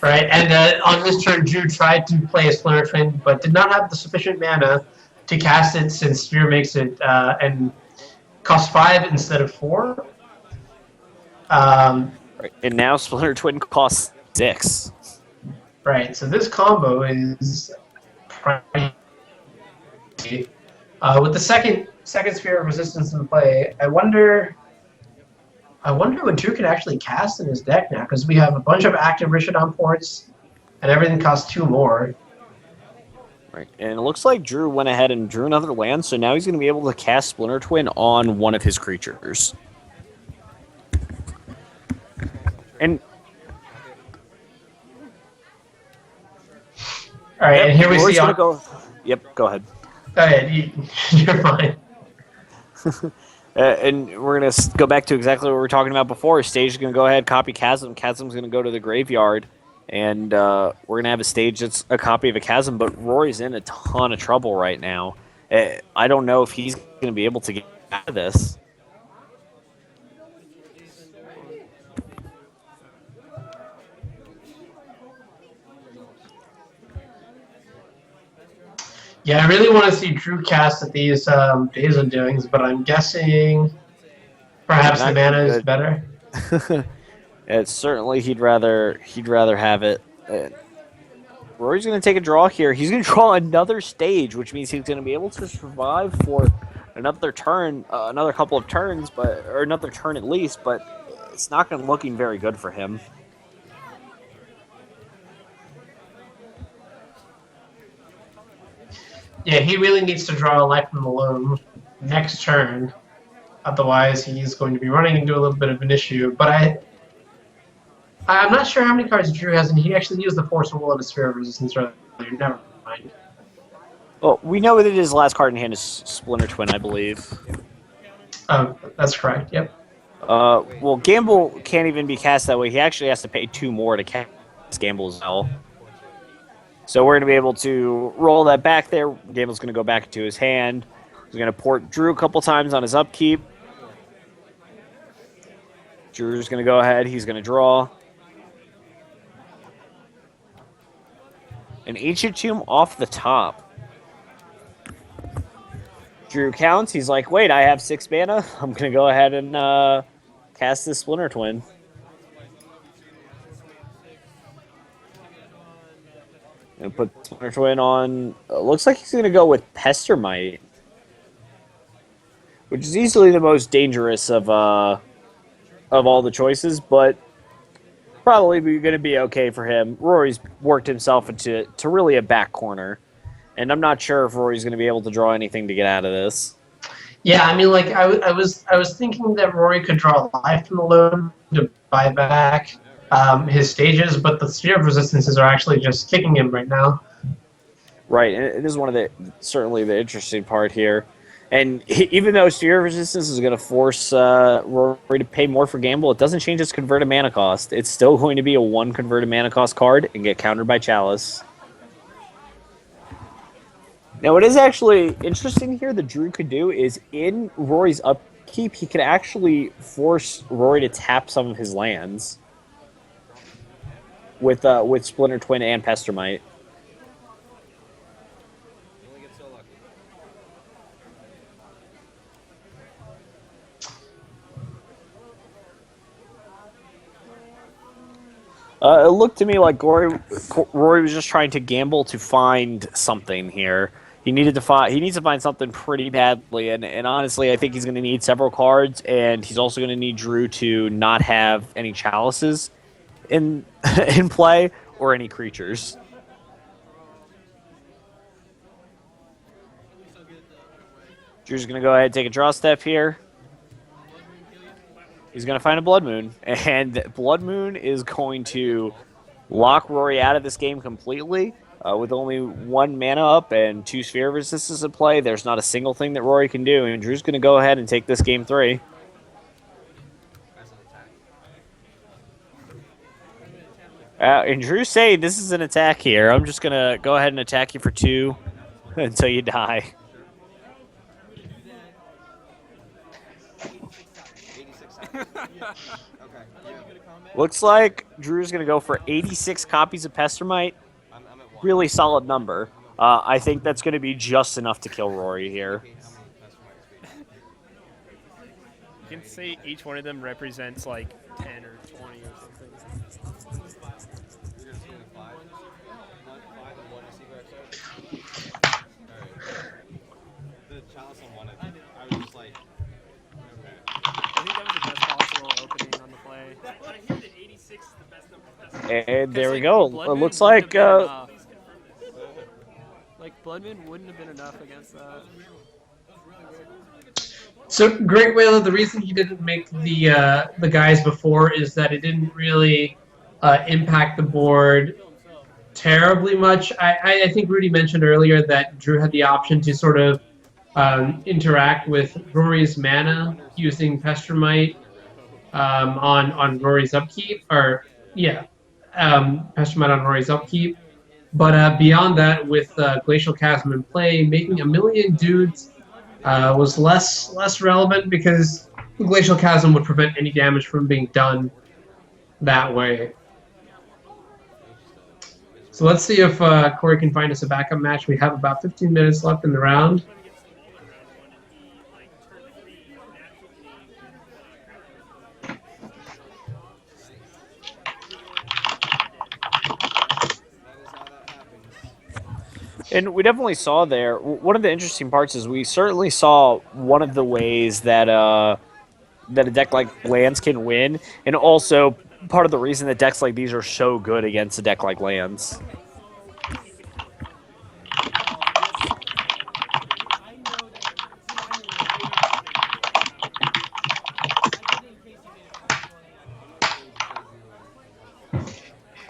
Right, and on this turn, Drew tried to play a Splinter Twin, but did not have the sufficient mana to cast it, since Sphere makes it and costs 5 instead of 4. Right. And now Splinter Twin costs 6. Right, so this combo is pricey. With the second Sphere of Resistance in play, I wonder what Drew can actually cast in his deck now, because we have a bunch of active Richardon ports, and everything costs 2 more. Right, and it looks like Drew went ahead and drew another land, so now he's going to be able to cast Splinter Twin on one of his creatures. And all right, and here we see. Yep, go ahead. Go ahead, you're fine. And we're going to go back to exactly what we were talking about before. Stage is going to go ahead, copy Chasm. Chasm's going to go to the graveyard. And we're going to have a stage that's a copy of a Chasm. But Rory's in a ton of trouble right now. I don't know if he's going to be able to get out of this. Yeah, I really want to see Drew cast at these Days of Doings, but I'm guessing perhaps the mana is better. It's certainly he'd rather have it. Rory's going to take a draw here. He's going to draw another stage, which means he's going to be able to survive for another turn, another couple of turns, or another turn at least. But it's not going to looking very good for him. Yeah, he really needs to draw a life from the loam next turn. Otherwise, he's going to be running into a little bit of an issue. But I'm not sure how many cards Drew has, and he actually used the Force of Will and a Sphere of Resistance earlier. Never mind. Well, we know that his last card in hand is Splinter Twin, I believe. Oh, that's correct, yep. Well, Gamble can't even be cast that way. He actually has to pay 2 more to cast Gamble as well. So we're going to be able to roll that back there. Gamble's going to go back into his hand. He's going to port Drew a couple times on his upkeep. Drew's going to go ahead. He's going to draw. An Ancient Tomb off the top. Drew counts. He's like, wait, I have 6 mana. I'm going to go ahead and cast this Splinter Twin. And put Splinter Twin on. Looks like he's going to go with Pestermite, which is easily the most dangerous of all the choices, but probably going to be okay for him. Rory's worked himself into really a back corner, and I'm not sure if Rory's going to be able to draw anything to get out of this. Yeah, I mean, like I was thinking that Rory could draw life from the load to buy back his stages, but the sphere of resistances are actually just kicking him right now. Right, and it is one of the certainly the interesting part here. And even though sphere of resistance is going to force Rory to pay more for gamble, it doesn't change its converted mana cost. It's still going to be a 1 converted mana cost card and get countered by Chalice. Now, what is actually interesting here that Drew could do is in Rory's upkeep, he could actually force Rory to tap some of his lands with Splinter Twin and Pestermite. It looked to me like Rory was just trying to gamble to find something here. He needs to find something pretty badly, and honestly, I think he's going to need several cards, and he's also going to need Drew to not have any chalices in in play or any creatures. Drew's going to go ahead and take a draw step here. He's going to find a Blood Moon, and Blood Moon is going to lock Rory out of this game completely. With only 1 mana up and 2 sphere resistances in play, there's not a single thing that Rory can do, and Drew's going to go ahead and take this game 3. And Drew's saying this is an attack here. I'm just going to go ahead and attack you for 2 until you die. Looks like Drew's going to go for 86 copies of Pestermite. Really solid number. I think that's going to be just enough to kill Rory here. You can say each one of them represents like 10 or 20 or something. The chalice on one, I was just like, I think that was the best possible opening on the play. I hear that 86 is the best number. And there we go. It looks like Blood Moon wouldn't have been enough against that. So Great Whale, the reason he didn't make the guys before is that it didn't really impact the board terribly much. I think Rudy mentioned earlier that Drew had the option to sort of interact with Rory's mana using Pestermite on Rory's upkeep, Pestermite on Rory's upkeep. But beyond that, with Glacial Chasm in play, making 1,000,000 dudes was less relevant because Glacial Chasm would prevent any damage from being done that way. So let's see if Kory can find us a backup match. We have about 15 minutes left in the round. And we definitely saw there, one of the interesting parts is we certainly saw one of the ways that that a deck like Lands can win, and also part of the reason that decks like these are so good against a deck like Lands.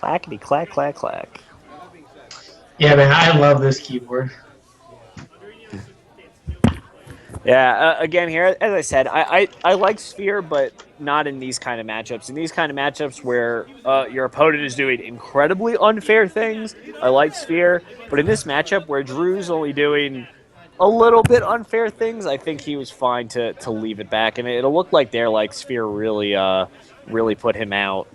Clackety clack clack clack. Yeah, man, I love this keyboard. Yeah, again here, as I said, I like Sphere, but not in these kind of matchups. In these kind of matchups where your opponent is doing incredibly unfair things, I like Sphere. But in this matchup where Drew's only doing a little bit unfair things, I think he was fine to leave it back. And it'll look like there, like Sphere really put him out.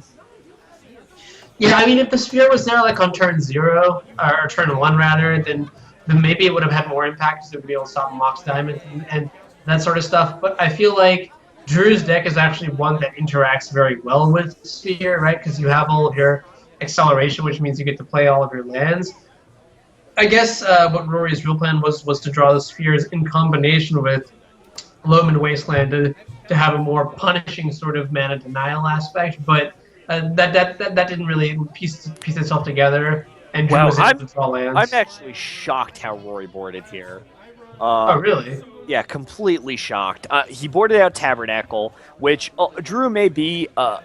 Yeah, I mean, if the Sphere was there like on turn 0, or turn 1 rather, then maybe it would have had more impact because it would be able to stop Mox Diamond and that sort of stuff. But I feel like Drew's deck is actually one that interacts very well with Sphere, right? Because you have all of your acceleration, which means you get to play all of your lands. I guess what Rory's real plan was to draw the spheres in combination with Loam and Wasteland to have a more punishing sort of mana denial aspect, but that didn't really piece itself together, and Drew was able to draw lands. I'm actually shocked how Rory boarded here. Oh, really? Yeah, completely shocked. He boarded out Tabernacle, which Drew may be, a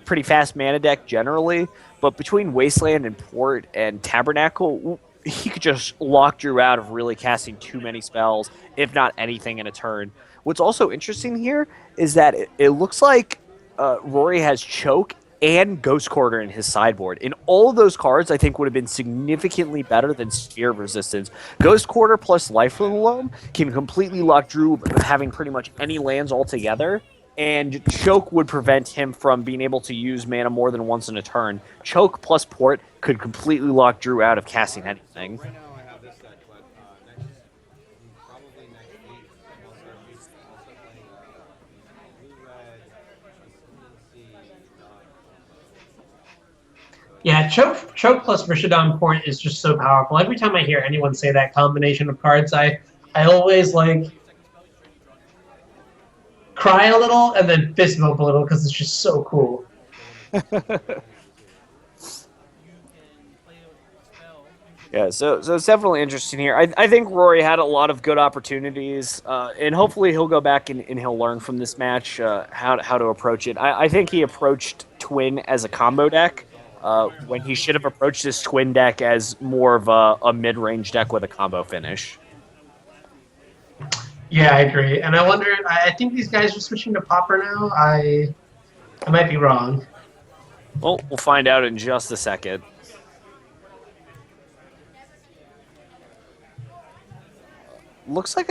pretty fast mana deck generally, but between Wasteland and Port and Tabernacle, he could just lock Drew out of really casting too many spells, if not anything in a turn. What's also interesting here is that it looks like Rory has Choke and Ghost Quarter in his sideboard. And all of those cards, I think, would have been significantly better than Sphere of Resistance. Ghost Quarter plus Life of the Loam can completely lock Drew having pretty much any lands altogether. And Choke would prevent him from being able to use mana more than once in a turn. Choke plus Port could completely lock Drew out of casting anything. Right now I have this set, but probably next week I'll start playing blue-red, Yeah, Choke plus Rishadan Port is just so powerful. Every time I hear anyone say that combination of cards, I always cry a little and then fist bump a little because it's just so cool. Yeah, so it's definitely interesting here. I think Rory had a lot of good opportunities, and hopefully he'll go back and he'll learn from this match how to approach it. I think he approached Twin as a combo deck when he should have approached this Twin deck as more of a mid-range deck with a combo finish. Yeah, I agree. And I wonder, I think these guys are switching to Pauper now. I might be wrong. Well, we'll find out in just a second. Looks like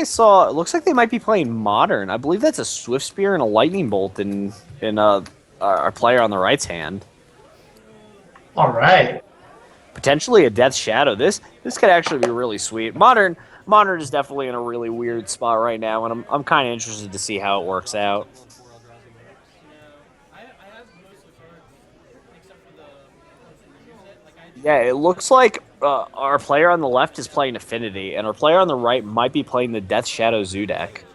they might be playing Modern. I believe that's a Swift Spear and a Lightning Bolt in our player on the right's hand. All right. Potentially a Death Shadow. This could actually be really sweet. Modern is definitely in a really weird spot right now, and I'm kind of interested to see how it works out. Yeah, it looks like our player on the left is playing Affinity, and our player on the right might be playing the Death Shadow Zoo deck.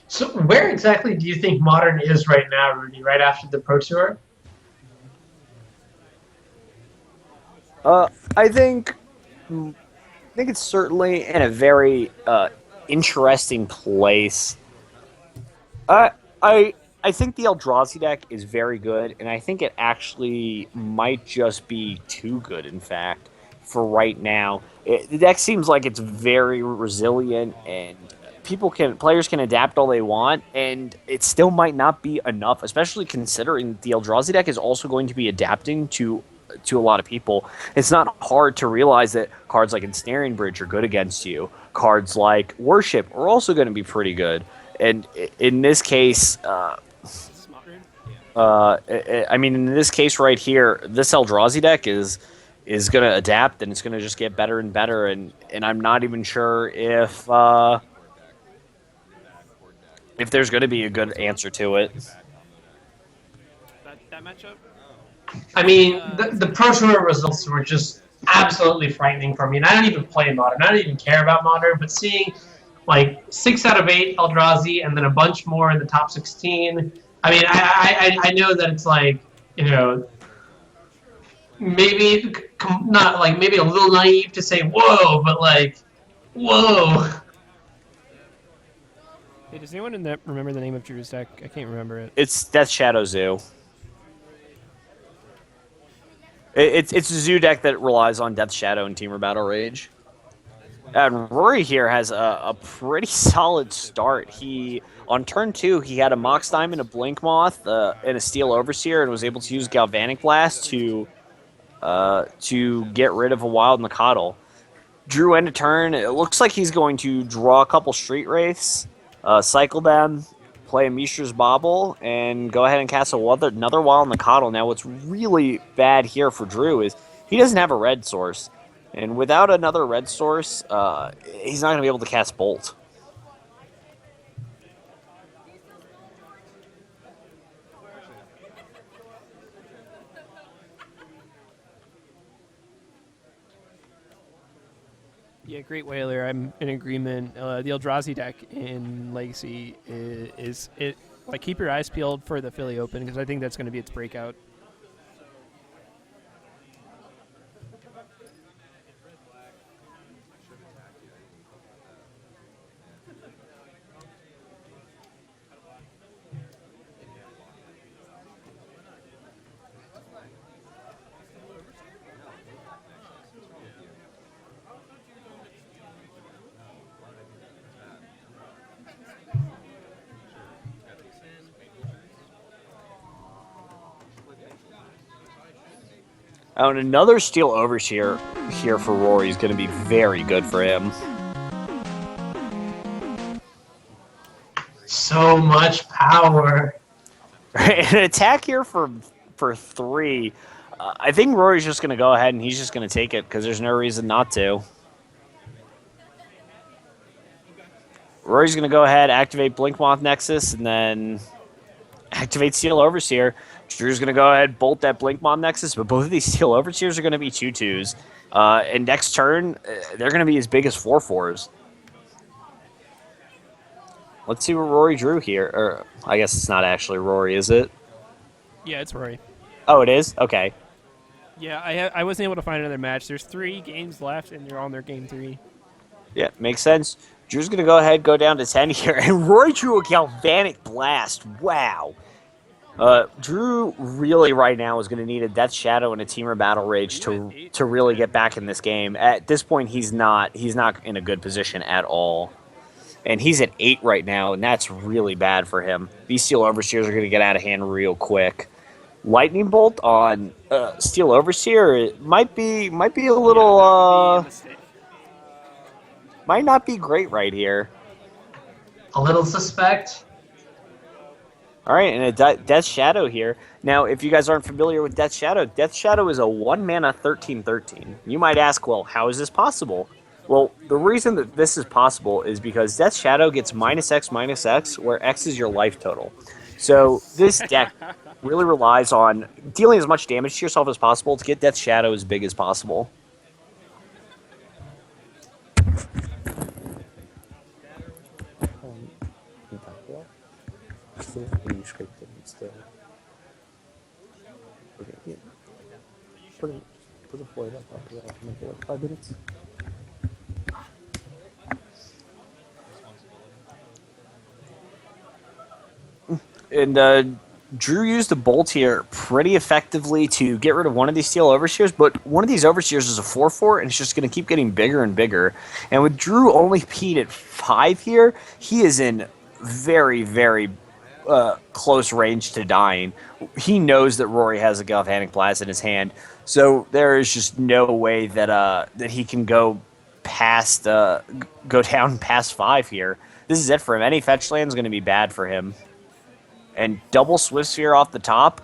So where exactly do you think Modern is right now, Rudy? Right after the Pro Tour? I think it's certainly in a very interesting place. I think the Eldrazi deck is very good, and I think it actually might just be too good, in fact, for right now. The deck seems like it's very resilient, and players can adapt all they want, and it still might not be enough, especially considering the Eldrazi deck is also going to be adapting to a lot of people. It's not hard to realize that cards like Ensnaring Bridge are good against you. Cards like Worship are also going to be pretty good. And in this case, in this case right here, this Eldrazi deck is going to adapt, and it's going to just get better and better. And I'm not even sure if there's going to be a good answer to it. That matchup? I mean, the Pro Tour results were just absolutely frightening for me. And I don't even play Modern. I don't even care about Modern. But seeing 6 out of 8 Eldrazi and then a bunch more in the top 16. I mean, I know that it's maybe not maybe a little naive to say whoa, but whoa. Hey, does anyone remember the name of Drew's deck? I can't remember it. It's Death Shadow Zoo. It's a Zoo deck that relies on Death Shadow and Temur Battle Rage. And Rory here has a pretty solid start. On turn 2, he had a Mox Diamond, a Blink Moth, and a Steel Overseer, and was able to use Galvanic Blast to get rid of a Wild Nacatl. Drew end of turn. It looks like he's going to draw a couple Street Wraiths, cycle them, play a Mishra's Bobble and go ahead and cast another Wild on the Coddle. Now, what's really bad here for Drew is he doesn't have a red source. And without another red source, he's not going to be able to cast Bolt. Yeah, great Whaler. I'm in agreement. The Eldrazi deck in Legacy is it. Like, keep your eyes peeled for the Philly Open because I think that's going to be its breakout. Oh, and another Steel Overseer here for Rory is going to be very good for him. So much power. An attack here for 3. I think Rory's just going to go ahead and he's just going to take it because there's no reason not to. Rory's going to go ahead, activate Blinkmoth Nexus, and then activate Steel Overseer. Drew's going to go ahead, bolt that Blinkmoth Nexus, but both of these Steel Overseers are going to be 2/2s. And next turn, they're going to be as big as 4/4s. Let's see what Rory drew here. Or I guess it's not actually Rory, is it? Yeah, it's Rory. Oh, it is? Okay. Yeah, I wasn't able to find another match. There's 3 games left, and they're on their game 3. Yeah, makes sense. Drew's going to go ahead, go down to 10 here, and Rory drew a Galvanic Blast. Wow. Drew really right now is going to need a Death Shadow and a Teamer Battle Rage to really get back in this game. At this point, he's not in a good position at all. And he's at 8 right now, and that's really bad for him. These Steel Overseers are going to get out of hand real quick. Lightning Bolt on Steel Overseer, it might be a little might not be great right here. A little suspect. All right, and a Death Shadow here. Now, if you guys aren't familiar with Death Shadow is a 1-mana 13/13. You might ask, well, how is this possible? Well, the reason that this is possible is because Death Shadow gets -X/-X, where X is your life total. So this deck really relies on dealing as much damage to yourself as possible to get Death Shadow as big as possible. Put the foil up after that for like 5 minutes. And Drew used a bolt here pretty effectively to get rid of one of these Steel Overseers, but one of these Overseers is a 4/4, and it's just going to keep getting bigger and bigger. And with Drew only peed at 5 here, he is in very, very close range to dying. He knows that Rory has a Galvanic Blast in his hand, so there is just no way that that he can go down past 5 here. This is it for him. Any fetch land is going to be bad for him. And double Swift Sphere off the top.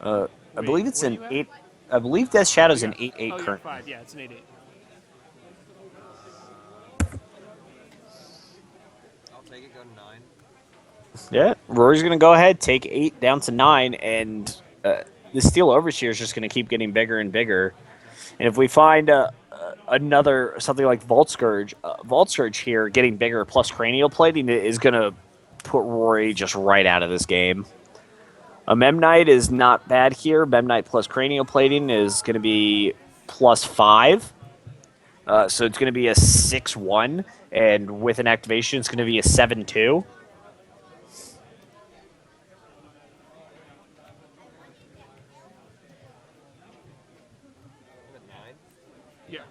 I believe it's an 8. I believe Death Shadow's an 8/8 current. 5. Yeah, it's an 8/8. I'll take it, go to 9. Yeah, Rory's going to go ahead, take 8 down to 9, and the Steel Overseer is just going to keep getting bigger and bigger. And if we find another, something like Vault Scourge here getting bigger plus Cranial Plating is going to put Rory just right out of this game. A Memnite is not bad here. Memnite plus Cranial Plating is going to be +5. So it's going to be a 6/1, and with an activation, it's going to be a 7/2. Yeah.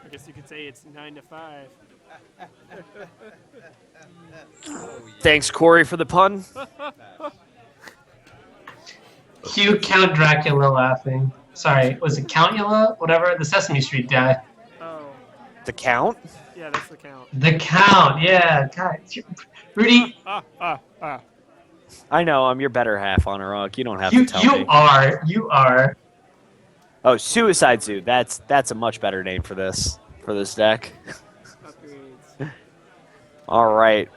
I guess you could say it's 9 to 5. Thanks, Kory, for the pun. Cue Count Dracula laughing. Sorry, was it Countula? Whatever, the Sesame Street guy. Oh, The count? yeah, that's the count. The Count, yeah. God. Rudy, I know, I'm your better half, Anuraag. You don't have you to tell me. you are. Oh, Suicide Zoo. That's a much better name for this deck. All right.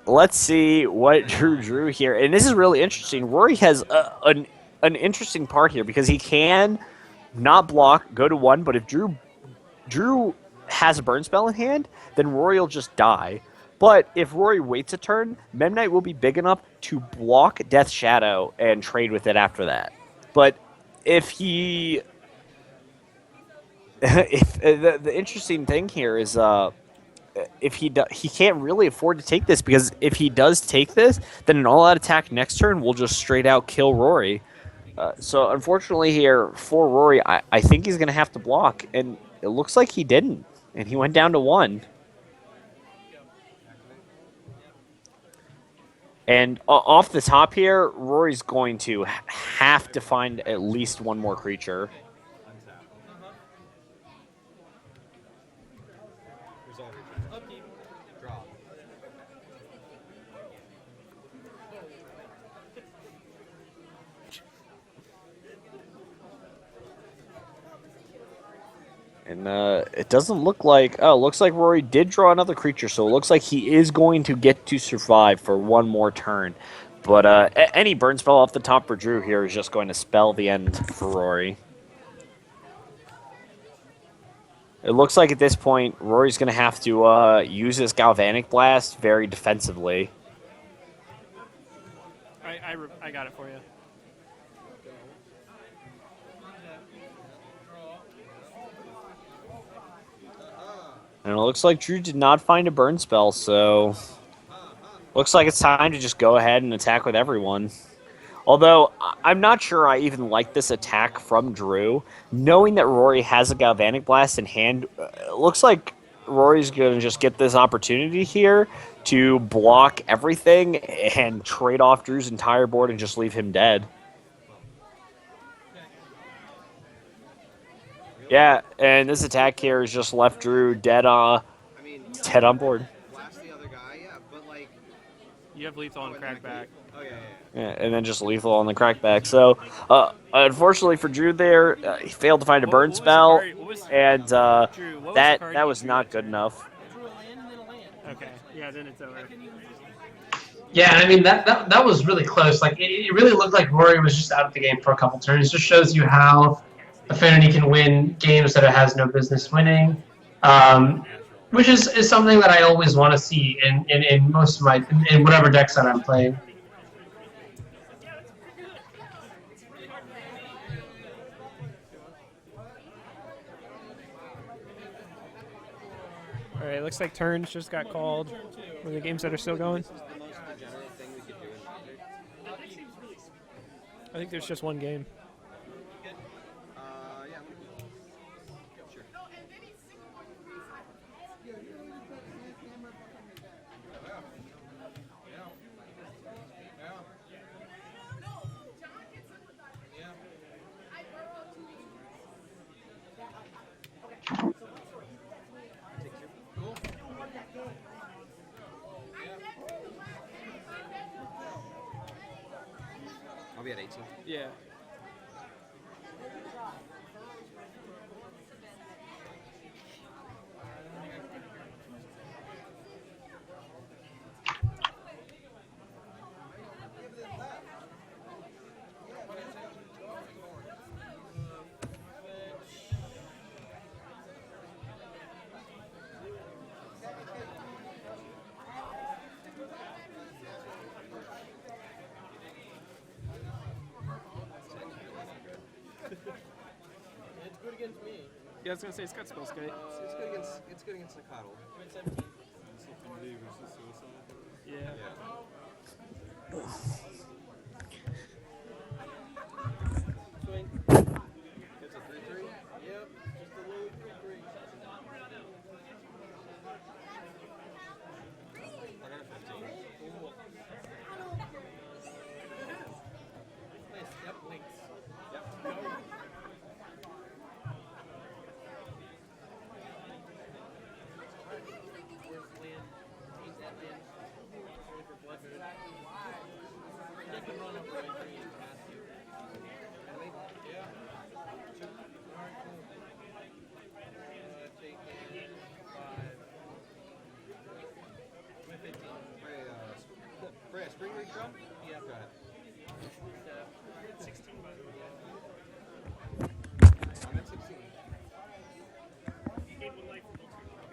Let's see what Drew drew here, and this is really interesting. Rory has an interesting part here because he can not block, go to 1, but if Drew has a burn spell in hand, then Rory will just die. But if Rory waits a turn, Memnite will be big enough to block Death Shadow and trade with it after that. But if he... the interesting thing here is if he can't really afford to take this, because if he does take this, then an all-out attack next turn will just straight out kill Rory. So unfortunately here for Rory, I think he's going to have to block, and it looks like he didn't, and he went down to 1. And off the top here, Rory's going to have to find at least one more creature. And it doesn't look like... Oh, it looks like Rory did draw another creature, so it looks like he is going to get to survive for one more turn. But any burn spell off the top for Drew here is just going to spell the end for Rory. It looks like at this point, Rory's going to have to use his Galvanic Blast very defensively. I got it for you. And it looks like Drew did not find a burn spell, so looks like it's time to just go ahead and attack with everyone. Although, I'm not sure I even like this attack from Drew. Knowing that Rory has a Galvanic Blast in hand, it looks like Rory's going to just get this opportunity here to block everything and trade off Drew's entire board and just leave him dead. Yeah, and this attack here has just left Drew dead, dead on board. Blast the other guy, yeah, but like... You have lethal on crackback. Oh, yeah. Yeah, and then just lethal on the crackback. So, unfortunately for Drew there, he failed to find a burn spell, and that was not good enough. Okay, yeah, then it's over. Yeah, I mean, that was really close. Like, it really looked like Rory was just out of the game for a couple turns. Just shows you how Affinity can win games that it has no business winning, which is something that I always want to see in most of my in whatever decks that I'm playing. All right, looks like turns just got called. For the games that are still going. I think there's just one game. I'll be at 18. Yeah. Yeah, I was gonna say it's got spell skate. It's good against the coddle. Yeah. Swing. It's a 3/3. Yep, just a little 3/3. I got a 15.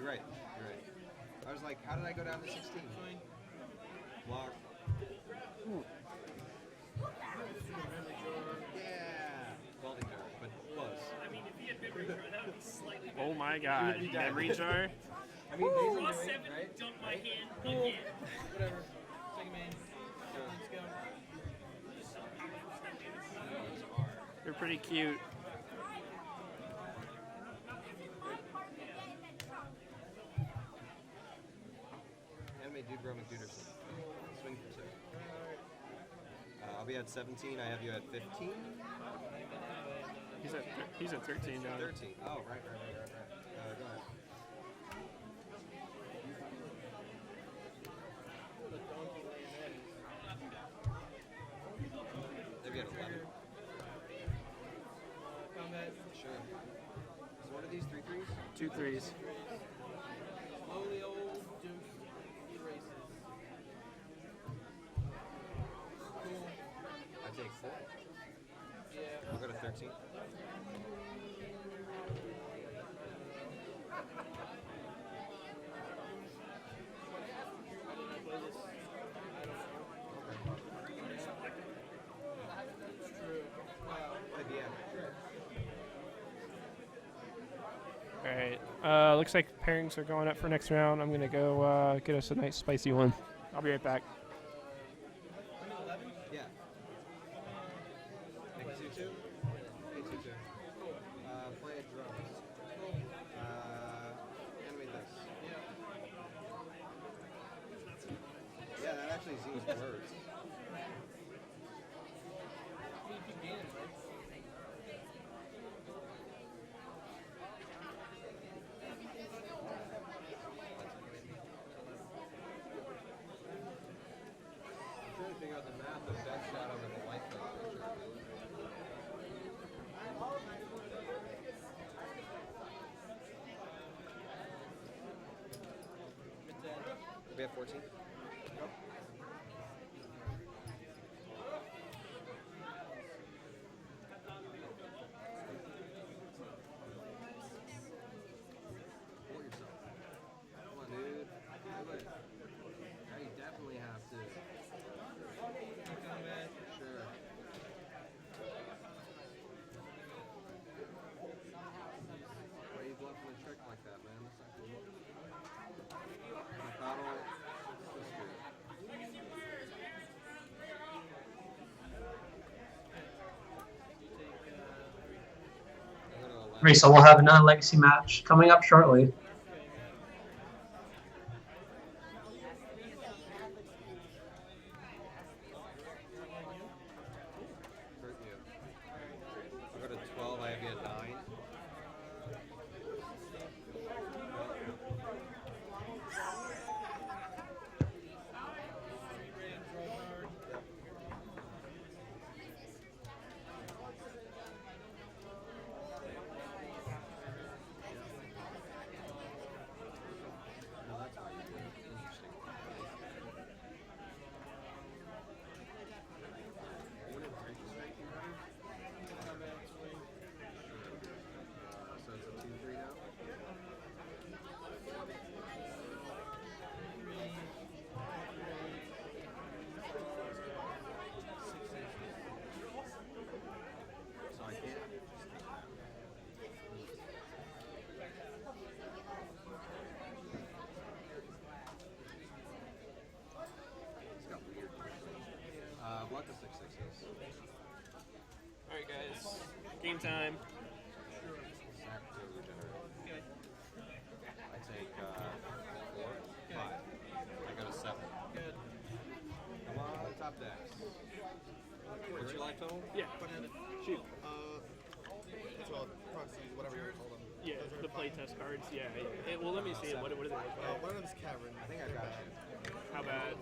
You're right. I was like, how did I go down to 16? Block. Yeah. Balding jar, but close. I mean, if he had memory jar, that would be slightly better. Oh my god. Memory jar? I mean, Draw 7, dump my hand again. Whatever. Second main. Let's go. They're pretty cute. Anime Dude Bro McDuderson. Swing for 2. I'll be at 17. I have you at 15. He's at 13 now. 13. Oh, right. Go ahead. Maybe at 11. Combat. Sure. So what are these? 3 threes? 2 threes. Slowly old Duke erases. Cool. I take 4. Yeah. I'll go to 13. Alright. Looks like pairings are going up for next round. I'm going to go get us a nice spicy one. I'll be right back. Yeah. Make 2-2. Make 2-2. Play a drums. Animate this. Yeah, that actually seems worse. I'm trying to figure out the math of Death Shadow and the Life Picture. We have 14? Nope. Pull yourself. Come on, dude. Do it. Now you definitely have to. Sure. Why are you bluffing a trick like that, man? That's not cool. Macfarlane, sister. Alright, so we'll have another legacy match coming up shortly. Hurt you. I'll go to 12, I have you at 9. No, that's how you do it. Interesting. What did Breaking Strike you run? So it's a 2-3 now? So I can't just take that. It's got weird. Block the 6/6s. Alright, guys. Game time. Sack to regenerate. I take 4, 5. I go to 7. Good. Come on, top decks. What's your life total? Yeah. Shoot. That's all proxies, whatever you call them. Yeah, the playtest cards. Yeah. Well, let me see it. What do they look like? One of them's Cavern. I think I got you. How bad?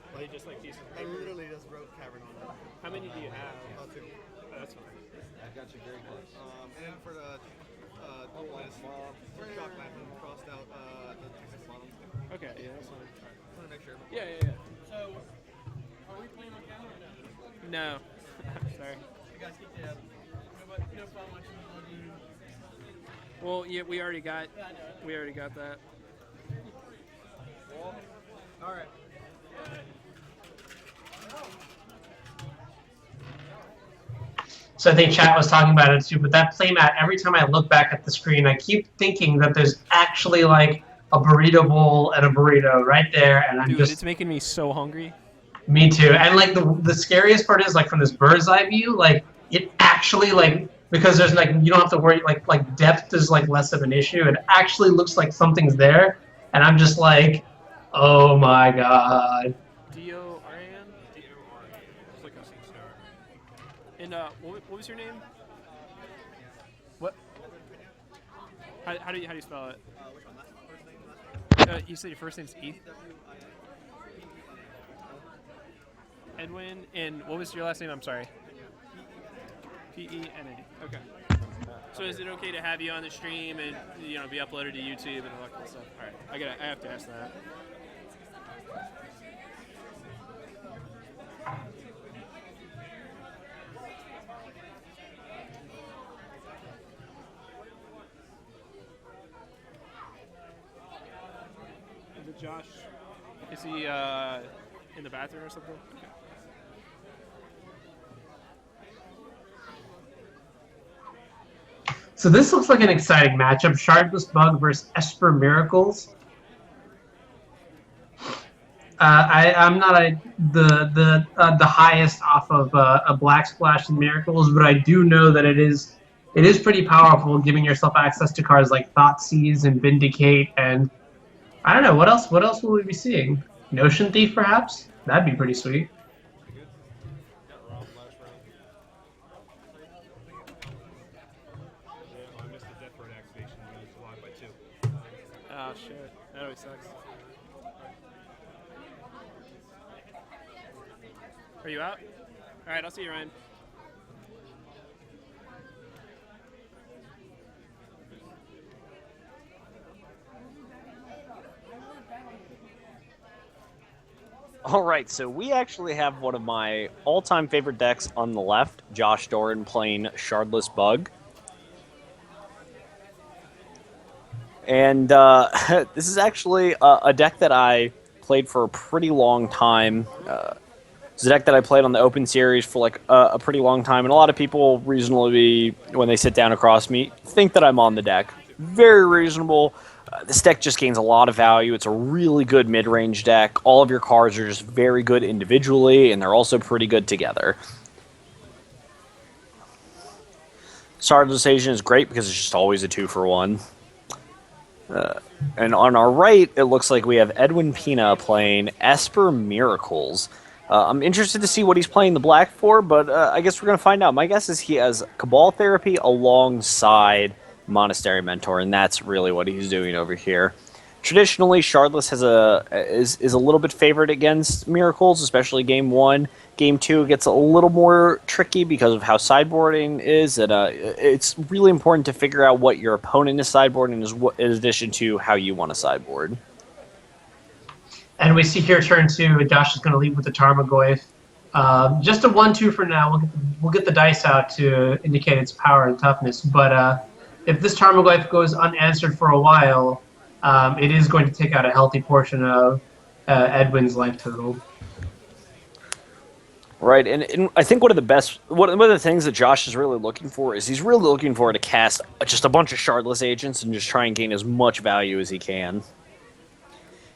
Are they just like pieces of I paper? literally just wrote Cavern on them. How many do you have? 2. Oh, that's fine. I've got you very close. And then for the shock lantern, crossed out the 6 bottoms. Okay, yeah, that's fine. Just want to make sure. Yeah. So, are we playing on camera or No. no? Sorry. You guys keep tabs. No fun watching bloody. Well, yeah, we already got that. So I think chat was talking about it too, but that playmat, every time I look back at the screen, I keep thinking that there's actually like a burrito bowl and a burrito right there, and I'm Dude, just... it's making me so hungry. Me too. And like the scariest part is like from this bird's eye view, like it actually like, because there's like, you don't have to worry, like depth is like less of an issue. It actually looks like something's there, and I'm just like, oh my god. D-O-R-A-N? D-O-R-A-N. It's like a star. And what was your name? What? How do you spell it? You said your first name's Ethan? Edwin, and what was your last name? I'm sorry. P-E-N-A-D. Okay. So is it okay to have you on the stream and be uploaded to YouTube and all that kind of stuff? All right, I have to ask that. Is it Josh? Is he in the bathroom or something? Okay. So this looks like an exciting matchup. Shardless Bug versus Esper Miracles. I'm not the highest off of a Black Splash and Miracles, but I do know that it is pretty powerful, giving yourself access to cards like Thoughtseize and Vindicate, and I don't know what else. What else will we be seeing? Notion Thief, perhaps? That'd be pretty sweet. Oh shit, that always sucks. Are you out? Alright, I'll see you, Ryan. All right, so we actually have one of my all-time favorite decks on the left, Josh Doran playing Shardless Bug. And this is actually a deck that I played for a pretty long time. It's a deck that I played on the Open Series for like a pretty long time, and a lot of people reasonably, when they sit down across me, think that I'm on the deck. Very reasonable. This deck just gains a lot of value. It's a really good mid-range deck. All of your cards are just very good individually, and they're also pretty good together. Shardless Asian is great because it's just always a 2-for-1. And on our right, it looks like we have Edwin Pena playing Esper Miracles. I'm interested to see what he's playing the black for, but I guess we're going to find out. My guess is he has Cabal Therapy alongside Monastery Mentor, and that's really what he's doing over here. Traditionally, Shardless is a little bit favored against Miracles, especially Game 1. Game 2 gets a little more tricky because of how sideboarding is. And, it's really important to figure out what your opponent is sideboarding in addition to how you want to sideboard. And we see here turn 2, Josh is going to lead with the Tarmogoyf. Just a 1-2 for now. We'll get the dice out to indicate its power and toughness. But if this Tarmogoyf goes unanswered for a while, it is going to take out a healthy portion of Edwin's life total. Right, and I think one of the things that Josh is really looking for is he's really looking for to cast just a bunch of Shardless agents and just try and gain as much value as he can.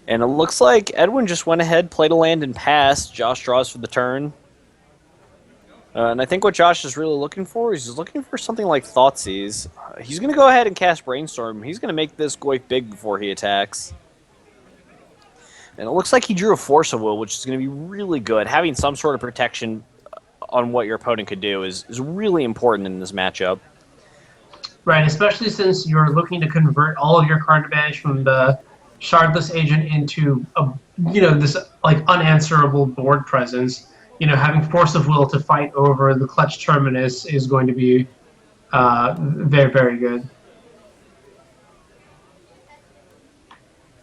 And it looks like Edwin just went ahead, played a land, and passed. Josh draws for the turn. And I think what Josh is really looking for is he's looking for something like Thoughtseize. He's going to go ahead and cast Brainstorm. He's going to make this Goyf big before he attacks. And it looks like he drew a Force of Will, which is going to be really good. Having some sort of protection on what your opponent could do is really important in this matchup. Right, especially since you're looking to convert all of your card advantage from the Shardless agent into this like unanswerable board presence. Having Force of Will to fight over the Clutch Terminus is going to be very, very good.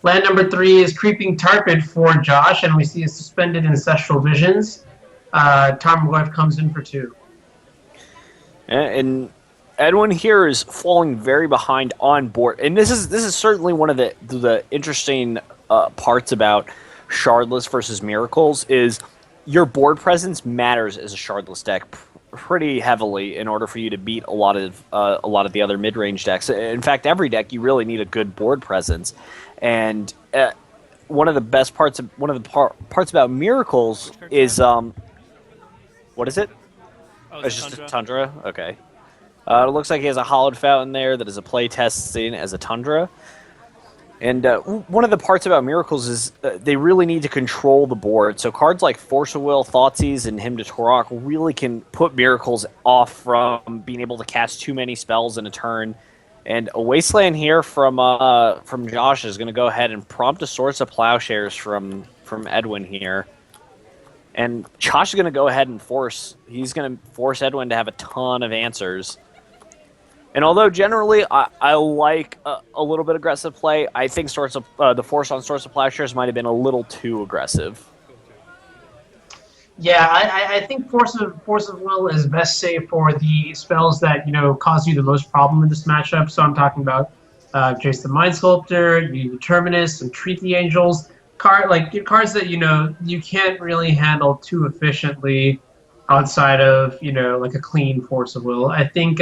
Land number 3 is Creeping Tarpid for Josh, and we see a Suspended Ancestral Visions. Tarmogoyf comes in for 2. And Edwin here is falling very behind on board, and this is certainly one of the interesting parts about Shardless versus Miracles is your board presence matters as a Shardless deck pretty heavily in order for you to beat a lot of the other mid-range decks. In fact, every deck you really need a good board presence, and one of the best parts parts about Miracles is what is it? Oh, It's just a Tundra. Okay. It looks like he has a Hollowed Fountain there that is a play testing as a Tundra. And one of the parts about Miracles is they really need to control the board. So cards like Force of Will, Thoughtseize, and Hymn to Torok really can put Miracles off from being able to cast too many spells in a turn. And a Wasteland here from Josh is going to go ahead and prompt a Swords of Plowshares from Edwin here. And Josh is going to go ahead and force Edwin to have a ton of answers. And although generally I like a little bit aggressive play, I think the force on Swords of Plowshares might have been a little too aggressive. Yeah, I think Force of Will is best saved for the spells that cause you the most problem in this matchup. So I'm talking about Jace the Mind Sculptor, the Terminus, and Treat the Angels. Cards that you can't really handle too efficiently outside of like a clean Force of Will. I think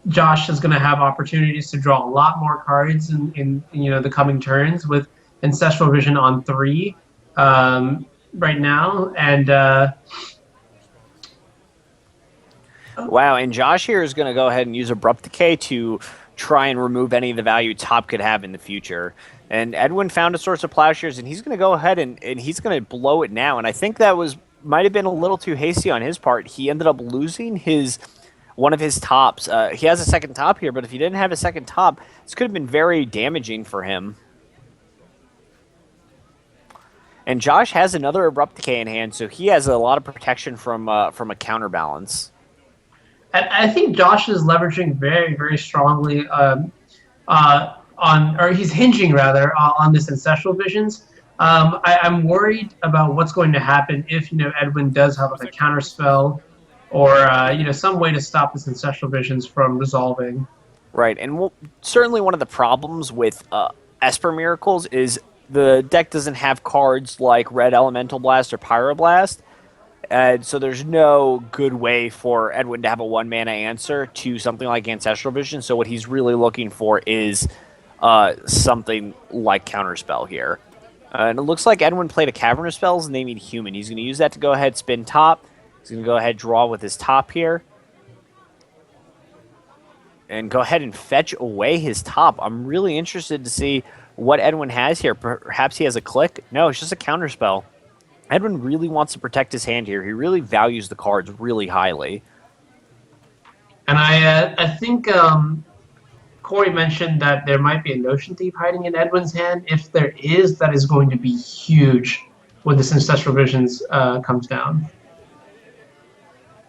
Josh is going to have opportunities to draw a lot more cards in the coming turns with Ancestral Vision on 3 right now, and wow, and Josh here is going to go ahead and use Abrupt Decay to try and remove any of the value Top could have in the future. And Edwin found a Source of Plowshares, and he's going to go ahead and he's going to blow it now. And I think that might have been a little too hasty on his part. He ended up losing one of his tops. He has a second top here, but if he didn't have a second top, this could have been very damaging for him. And Josh has another Abrupt Decay in hand, so he has a lot of protection from a counterbalance. I think Josh is leveraging very, very strongly he's hinging rather on this Ancestral Visions. I'm worried about what's going to happen if Edwin does have a counter spell or some way to stop this Ancestral Visions from resolving. Right, and certainly one of the problems with Esper Miracles is the deck doesn't have cards like Red Elemental Blast or Pyroblast, and so there's no good way for Edwin to have a 1-mana answer to something like Ancestral Vision, so what he's really looking for is something like Counterspell here. And it looks like Edwin played a Cavernous Spells and they need Human. He's going to use that to go ahead, spin top. He's going to go ahead, draw with his top here. And go ahead and fetch away his top. I'm really interested to see what Edwin has here. Perhaps he has a click? No, it's just a Counterspell. Edwin really wants to protect his hand here. He really values the cards really highly. And I think Kory mentioned that there might be a Notion Thief hiding in Edwin's hand. If there is, that is going to be huge when this Ancestral Visions comes down.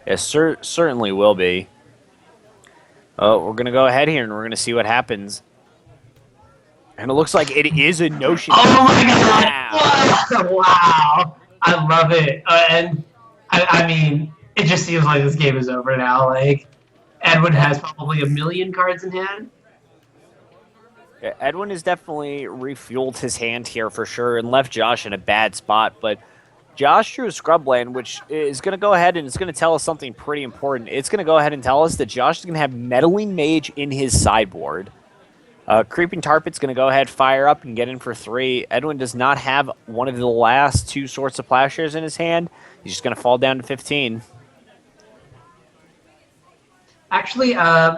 Yes, certainly will be. We're going to go ahead here and we're going to see what happens. And it looks like it is a Notion. Oh my god! Wow! I love it. And I mean, it just seems like this game is over now. Like, Edwin has probably 1 million cards in hand. Yeah, Edwin has definitely refueled his hand here for sure and left Josh in a bad spot, but Josh drew a Scrubland, which is going to go ahead and it's going to tell us something pretty important. It's going to go ahead and tell us that Josh is going to have Meddling Mage in his sideboard. Creeping Tarpit's going to go ahead, fire up, and get in for 3. Edwin does not have one of the last 2 Swords of Plowshares in his hand. He's just going to fall down to 15. Actually,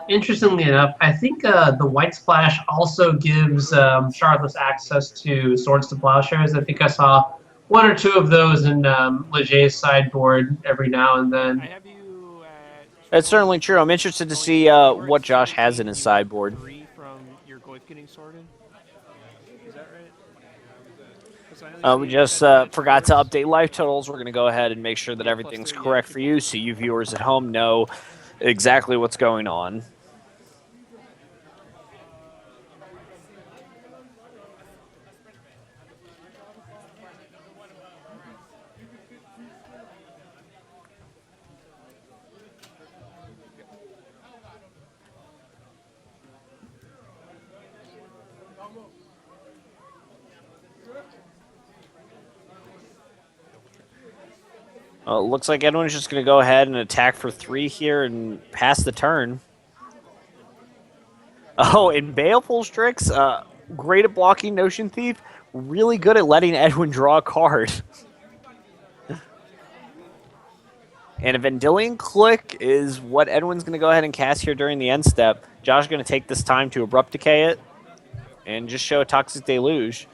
interestingly enough, I think the White Splash also gives Shardless access to Swords to Plowshares. I think I saw 1 or 2 of those in Leger's sideboard every now and then. That's certainly true. I'm interested to see what Josh has in his sideboard. Getting sorted. Is that right? We just forgot to update life totals. We're going to go ahead and make sure that everything's correct for you so you viewers at home know exactly what's going on. Looks like Edwin's just going to go ahead and attack for 3 here and pass the turn. Oh, and Baleful Strix, great at blocking Notion Thief, really good at letting Edwin draw a card. And a Vendilion Click is what Edwin's going to go ahead and cast here during the end step. Josh is going to take this time to Abrupt Decay it and just show a Toxic Deluge.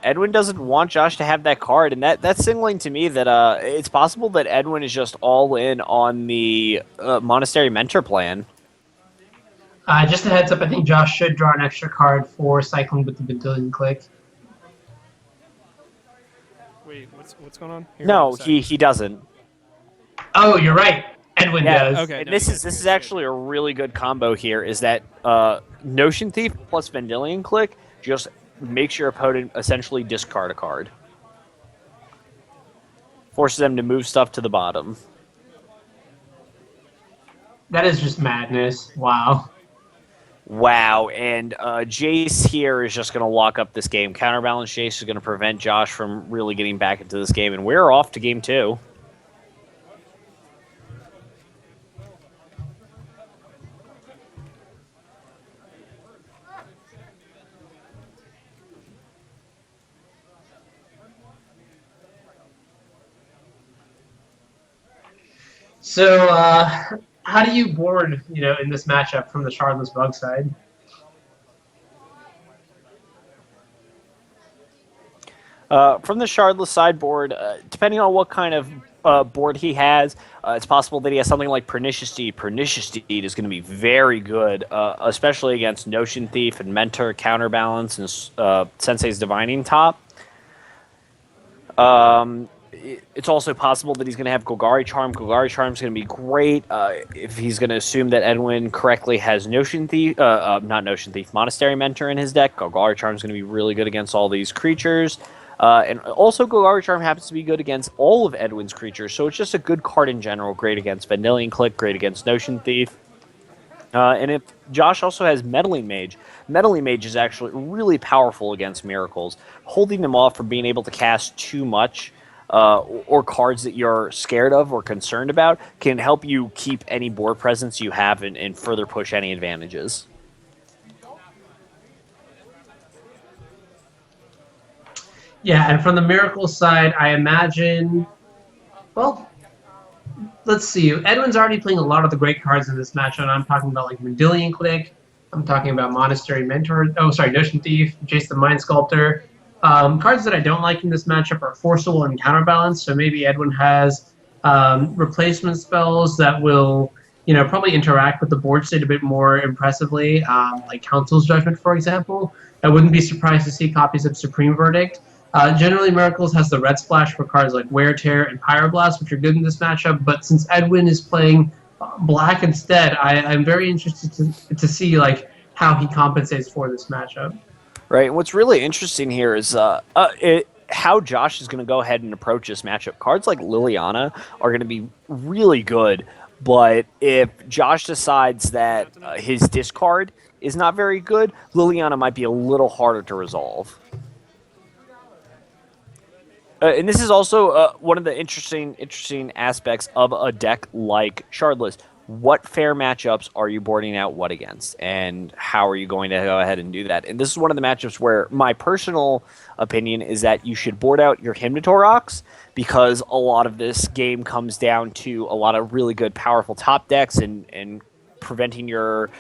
Edwin doesn't want Josh to have that card, and that's signaling to me that it's possible that Edwin is just all in on the Monastery Mentor plan. Just a heads up, I think Josh should draw an extra card for cycling with the Vendilion Click. Wait, what's going on? Here, No, he doesn't. Oh, you're right. Edwin does. Okay. And No, this is actually a really good combo here. Is that Notion Thief plus Vendilion Click just makes your opponent essentially discard a card, forces them to move stuff to the bottom. That is just madness. Wow. Wow, and Jace here is just going to lock up this game. Counterbalance Jace is going to prevent Josh from really getting back into this game, and we're off to game 2. So, how do you board, in this matchup from the Shardless Bug side? From the Shardless sideboard, depending on what kind of board he has, it's possible that he has something like Pernicious Deed. Pernicious Deed is going to be very good, especially against Notion Thief and Mentor, Counterbalance, and Sensei's Divining Top. It's also possible that he's going to have Golgari Charm. Golgari Charm is going to be great if he's going to assume that Edwin correctly has Notion Thief, not Notion Thief, Monastery Mentor in his deck. Golgari Charm is going to be really good against all these creatures. And also Golgari Charm happens to be good against all of Edwin's creatures, so it's just a good card in general. Great against Vendilion Click, great against Notion Thief. And if Josh also has Meddling Mage, Meddling Mage is actually really powerful against Miracles. Holding them off from being able to cast too much or cards that you're scared of or concerned about can help you keep any board presence you have and further push any advantages. Yeah, and from the Miracles side, I imagine, well, let's see. Edwin's already playing a lot of the great cards in this matchup. I'm talking about like Vendilion Click. I'm talking about Monastery Mentor. Oh, sorry, Notion Thief, Jace the Mind Sculptor. Cards that I don't like in this matchup are Forcible and Counterbalance. So maybe Edwin has replacement spells that will, probably interact with the board state a bit more impressively, like Council's Judgment, for example. I wouldn't be surprised to see copies of Supreme Verdict. Generally, Miracles has the red splash for cards like Wear Tear and Pyroblast, which are good in this matchup. But since Edwin is playing black instead, I'm very interested to see how he compensates for this matchup. Right. And what's really interesting here is how Josh is going to go ahead and approach this matchup. Cards like Liliana are going to be really good, but if Josh decides that his discard is not very good, Liliana might be a little harder to resolve. And this is also one of the interesting aspects of a deck like Shardless. What fair matchups are you boarding out what against, and how are you going to go ahead and do that? And this is one of the matchups where my personal opinion is that you should board out your Hymnotorox, because a lot of this game comes down to a lot of really good, powerful top decks and preventing your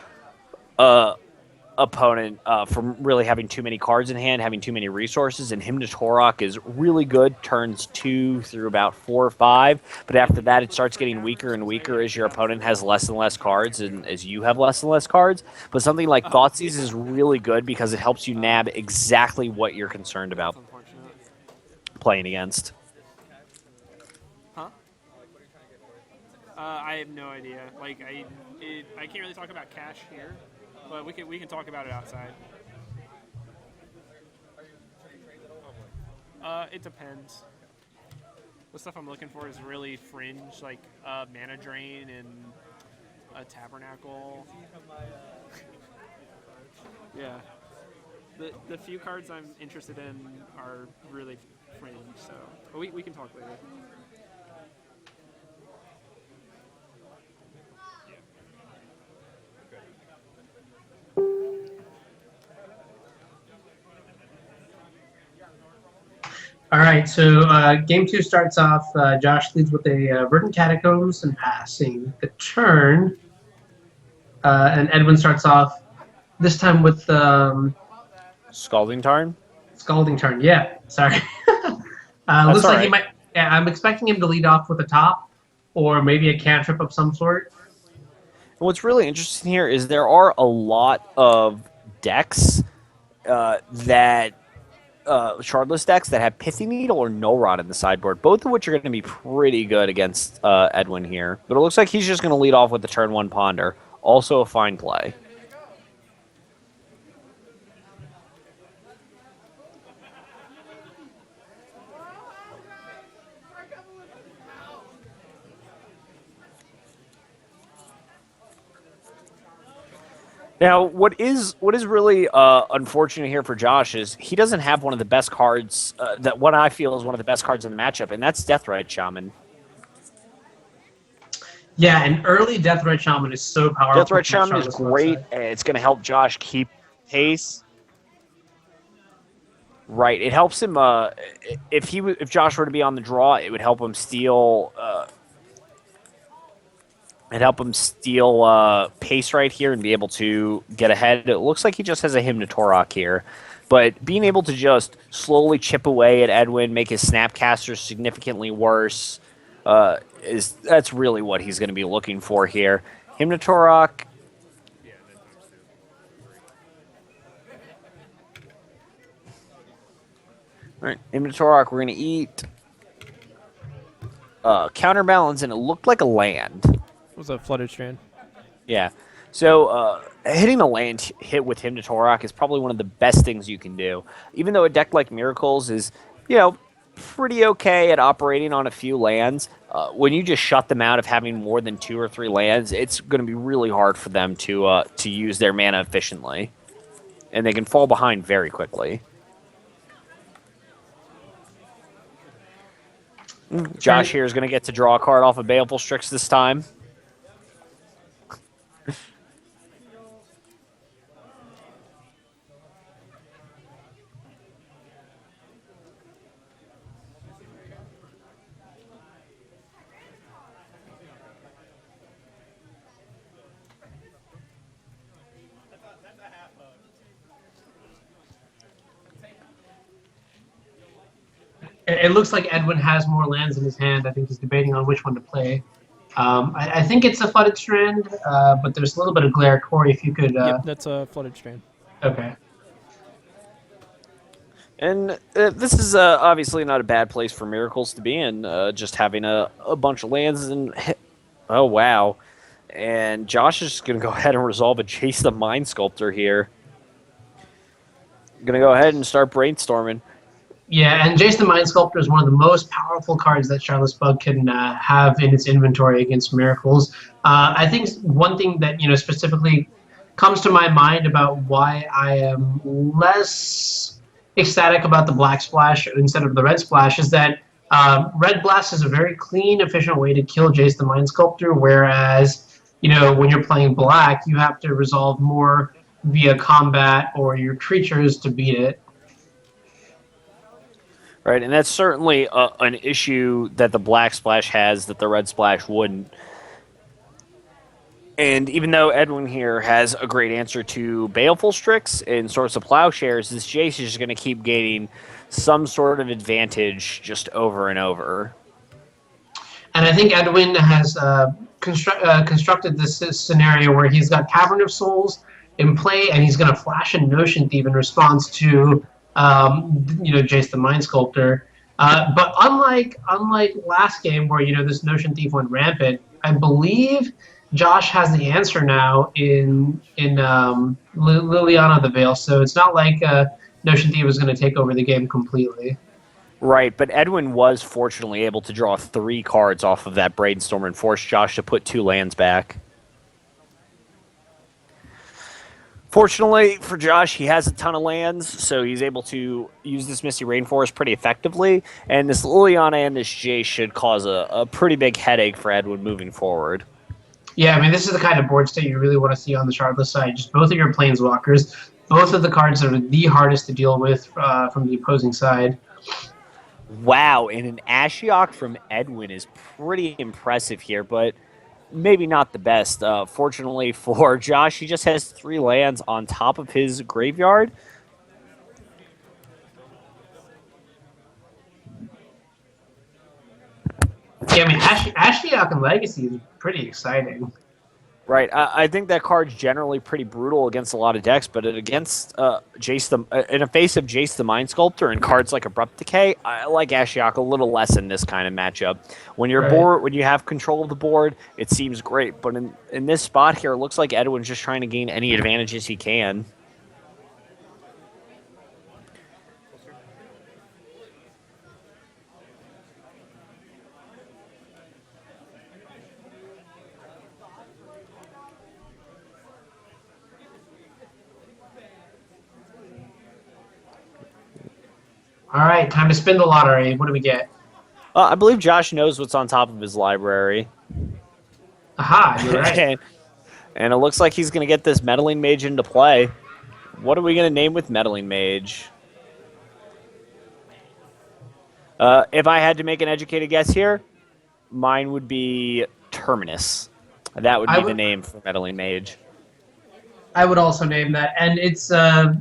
opponent from really having too many cards in hand, having too many resources. And Hymnotorox is really good turns 2 through about 4 or 5, but after that it starts getting weaker and weaker as your opponent has less and less cards and as you have less and less cards. But something like Thoughtseize is really good because it helps you nab exactly what you're concerned about playing against. Huh? I have no idea. I can't really talk about cash here. But we can talk about it outside. It depends. The stuff I'm looking for is really fringe, like Mana Drain and a Tabernacle. Yeah. The few cards I'm interested in are really fringe, so but we can talk later. All right, so game 2 starts off. Josh leads with a Verdant Catacombs and passing the turn. And Edwin starts off this time with Scalding Tarn? Scalding Tarn. Yeah, sorry. Looks like he might. Yeah, I'm expecting him to lead off with a top or maybe a cantrip of some sort. And what's really interesting here is there are a lot of decks that Shardless decks that have Pithy Needle or No Rod in the sideboard, both of which are going to be pretty good against Edwin here. But it looks like he's just going to lead off with the turn 1 Ponder. Also a fine play. Now, what is really unfortunate here for Josh is he doesn't have one of the best cards that what I feel is one of the best cards in the matchup, and that's Deathrite Shaman. Yeah, an early Deathrite Shaman is so powerful. Deathrite Shaman is great. It's going to help Josh keep pace. Right, it helps him. If Josh were to be on the draw, it would help him steal. Pace right here and be able to get ahead. It looks like he just has a Hymnatorok here. But being able to just slowly chip away at Edwin, make his Snapcaster significantly worse, that's really what he's going to be looking for here. Hymnatorok. All right, Hymnatorok, we're going to eat. Counterbalance, and it looked like a land. It was a Flooded Strand. Yeah. So hitting a land hit with Hymnatorok is probably one of the best things you can do. Even though a deck like Miracles is, pretty okay at operating on a few lands, when you just shut them out of having more than 2 or 3 lands, it's going to be really hard for them to use their mana efficiently. And they can fall behind very quickly. Josh here is going to get to draw a card off of Baleful Strix this time. It looks like Edwin has more lands in his hand. I think he's debating on which one to play. I think it's a Flooded Strand, but there's a little bit of glare. Kory, if you could... Yep, that's a Flooded Strand. Okay. And this is obviously not a bad place for Miracles to be in, just having a bunch of lands and... Oh, wow. And Josh is just going to go ahead and resolve a Chase the Mind Sculptor here. Going to go ahead and start brainstorming. Yeah, and Jason the Mind Sculptor is one of the most powerful cards that Shardless Bug can have in its inventory against Miracles. I think one thing that specifically comes to my mind about why I am less ecstatic about the Black Splash instead of the Red Splash is that Red Blast is a very clean, efficient way to kill Jace the Mind Sculptor, whereas when you're playing Black, you have to resolve more via combat or your creatures to beat it. Right, and that's certainly an issue that the Black Splash has that the Red Splash wouldn't. And even though Edwin here has a great answer to Baleful Strix and Swords of Plowshares, this Jace is just going to keep gaining some sort of advantage just over and over. And I think Edwin has constructed this scenario where he's got Cavern of Souls in play, and he's going to flash a Notion Thief in response to Jace the Mind Sculptor. But unlike last game where this Notion Thief went rampant, I believe Josh has the answer now in Liliana the Veil. So it's not like Notion Thief is going to take over the game completely. Right, but Edwin was fortunately able to draw 3 cards off of that Brainstorm and force Josh to put 2 lands back. Fortunately for Josh, he has a ton of lands, so he's able to use this Misty Rainforest pretty effectively. And this Liliana and this Jace should cause a pretty big headache for Edwin moving forward. Yeah, I mean, this is the kind of board state you really want to see on the Shardless side. Just both of your Planeswalkers, both of the cards that are the hardest to deal with from the opposing side. Wow, and an Ashiok from Edwin is pretty impressive here, but maybe not the best. Fortunately for Josh, he just has 3 lands on top of his graveyard. Yeah, I mean, Ashiok and Legacy is pretty exciting. Right, I think that card's generally pretty brutal against a lot of decks, but against Jace in a face of Jace the Mind Sculptor and cards like Abrupt Decay, I like Ashiok a little less in this kind of matchup. When you're board, when you have control of the board, it seems great, but in this spot here, it looks like Edwin's just trying to gain any advantages he can. All right, time to spin the lottery. What do we get? I believe Josh knows what's on top of his library. Aha, you're right. And it looks like he's going to get this Meddling Mage into play. What are we going to name with Meddling Mage? If I had to make an educated guess here, mine would be Terminus. That would be the name for Meddling Mage. I would also name that. And it's a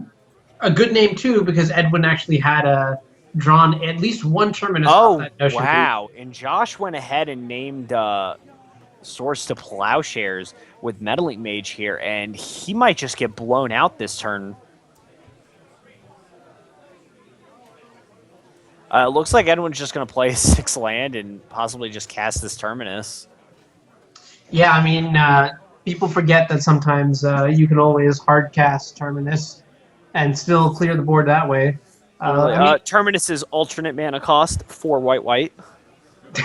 good name, too, because Edwin actually had drawn at least one Terminus. Oh, wow. And Josh went ahead and named Swords to Plowshares with Meddling Mage here, and he might just get blown out this turn. It looks like Edwin's just going to play 6 land and possibly just cast this Terminus. Yeah, I mean, people forget that sometimes you can always hard cast Terminus and still clear the board that way. Terminus's alternate mana cost, 4 white.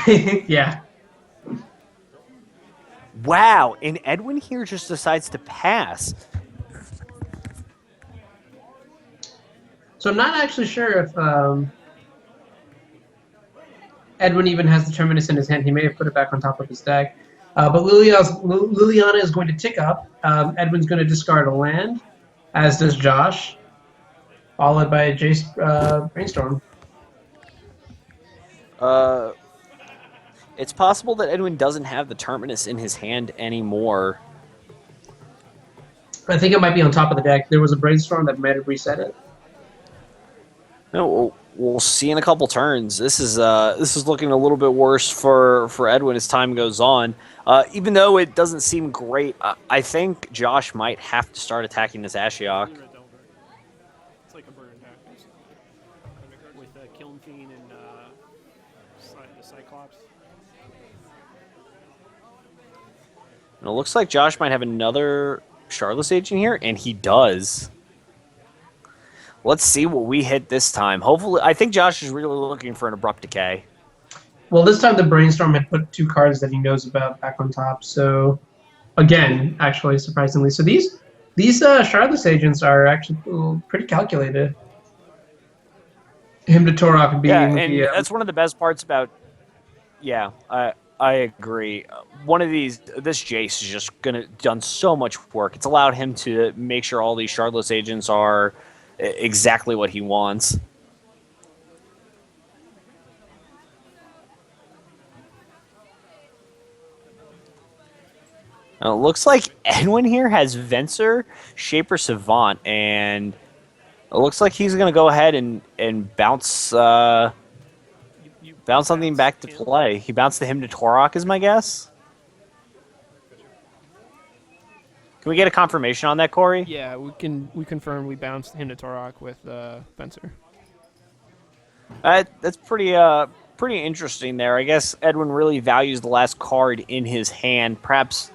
Yeah. Wow, and Edwin here just decides to pass. So I'm not actually sure if Edwin even has the Terminus in his hand. He may have put it back on top of his deck. But Liliana is going to tick up. Edwin's going to discard a land, as does Josh, followed by Jace Brainstorm. It's possible that Edwin doesn't have the Terminus in his hand anymore. I think it might be on top of the deck. There was a Brainstorm that might have reset it. No, we'll see in a couple turns. This is looking a little bit worse for Edwin as time goes on. Even though it doesn't seem great, I think Josh might have to start attacking this Ashiok. It's like a burn attack with Kiln Fiend and the Cyclops. And it looks like Josh might have another Shardless Agent here, and he does. Let's see what we hit this time. Hopefully, I think Josh is really looking for an Abrupt Decay. Well, this time the Brainstorm had put 2 cards that he knows about back on top. So, again, actually, surprisingly. So these Shardless Agents are actually pretty calculated. Him to Torok being... Yeah, and that's one of the best parts about... Yeah, I agree. One of these... This Jace is just done so much work. It's allowed him to make sure all these Shardless Agents are exactly what he wants. Now, it looks like Edwin here has Venser, Shaper Savant, and it looks like he's going to go ahead and bounce bounce something back to play. He bounced the Hymn to Torok, is my guess. Can we get a confirmation on that, Kory? Yeah, we confirm we bounced him to Torok with Venser. That's pretty interesting there. I guess Edwin really values the last card in his hand, perhaps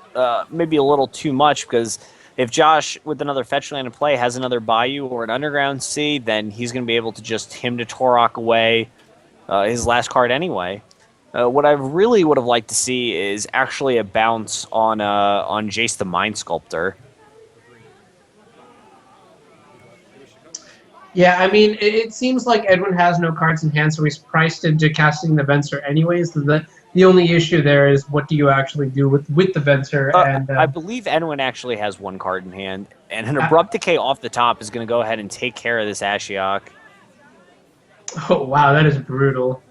maybe a little too much, because if Josh, with another fetch land in play, has another Bayou or an Underground Sea, then he's going to be able to just Hymn to Torok away his last card anyway. What I really would have liked to see is actually a bounce on Jace the Mind Sculptor. Yeah, I mean, it seems like Edwin has no cards in hand, so he's priced into casting the Venser anyways. So the only issue there is what do you actually do with the Venser? And I believe Edwin actually has one card in hand, and an Abrupt Decay off the top is going to go ahead and take care of this Ashiok. oh wow, that is brutal.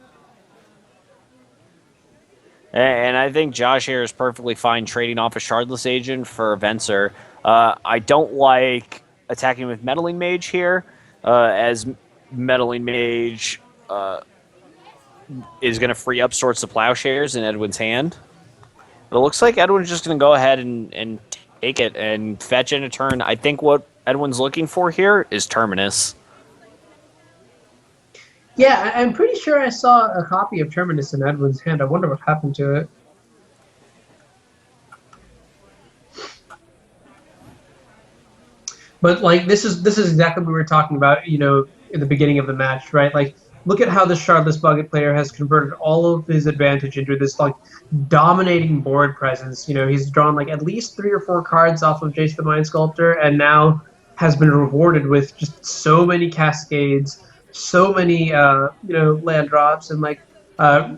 And I think Josh here is perfectly fine trading off a Shardless Agent for a Venser. I don't like attacking with Meddling Mage here, as Meddling Mage is going to free up Swords to Plowshares in Edwin's hand. But it looks like Edwin's just going to go ahead and take it and fetch in a turn. I think what Edwin's looking for here is Terminus. Yeah, I'm pretty sure I saw a copy of Terminus in Edwin's hand. I wonder what happened to it. But like this is exactly what we were talking about, you know, in the beginning of the match, right? Like, look at how the Shardless Bucket player has converted all of his advantage into this like dominating board presence. You know, he's drawn like at least 3 or 4 cards off of Jace the Mind Sculptor, and now has been rewarded with just so many cascades, so many land drops, and like Liliana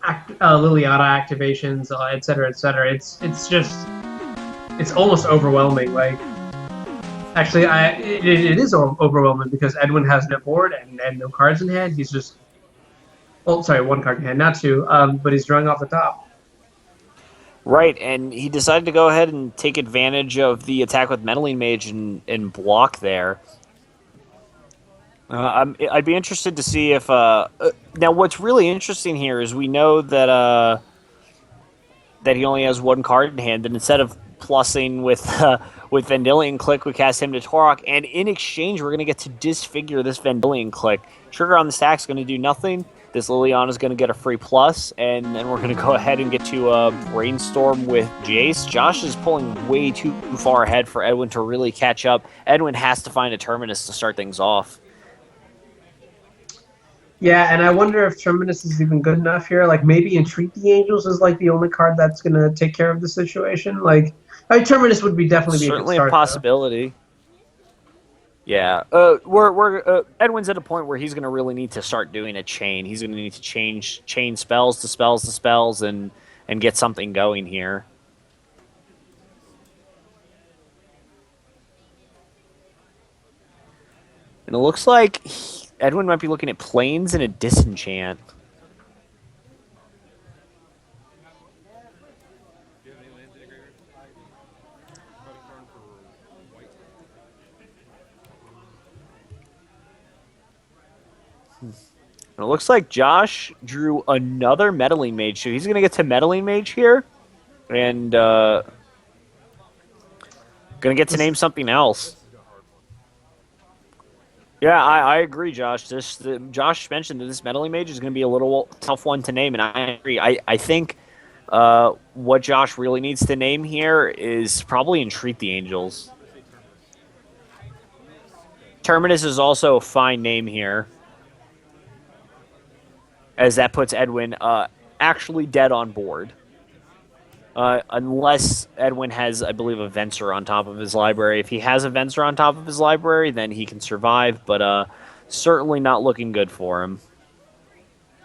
activations, et cetera, et cetera. It's almost overwhelming. Like, actually, it is overwhelming because Edwin has no board and no cards in hand. He's just, oh, sorry, 1 card in hand, not 2, but he's drawing off the top. Right, and he decided to go ahead and take advantage of the attack with Meddling Mage and block there. I'd be interested to see if... now, what's really interesting here is we know that that he only has 1 card in hand, and instead of plussing with Vendilion Click, we cast him to Torok, and in exchange, we're going to get to disfigure this Vendilion Click. Trigger on the stack is going to do nothing. This Liliana is going to get a free plus, and then we're going to go ahead and get to Brainstorm with Jace. Josh is pulling way too far ahead for Edwin to really catch up. Edwin has to find a Terminus to start things off. Yeah, and I wonder if Terminus is even good enough here. Like, maybe Entreat the Angels is like the only card that's going to take care of the situation. Like, Terminus would definitely be certainly a good start, a possibility. Though. Yeah, Edwin's at a point where he's going to really need to start doing a chain. He's going to need to chain spells to spells to spells and get something going here. And it looks like Edwin might be looking at Plains and a Disenchant. And it looks like Josh drew another Meddling Mage, so he's going to get to Meddling Mage here, and going to get to name something else. Yeah, I agree, Josh. Josh mentioned that this Meddling Mage is going to be a little tough one to name, and I agree. I think what Josh really needs to name here is probably Entreat the Angels. Terminus is also a fine name here, as that puts Edwin actually dead on board. Unless Edwin has, I believe, a Venser on top of his library. If he has a Venser on top of his library, then he can survive, but certainly not looking good for him.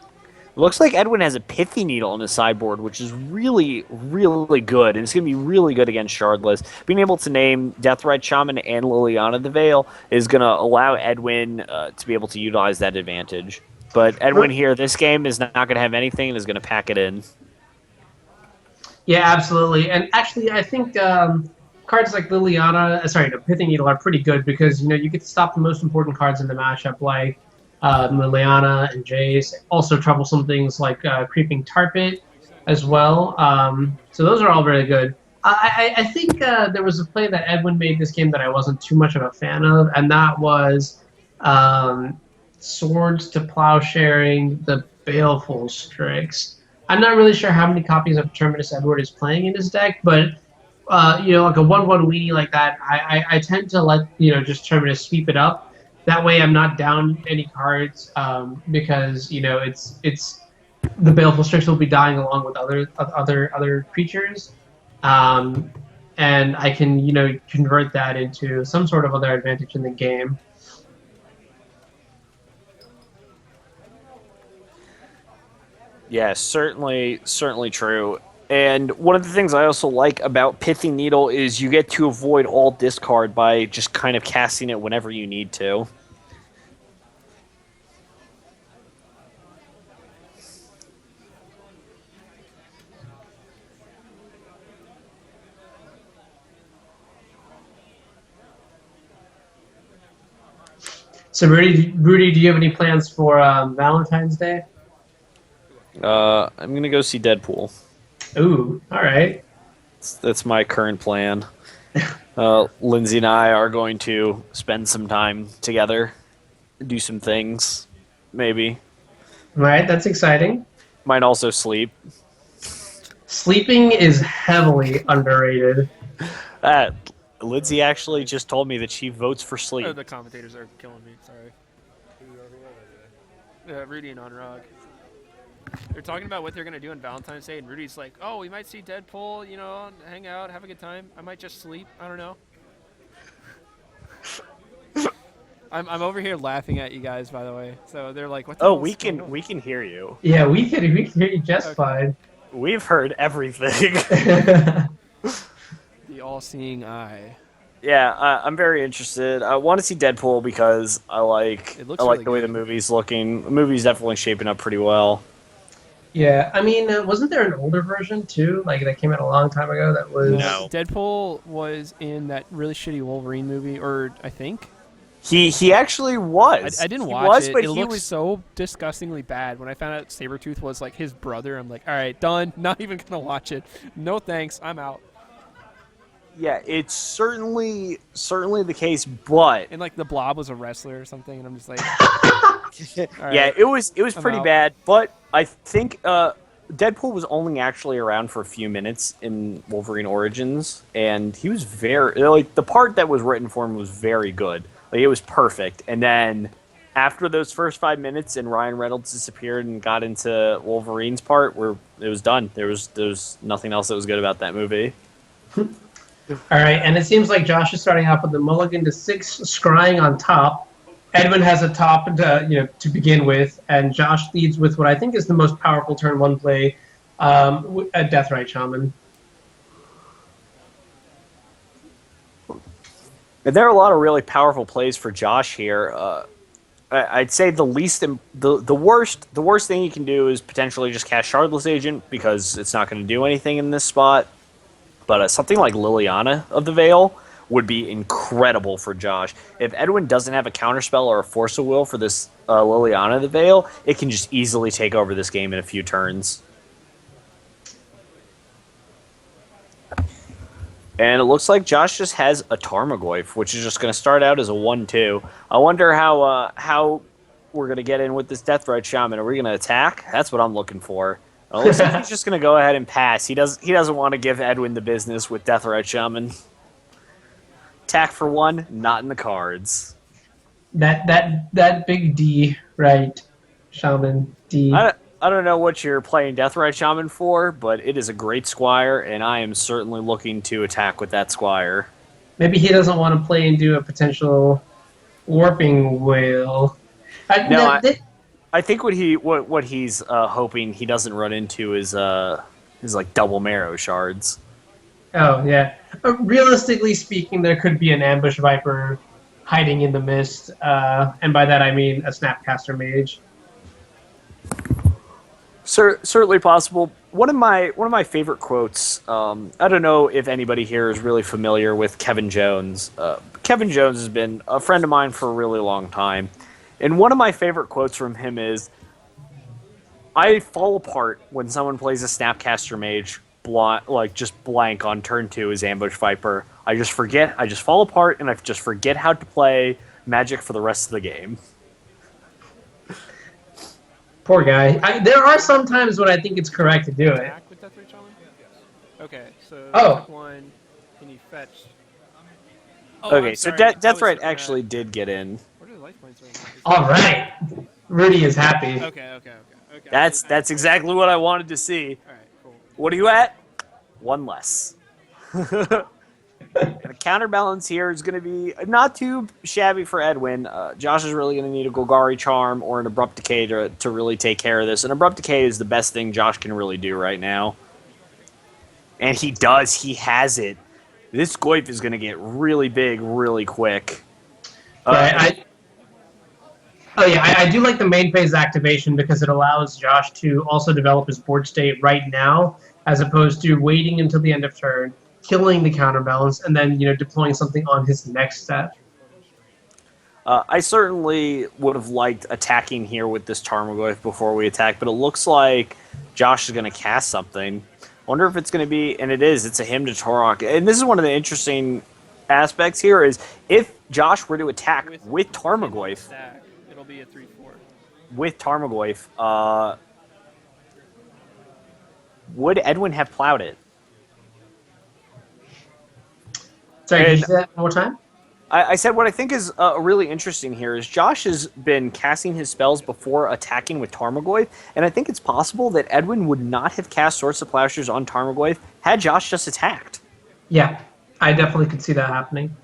It looks like Edwin has a Pithy Needle on his sideboard, which is really, really good, and it's going to be really good against Shardless. Being able to name Deathrite Shaman and Liliana the Veil is going to allow Edwin to be able to utilize that advantage. But Edwin here, this game is not going to have anything and is going to pack it in. Yeah, absolutely. And actually, I think cards like Pithy Needle are pretty good because, you know, you get to stop the most important cards in the matchup, like Liliana and Jace. Also troublesome things like Creeping Tarpit as well. So those are all very good. I think there was a play that Edwin made this game that I wasn't too much of a fan of, and that was Swords to Plowsharing the Baleful Strix. I'm not really sure how many copies of Terminus Edward is playing in his deck, but like a 1/1 weenie like that, I tend to let just Terminus sweep it up. That way, I'm not down any cards because it's the Baleful Strix will be dying along with other creatures, and I can convert that into some sort of other advantage in the game. Yeah, certainly true. And one of the things I also like about Pithing Needle is you get to avoid all discard by just kind of casting it whenever you need to. So, Rudy, do you have any plans for Valentine's Day? I'm going to go see Deadpool. Ooh, all right. That's my current plan. Lindsay and I are going to spend some time together, do some things, maybe. All right, that's exciting. Might also sleep. Sleeping is heavily underrated. Lindsay actually just told me that she votes for sleep. Oh, the commentators are killing me. Sorry. Rudy and Anuraag. They're talking about what they're going to do on Valentine's Day, and Rudy's like, oh, we might see Deadpool, you know, hang out, have a good time. I might just sleep. I don't know. I'm over here laughing at you guys, by the way. So they're like, what the hell we can hear you. Yeah, we can hear you just fine. We've heard everything. The all-seeing eye. Yeah, I'm very interested. I want to see Deadpool because I like really the way the movie's looking. The movie's definitely shaping up pretty well. Yeah, I mean, wasn't there an older version too? Like that came out a long time ago. That was No. Deadpool was in that really shitty Wolverine movie, or I think he actually was. I didn't He watch was, it. but It he looked was so disgustingly bad. When I found out Sabretooth was like his brother, I'm like, all right, done. Not even gonna watch it. No thanks. I'm out. Yeah, it's certainly the case, but And like the Blob was a wrestler or something, and I'm just like, yeah, it was pretty out. bad. But I think Deadpool was only actually around for a few minutes in Wolverine Origins, and he was very the part that was written for him was very good. Like it was perfect. And then after those first 5 minutes, and Ryan Reynolds disappeared and got into Wolverine's part, where it was done. There was nothing else that was good about that movie. All right, and it seems like Josh is starting off with the mulligan to 6, scrying on top. Edwin has a top to begin with, and Josh leads with what I think is the most powerful turn 1 play, a Deathrite Shaman. And there are a lot of really powerful plays for Josh here. I'd say the worst thing you can do is potentially just cast Shardless Agent because it's not going to do anything in this spot. But something like Liliana of the Veil would be incredible for Josh. If Edwin doesn't have a counterspell or a Force of Will for this Liliana of the Veil, it can just easily take over this game in a few turns. And it looks like Josh just has a Tarmogoyf, which is just going to start out as a 1-2. I wonder how we're going to get in with this Deathrite Shaman. Are we going to attack? That's what I'm looking for. Well, it looks like he's just going to go ahead and pass. He doesn't want to give Edwin the business with Deathrite Shaman. Attack for 1, not in the cards. That big D, right? Shaman D. I don't know what you're playing Deathrite Shaman for, but it is a great Squire, and I am certainly looking to attack with that Squire. Maybe he doesn't want to play into a potential Warping Whale. I think what he's hoping he doesn't run into is like double Marrow Shards. Oh yeah. Realistically speaking, there could be an Ambush Viper hiding in the mist, and by that I mean a Snapcaster Mage. Certainly possible. One of my favorite quotes. I don't know if anybody here is really familiar with Kevin Jones. Kevin Jones has been a friend of mine for a really long time. And one of my favorite quotes from him is, I fall apart when someone plays a Snapcaster Mage just blank on turn 2 as Ambush Viper. I just fall apart, and I just forget how to play Magic for the rest of the game. Poor guy. There are some times when I think it's correct to do it. Attack with Deathrite Shaman? Okay, so Oh. 1, can you fetch? Okay, I'm so sorry. I was Deathrite looking actually at- did get in. What are the life points right now? All right. Rudy is happy. Okay. That's exactly what I wanted to see. All right, cool. What are you at? 1 less. And the counterbalance here is going to be not too shabby for Edwin. Josh is really going to need a Golgari Charm or an Abrupt Decay to really take care of this. And Abrupt Decay is the best thing Josh can really do right now. And he does. He has it. This Goyf is going to get really big really quick. Right. I do like the main phase activation because it allows Josh to also develop his board state right now, as opposed to waiting until the end of turn, killing the counterbalance, and then deploying something on his next step. I certainly would have liked attacking here with this Tarmogoyf before we attack, but it looks like Josh is going to cast something. Wonder if it's going to be, and it is, it's a Hymn to Torok. And this is one of the interesting aspects here is if Josh were to attack with Tarmogoyf, it'll be a 3/4. With Tarmogoyf, would Edwin have plowed it? Sorry, can you say that one more time? I said what I think is really interesting here is Josh has been casting his spells before attacking with Tarmogoyf, and I think it's possible that Edwin would not have cast Swords to Plowshares on Tarmogoyf had Josh just attacked. Yeah, I definitely could see that happening.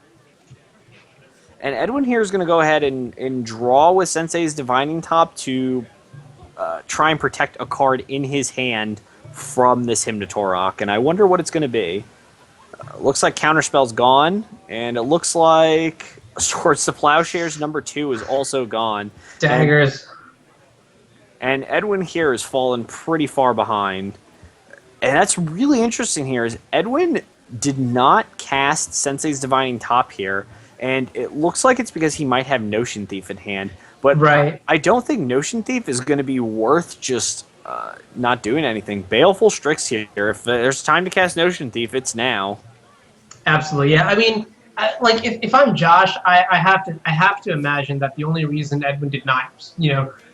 And Edwin here is going to go ahead and draw with Sensei's Divining Top to try and protect a card in his hand from this Hymn to Torok, and I wonder what it's going to be. Looks like Counterspell's gone, and it looks like Swords to Plowshares number 2 is also gone. Daggers. And Edwin here has fallen pretty far behind. And that's really interesting here is Edwin did not cast Sensei's Divining Top here, and it looks like it's because he might have Notion Thief in hand. But right. I don't think Notion Thief is going to be worth just not doing anything. Baleful Strix here. If there's time to cast Notion Thief, it's now. Absolutely, yeah. I mean, if I'm Josh, I have to imagine that the only reason Edwin did not,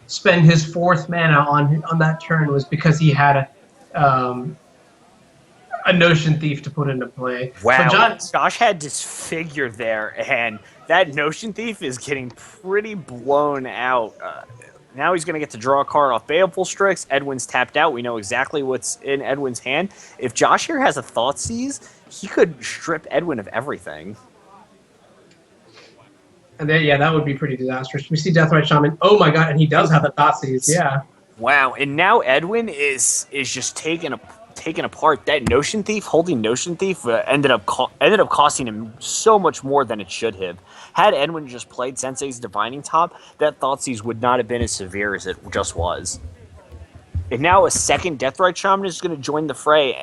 spend his 4th mana on that turn was because he had a Notion Thief to put into play. Wow, so Josh had Disfigure there, and that Notion Thief is getting pretty blown out. Now he's going to get to draw a card off Baleful Strix. Edwin's tapped out. We know exactly what's in Edwin's hand. If Josh here has a Thoughtseize, he could strip Edwin of everything. And then, yeah, that would be pretty disastrous. We see Deathrite Shaman. Oh my god, and he does have the Thoughtseize, yeah. Wow, and now Edwin is just taken apart. That Notion Thief, holding Notion Thief, ended up costing him so much more than it should have. Had Edwin just played Sensei's Divining Top, that Thoughtseize would not have been as severe as it just was. And now a second Deathrite Shaman is going to join the fray,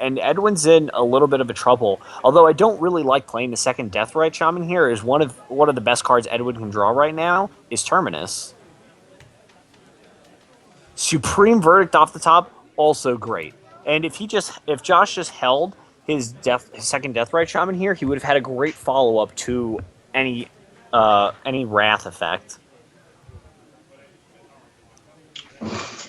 and Edwin's in a little bit of a trouble. Although I don't really like playing the second Deathrite Shaman here, is one of the best cards Edwin can draw right now is Terminus. Supreme Verdict off the top, also great. And if Josh just held his second Deathrite Shaman here, he would have had a great follow-up to any Wrath effect.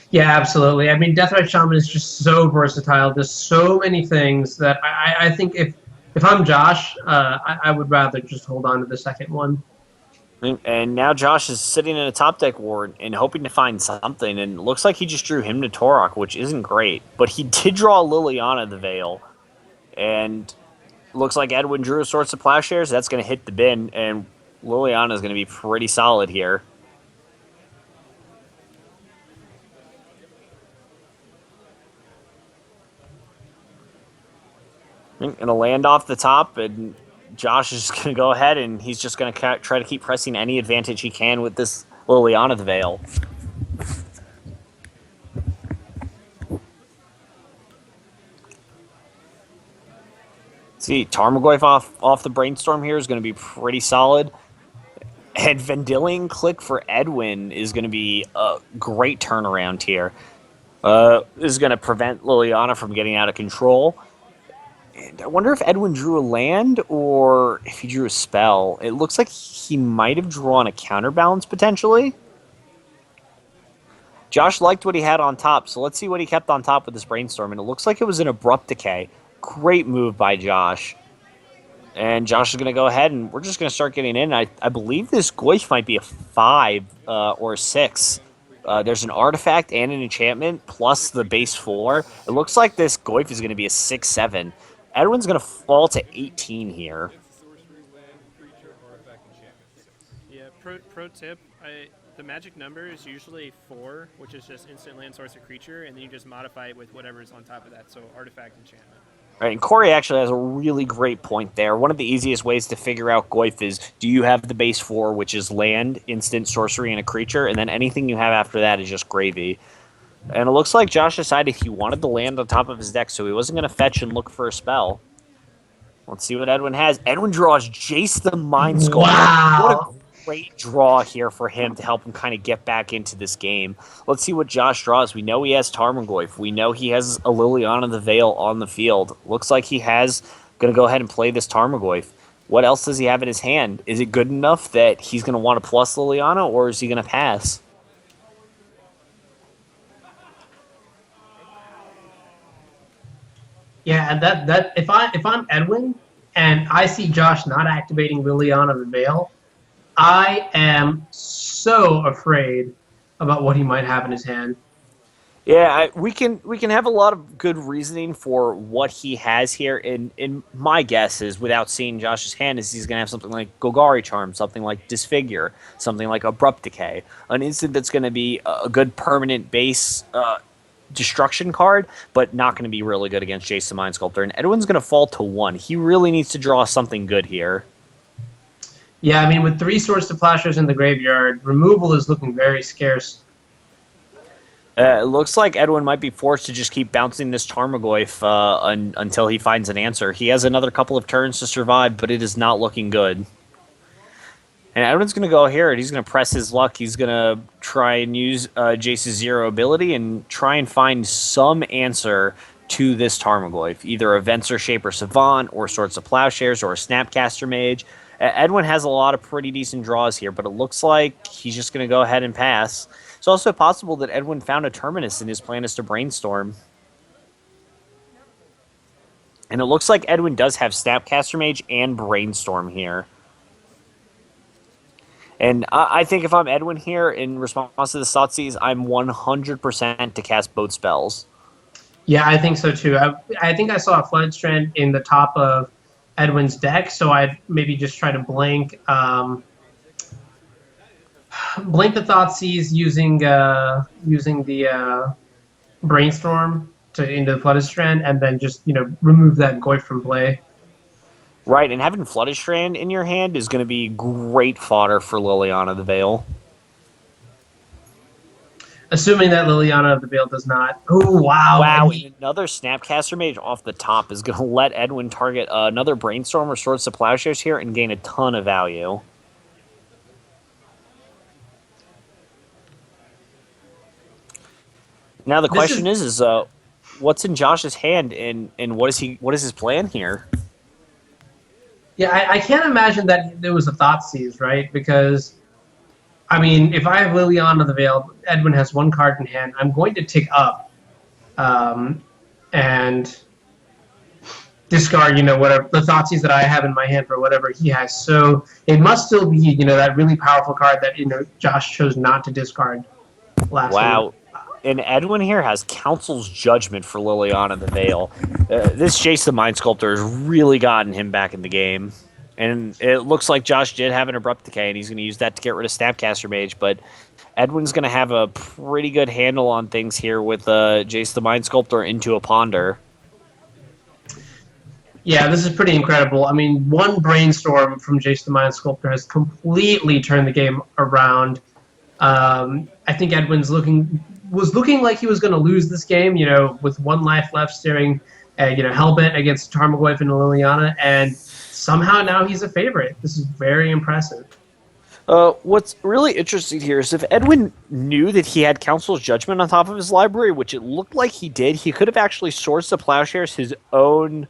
Yeah, absolutely. I mean, Deathrite Shaman is just so versatile. There's so many things that I think if I'm Josh, I would rather just hold on to the second one. And now Josh is sitting in a top deck ward and hoping to find something, and it looks like he just drew Hymn to Torok, which isn't great. But he did draw Liliana the Veil, and looks like Edwin drew a Swords to Plowshares. That's going to hit the bin, and Liliana is going to be pretty solid here. Going to land off the top, and Josh is going to go ahead, and he's just going to try to keep pressing any advantage he can with this Liliana the Veil. See, Tarmogoyf off the Brainstorm here is going to be pretty solid. And Vendilion Click for Edwin is going to be a great turnaround here. This is going to prevent Liliana from getting out of control. And I wonder if Edwin drew a land or if he drew a spell. It looks like he might have drawn a counterbalance potentially. Josh liked what he had on top, so let's see what he kept on top with this Brainstorm. And it looks like it was an Abrupt Decay. Great move by Josh. And Josh is going to go ahead, and we're just going to start getting in. I believe this Goyf might be a 5 or a 6. There's an artifact and an enchantment, plus the base 4. It looks like this Goyf is going to be a 6-7. Edwin's going to fall to 18 here. Yeah, pro tip, the magic number is usually 4, which is just instant land, sorcerer, creature, and then you just modify it with whatever's on top of that, so artifact, enchantment. Right, and Kory actually has a really great point there. One of the easiest ways to figure out Goyf is, do you have the base 4, which is land, instant, sorcery, and a creature, and then anything you have after that is just gravy. And it looks like Josh decided he wanted the land on top of his deck, so he wasn't going to fetch and look for a spell. Let's see what Edwin has. Edwin draws Jace the Mind Sculptor. Wow. What a great draw here for him to help him kind of get back into this game. Let's see what Josh draws. We know he has Tarmogoyf. We know he has a Liliana the Veil on the field. Looks like he has going to go ahead and play this Tarmogoyf. What else does he have in his hand? Is it good enough that he's going to want to plus Liliana, or is he going to pass? Yeah, that if I'm Edwin and I see Josh not activating Liliana the Veil, I am so afraid about what he might have in his hand. Yeah, we can have a lot of good reasoning for what he has here. And my guess is, without seeing Josh's hand, is he's going to have something like Golgari Charm, something like Disfigure, something like Abrupt Decay, an instant that's going to be a good permanent base destruction card, but not going to be really good against Jace the Mind Sculptor. And Edwin's going to fall to 1. He really needs to draw something good here. Yeah, I mean, with 3 Swords to Plowshares in the graveyard, removal is looking very scarce. It looks like Edwin might be forced to just keep bouncing this Tarmogoyf until he finds an answer. He has another couple of turns to survive, but it is not looking good. And Edwin's going to go here, and he's going to press his luck. He's going to try and use Jace's 0 ability and try and find some answer to this Tarmogoyf, either a Venser, Shaper, Savant, or Swords to Plowshares, or a Snapcaster Mage. Edwin has a lot of pretty decent draws here, but it looks like he's just going to go ahead and pass. It's also possible that Edwin found a Terminus and his plan is to Brainstorm. And it looks like Edwin does have Snapcaster Mage and Brainstorm here. And I think if I'm Edwin here, in response to the Thoughtseize, I'm 100% to cast both spells. Yeah, I think so too. I think I saw a Flood Strand in the top of Edwin's deck, so I'd maybe just try to blink the Thoughtseize using the Brainstorm into the Flooded Strand, and then just remove that Goyf from play. Right, and having Flooded Strand in your hand is going to be great fodder for Liliana the Veil. Assuming that Liliana of the Veil does not. Oh, wow. Wow, and another Snapcaster Mage off the top is going to let Edwin target another Brainstorm or Swords to Plowshares here and gain a ton of value. Now the question is what's in Josh's hand, and what is his plan here? Yeah, I can't imagine that there was a Thoughtseize, right? Because, I mean, if I have Liliana the Veil, Edwin has 1 card in hand, I'm going to tick up and discard, whatever the Thoughtseize that I have in my hand for whatever he has. So it must still be, that really powerful card that, Josh chose not to discard last week. And Edwin here has Council's Judgment for Liliana the Veil. This Jace the Mind Sculptor has really gotten him back in the game. And it looks like Josh did have an Abrupt Decay, and he's going to use that to get rid of Snapcaster Mage. But Edwin's going to have a pretty good handle on things here with Jace the Mind Sculptor into a Ponder. Yeah, this is pretty incredible. I mean, 1 Brainstorm from Jace the Mind Sculptor has completely turned the game around. I think Edwin's was looking like he was going to lose this game, with 1 life left, staring at, Hellbent against Tarmogoyf and Liliana, and somehow now he's a favorite. This is very impressive. What's really interesting here is if Edwin knew that he had Council's Judgment on top of his library, which it looked like he did, he could have actually Swords to Plowshares his own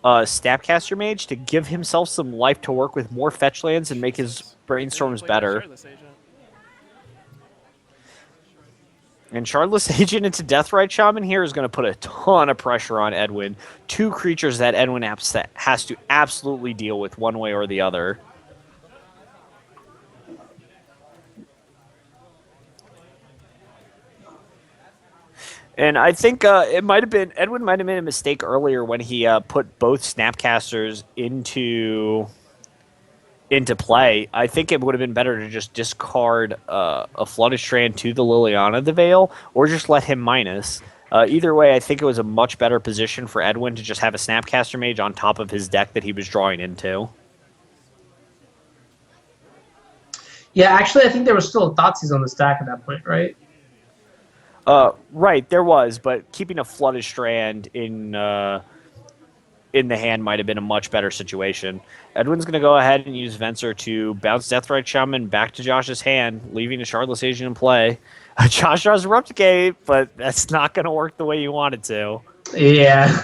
Snapcaster Mage to give himself some life to work with more fetch lands and make his Brainstorms better. And Shardless Agent into Deathrite Shaman here is going to put a ton of pressure on Edwin. 2 creatures that Edwin has to absolutely deal with one way or the other. And I think it might have been Edwin might have made a mistake earlier when he put both Snapcasters into play. I think it would have been better to just discard a Flooded Strand to the Liliana the Veil, or just let him minus. Either way, I think it was a much better position for Edwin to just have a Snapcaster Mage on top of his deck that he was drawing into. Yeah, actually, I think there was still a Thoughtseize on the stack at that point, right? Right, there was, but keeping a Flooded Strand in the hand might have been a much better situation. Edwin's going to go ahead and use Venser to bounce Deathrite Shaman back to Josh's hand, leaving a Shardless Agent in play. Josh draws a Replicate, but that's not going to work the way you want it to. Yeah.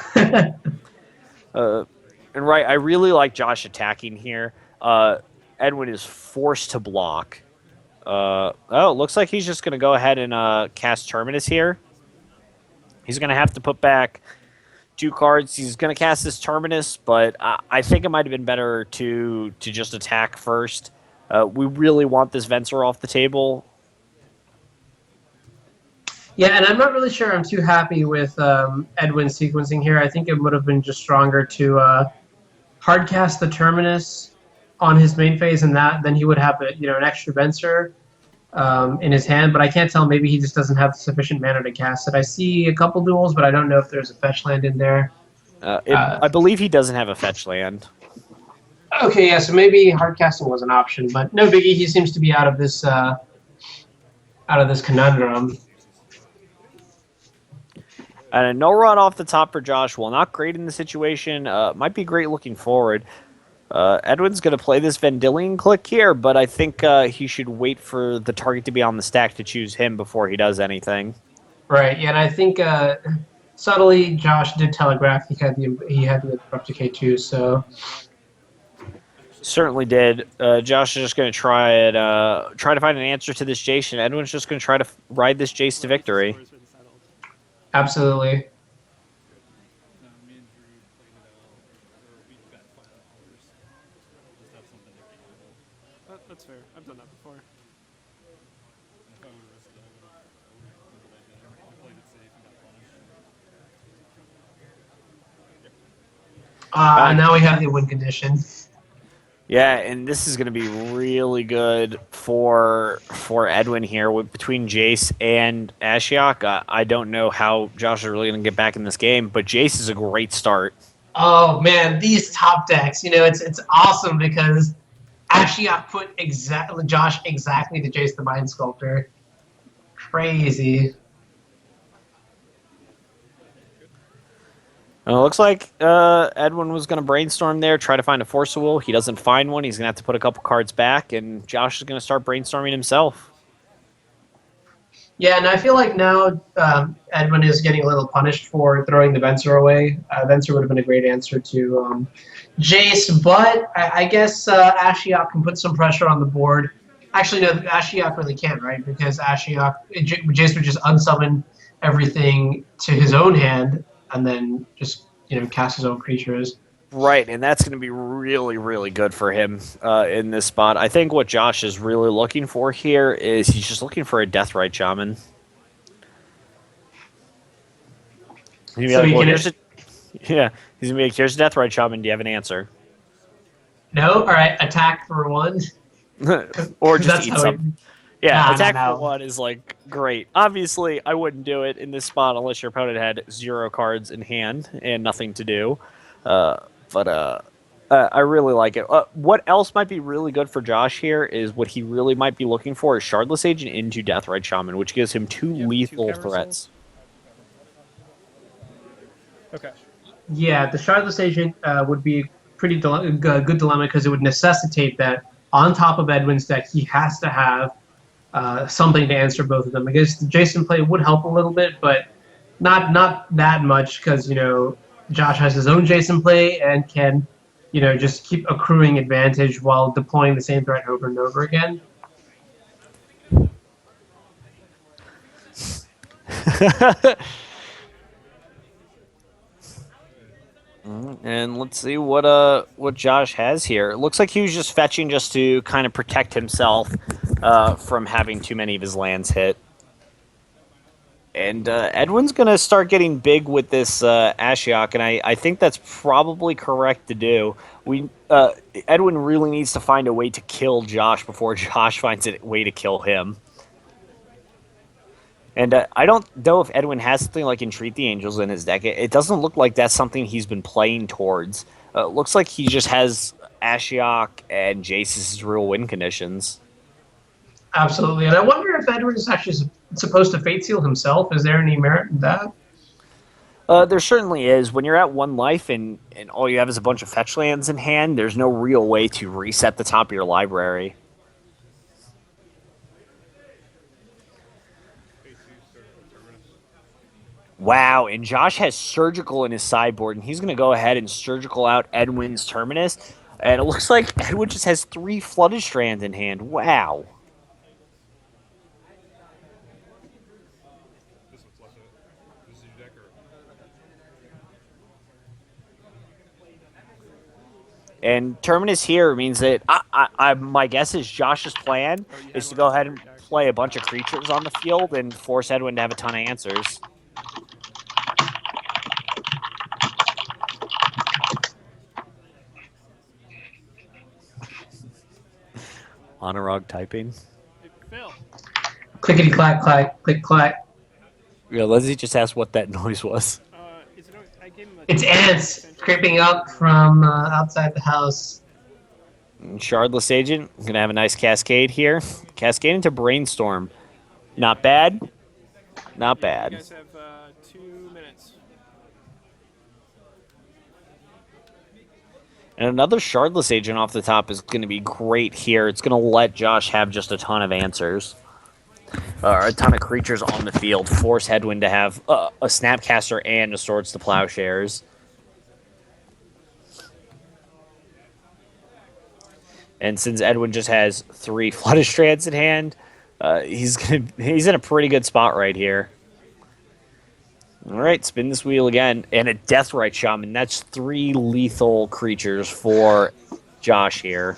And right, I really like Josh attacking here. Edwin is forced to block. It looks like he's just going to go ahead and cast Terminus here. He's going to have to put back 2 cards. He's going to cast this Terminus, but I think it might have been better to just attack first. We really want this Venser off the table. Yeah, and I'm not really sure I'm too happy with Edwin's sequencing here. I think it would have been just stronger to hardcast the Terminus on his main phase, and then he would have an extra Venser in his hand. But I can't tell. Maybe he just doesn't have sufficient mana to cast it. I see a couple duels, but I don't know if there's a fetch land in there. I believe he doesn't have a fetch land. Okay, yeah, so maybe hardcasting was an option, but no biggie. He seems to be out of this conundrum. And a no run off the top for Josh. While not great in the situation, might be great looking forward. Edwin's going to play this Vendilion Click here, but I think he should wait for the target to be on the stack to choose him before he does anything. Right, yeah, and I think subtly Josh did telegraph he had the Replicate too, so... Certainly did. Josh is just going to try to find an answer to this Jace, and Edwin's just going to try to ride this Jace to victory. Absolutely. That's fair. I've done that before. And now we have the win condition. Yeah, and this is going to be really good for Edwin here between Jace and Ashiok. I don't know how Josh is really going to get back in this game, but Jace is a great start. Oh man, these top decks, it's awesome because Ashiok put Josh exactly to Jace the Mind Sculptor. Crazy. It looks like Edwin was going to brainstorm there, try to find a Force of Will. He doesn't find one. He's going to have to put a couple cards back, and Josh is going to start brainstorming himself. Yeah, and I feel like now Edwin is getting a little punished for throwing the Venser away. Venser would have been a great answer to Jace, but I guess Ashiok can put some pressure on the board. Actually, no, Ashiok really can't, right? Because Jace would just unsummon everything to his own hand, and then just cast his own creatures. Right, and that's going to be really, really good for him in this spot. I think what Josh is really looking for here is he's just looking for a Deathrite Shaman. He's going to be here's a Deathrite Shaman. Do you have an answer? No? All right, attack for 1. Or just eat something. Yeah, attack no. for 1 is great. Obviously, I wouldn't do it in this spot unless your opponent had 0 cards in hand and nothing to do. But I really like it. What else might be really good for Josh here is what he really might be looking for is Shardless Agent into Deathrite Shaman, which gives him 2 lethal threats. Okay. Yeah, the Shardless Agent would be a pretty good dilemma because it would necessitate that on top of Edwin's deck, he has to have something to answer both of them. I guess the Jason play would help a little bit, but not that much because, Josh has his own Jason play and can, just keep accruing advantage while deploying the same threat over and over again. And let's see what Josh has here. It looks like he was just fetching just to kind of protect himself from having too many of his lands hit. And Edwin's going to start getting big with this Ashiok, and I think that's probably correct to do. Edwin really needs to find a way to kill Josh before Josh finds a way to kill him. And I don't know if Edwin has something like Entreat the Angels in his deck. It doesn't look like that's something he's been playing towards. Looks like he just has Ashiok and Jace's real win conditions. Absolutely. And I wonder if Edwin is actually supposed to Fate Seal himself. Is there any merit in that? There certainly is. When you're at 1 life and all you have is a bunch of fetch lands in hand, there's no real way to reset the top of your library. Wow, and Josh has Surgical in his sideboard, and he's going to go ahead and Surgical out Edwin's Terminus. And it looks like Edwin just has 3 Flooded Strands in hand. Wow. And Terminus here means that my guess is Josh's plan is to go ahead and play a bunch of creatures on the field and force Edwin to have a ton of answers. Anuraag typing. Clickety clack clack click clack. Yeah, Leslie just asked what that noise was. It's ants creeping up from outside the house. Shardless Agent, gonna have a nice Cascade here. Cascade into Brainstorm. Not bad. Not bad. You guys have 2 minutes. And another Shardless Agent off the top is going to be great here. It's going to let Josh have just a ton of answers. A ton of creatures on the field. Force Edwin to have a Snapcaster and a Swords to Plowshares. And since Edwin just has 3 Flooded Strands in hand, he's in a pretty good spot right here. All right, spin this wheel again. And a Deathrite Shaman. That's 3 lethal creatures for Josh here.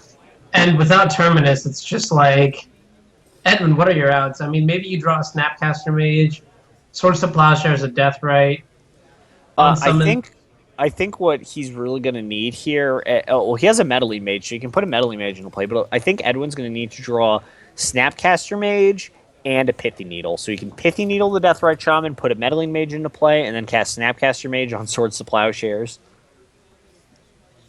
And without Terminus, it's just like, Edwin, what are your outs? I mean, maybe you draw a Snapcaster Mage, Swords to Plowshares, a Deathrite. I think what he's really going to need here... well, he has a Meddling Mage, so you can put a Meddling Mage into play. But I think Edwin's going to need to draw Snapcaster Mage and a Pithy Needle. So you can Pithy Needle the Deathrite Shaman, put a Meddling Mage into play, and then cast Snapcaster Mage on Swords to Plowshares.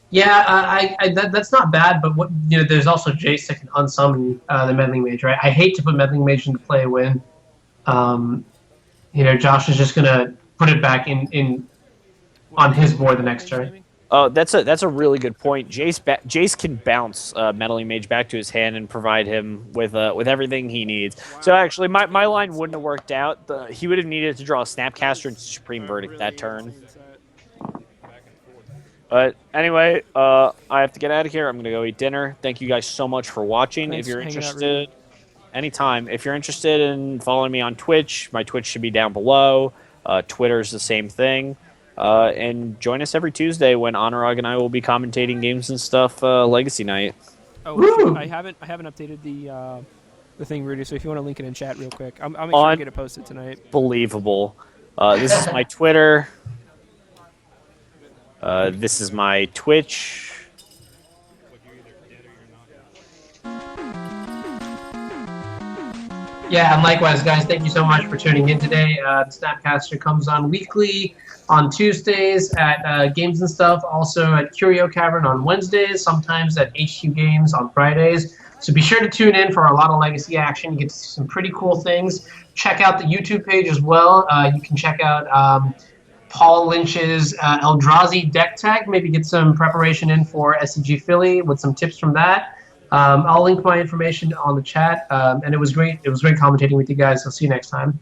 Yeah, that's not bad, but there's also Jace that can unsummon the Meddling Mage, right? I hate to put Meddling Mage into play when, Josh is just going to put it back in on his board the next turn. Oh, that's a really good point. Jace can bounce Meddling Mage back to his hand and provide him with everything he needs. So actually, my line wouldn't have worked out. He would have needed to draw a Snapcaster and Supreme Verdict that turn. But anyway, I have to get out of here. I'm going to go eat dinner. Thank you guys so much for watching. Thanks if you're for hanging out, interested, anytime. If you're interested in following me on Twitch, my Twitch should be down below. Twitter's the same thing. And join us every Tuesday when Anuraag and I will be commentating games and stuff Legacy Night. Oh, I haven't updated the thing, Rudy. So if you want to link it in chat real quick, I'll make sure to get it posted tonight. Unbelievable. This is my Twitter. This is my Twitch. Yeah, and likewise, guys, thank you so much for tuning in today. The Snapcaster comes on weekly on Tuesdays at Games and Stuff, also at Curio Cavern on Wednesdays, sometimes at HQ Games on Fridays. So be sure to tune in for a lot of Legacy action. You get to see some pretty cool things. Check out the YouTube page as well. You can check out Paul Lynch's Eldrazi deck tag, maybe get some preparation in for SCG Philly with some tips from that. I'll link my information on the chat, and it was great. It was great commentating with you guys. I'll see you next time.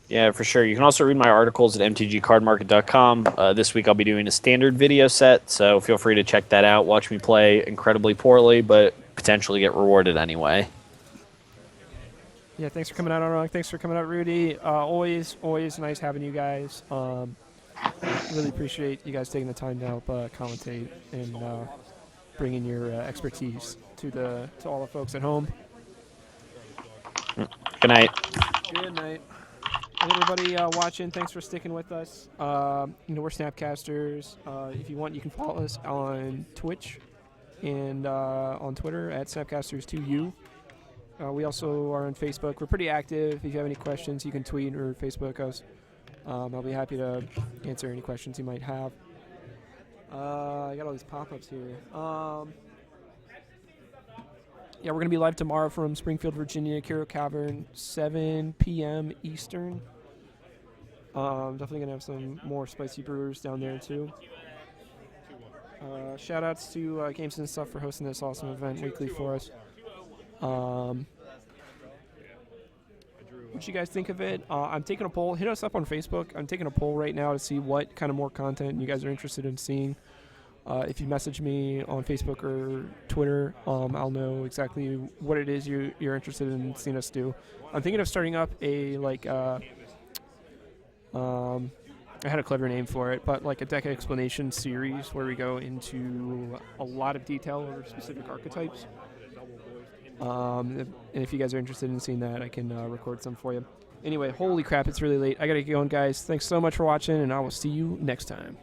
Yeah, for sure. You can also read my articles at mtgcardmarket.com. This week I'll be doing a standard video set, so feel free to check that out. Watch me play incredibly poorly, but potentially get rewarded anyway. Yeah, thanks for coming out, Anuraag. Thanks for coming out, Rudy. Always nice having you guys. Really appreciate you guys taking the time to help commentate and bringing your expertise to all the folks at home. Good night. Good night. everybody watching, thanks for sticking with us. We're Snapcasters. If you want, you can follow us on Twitch and on Twitter at Snapcasters2U. We also are on Facebook. We're pretty active. If you have any questions, you can tweet or Facebook us. I'll be happy to answer any questions you might have. I got all these pop-ups here. Yeah, we're going to be live tomorrow from Springfield, Virginia, Kiro Cavern, 7 p.m. Eastern. Definitely going to have some more spicy brewers down there, too. Shout-outs to Games and Stuff for hosting this awesome event weekly for us. What you guys think of it? I'm taking a poll. Hit us up on Facebook. I'm taking a poll right now to see what kind of more content you guys are interested in seeing. If you message me on Facebook or Twitter, I'll know exactly what it is you're interested in seeing us do. I'm thinking of starting up a I had a clever name for it, but like a deck explanation series where we go into a lot of detail over specific archetypes. And if you guys are interested in seeing that, I can record some for you. Anyway, holy crap, it's really late. I gotta get going, guys. Thanks so much for watching, and I will see you next time.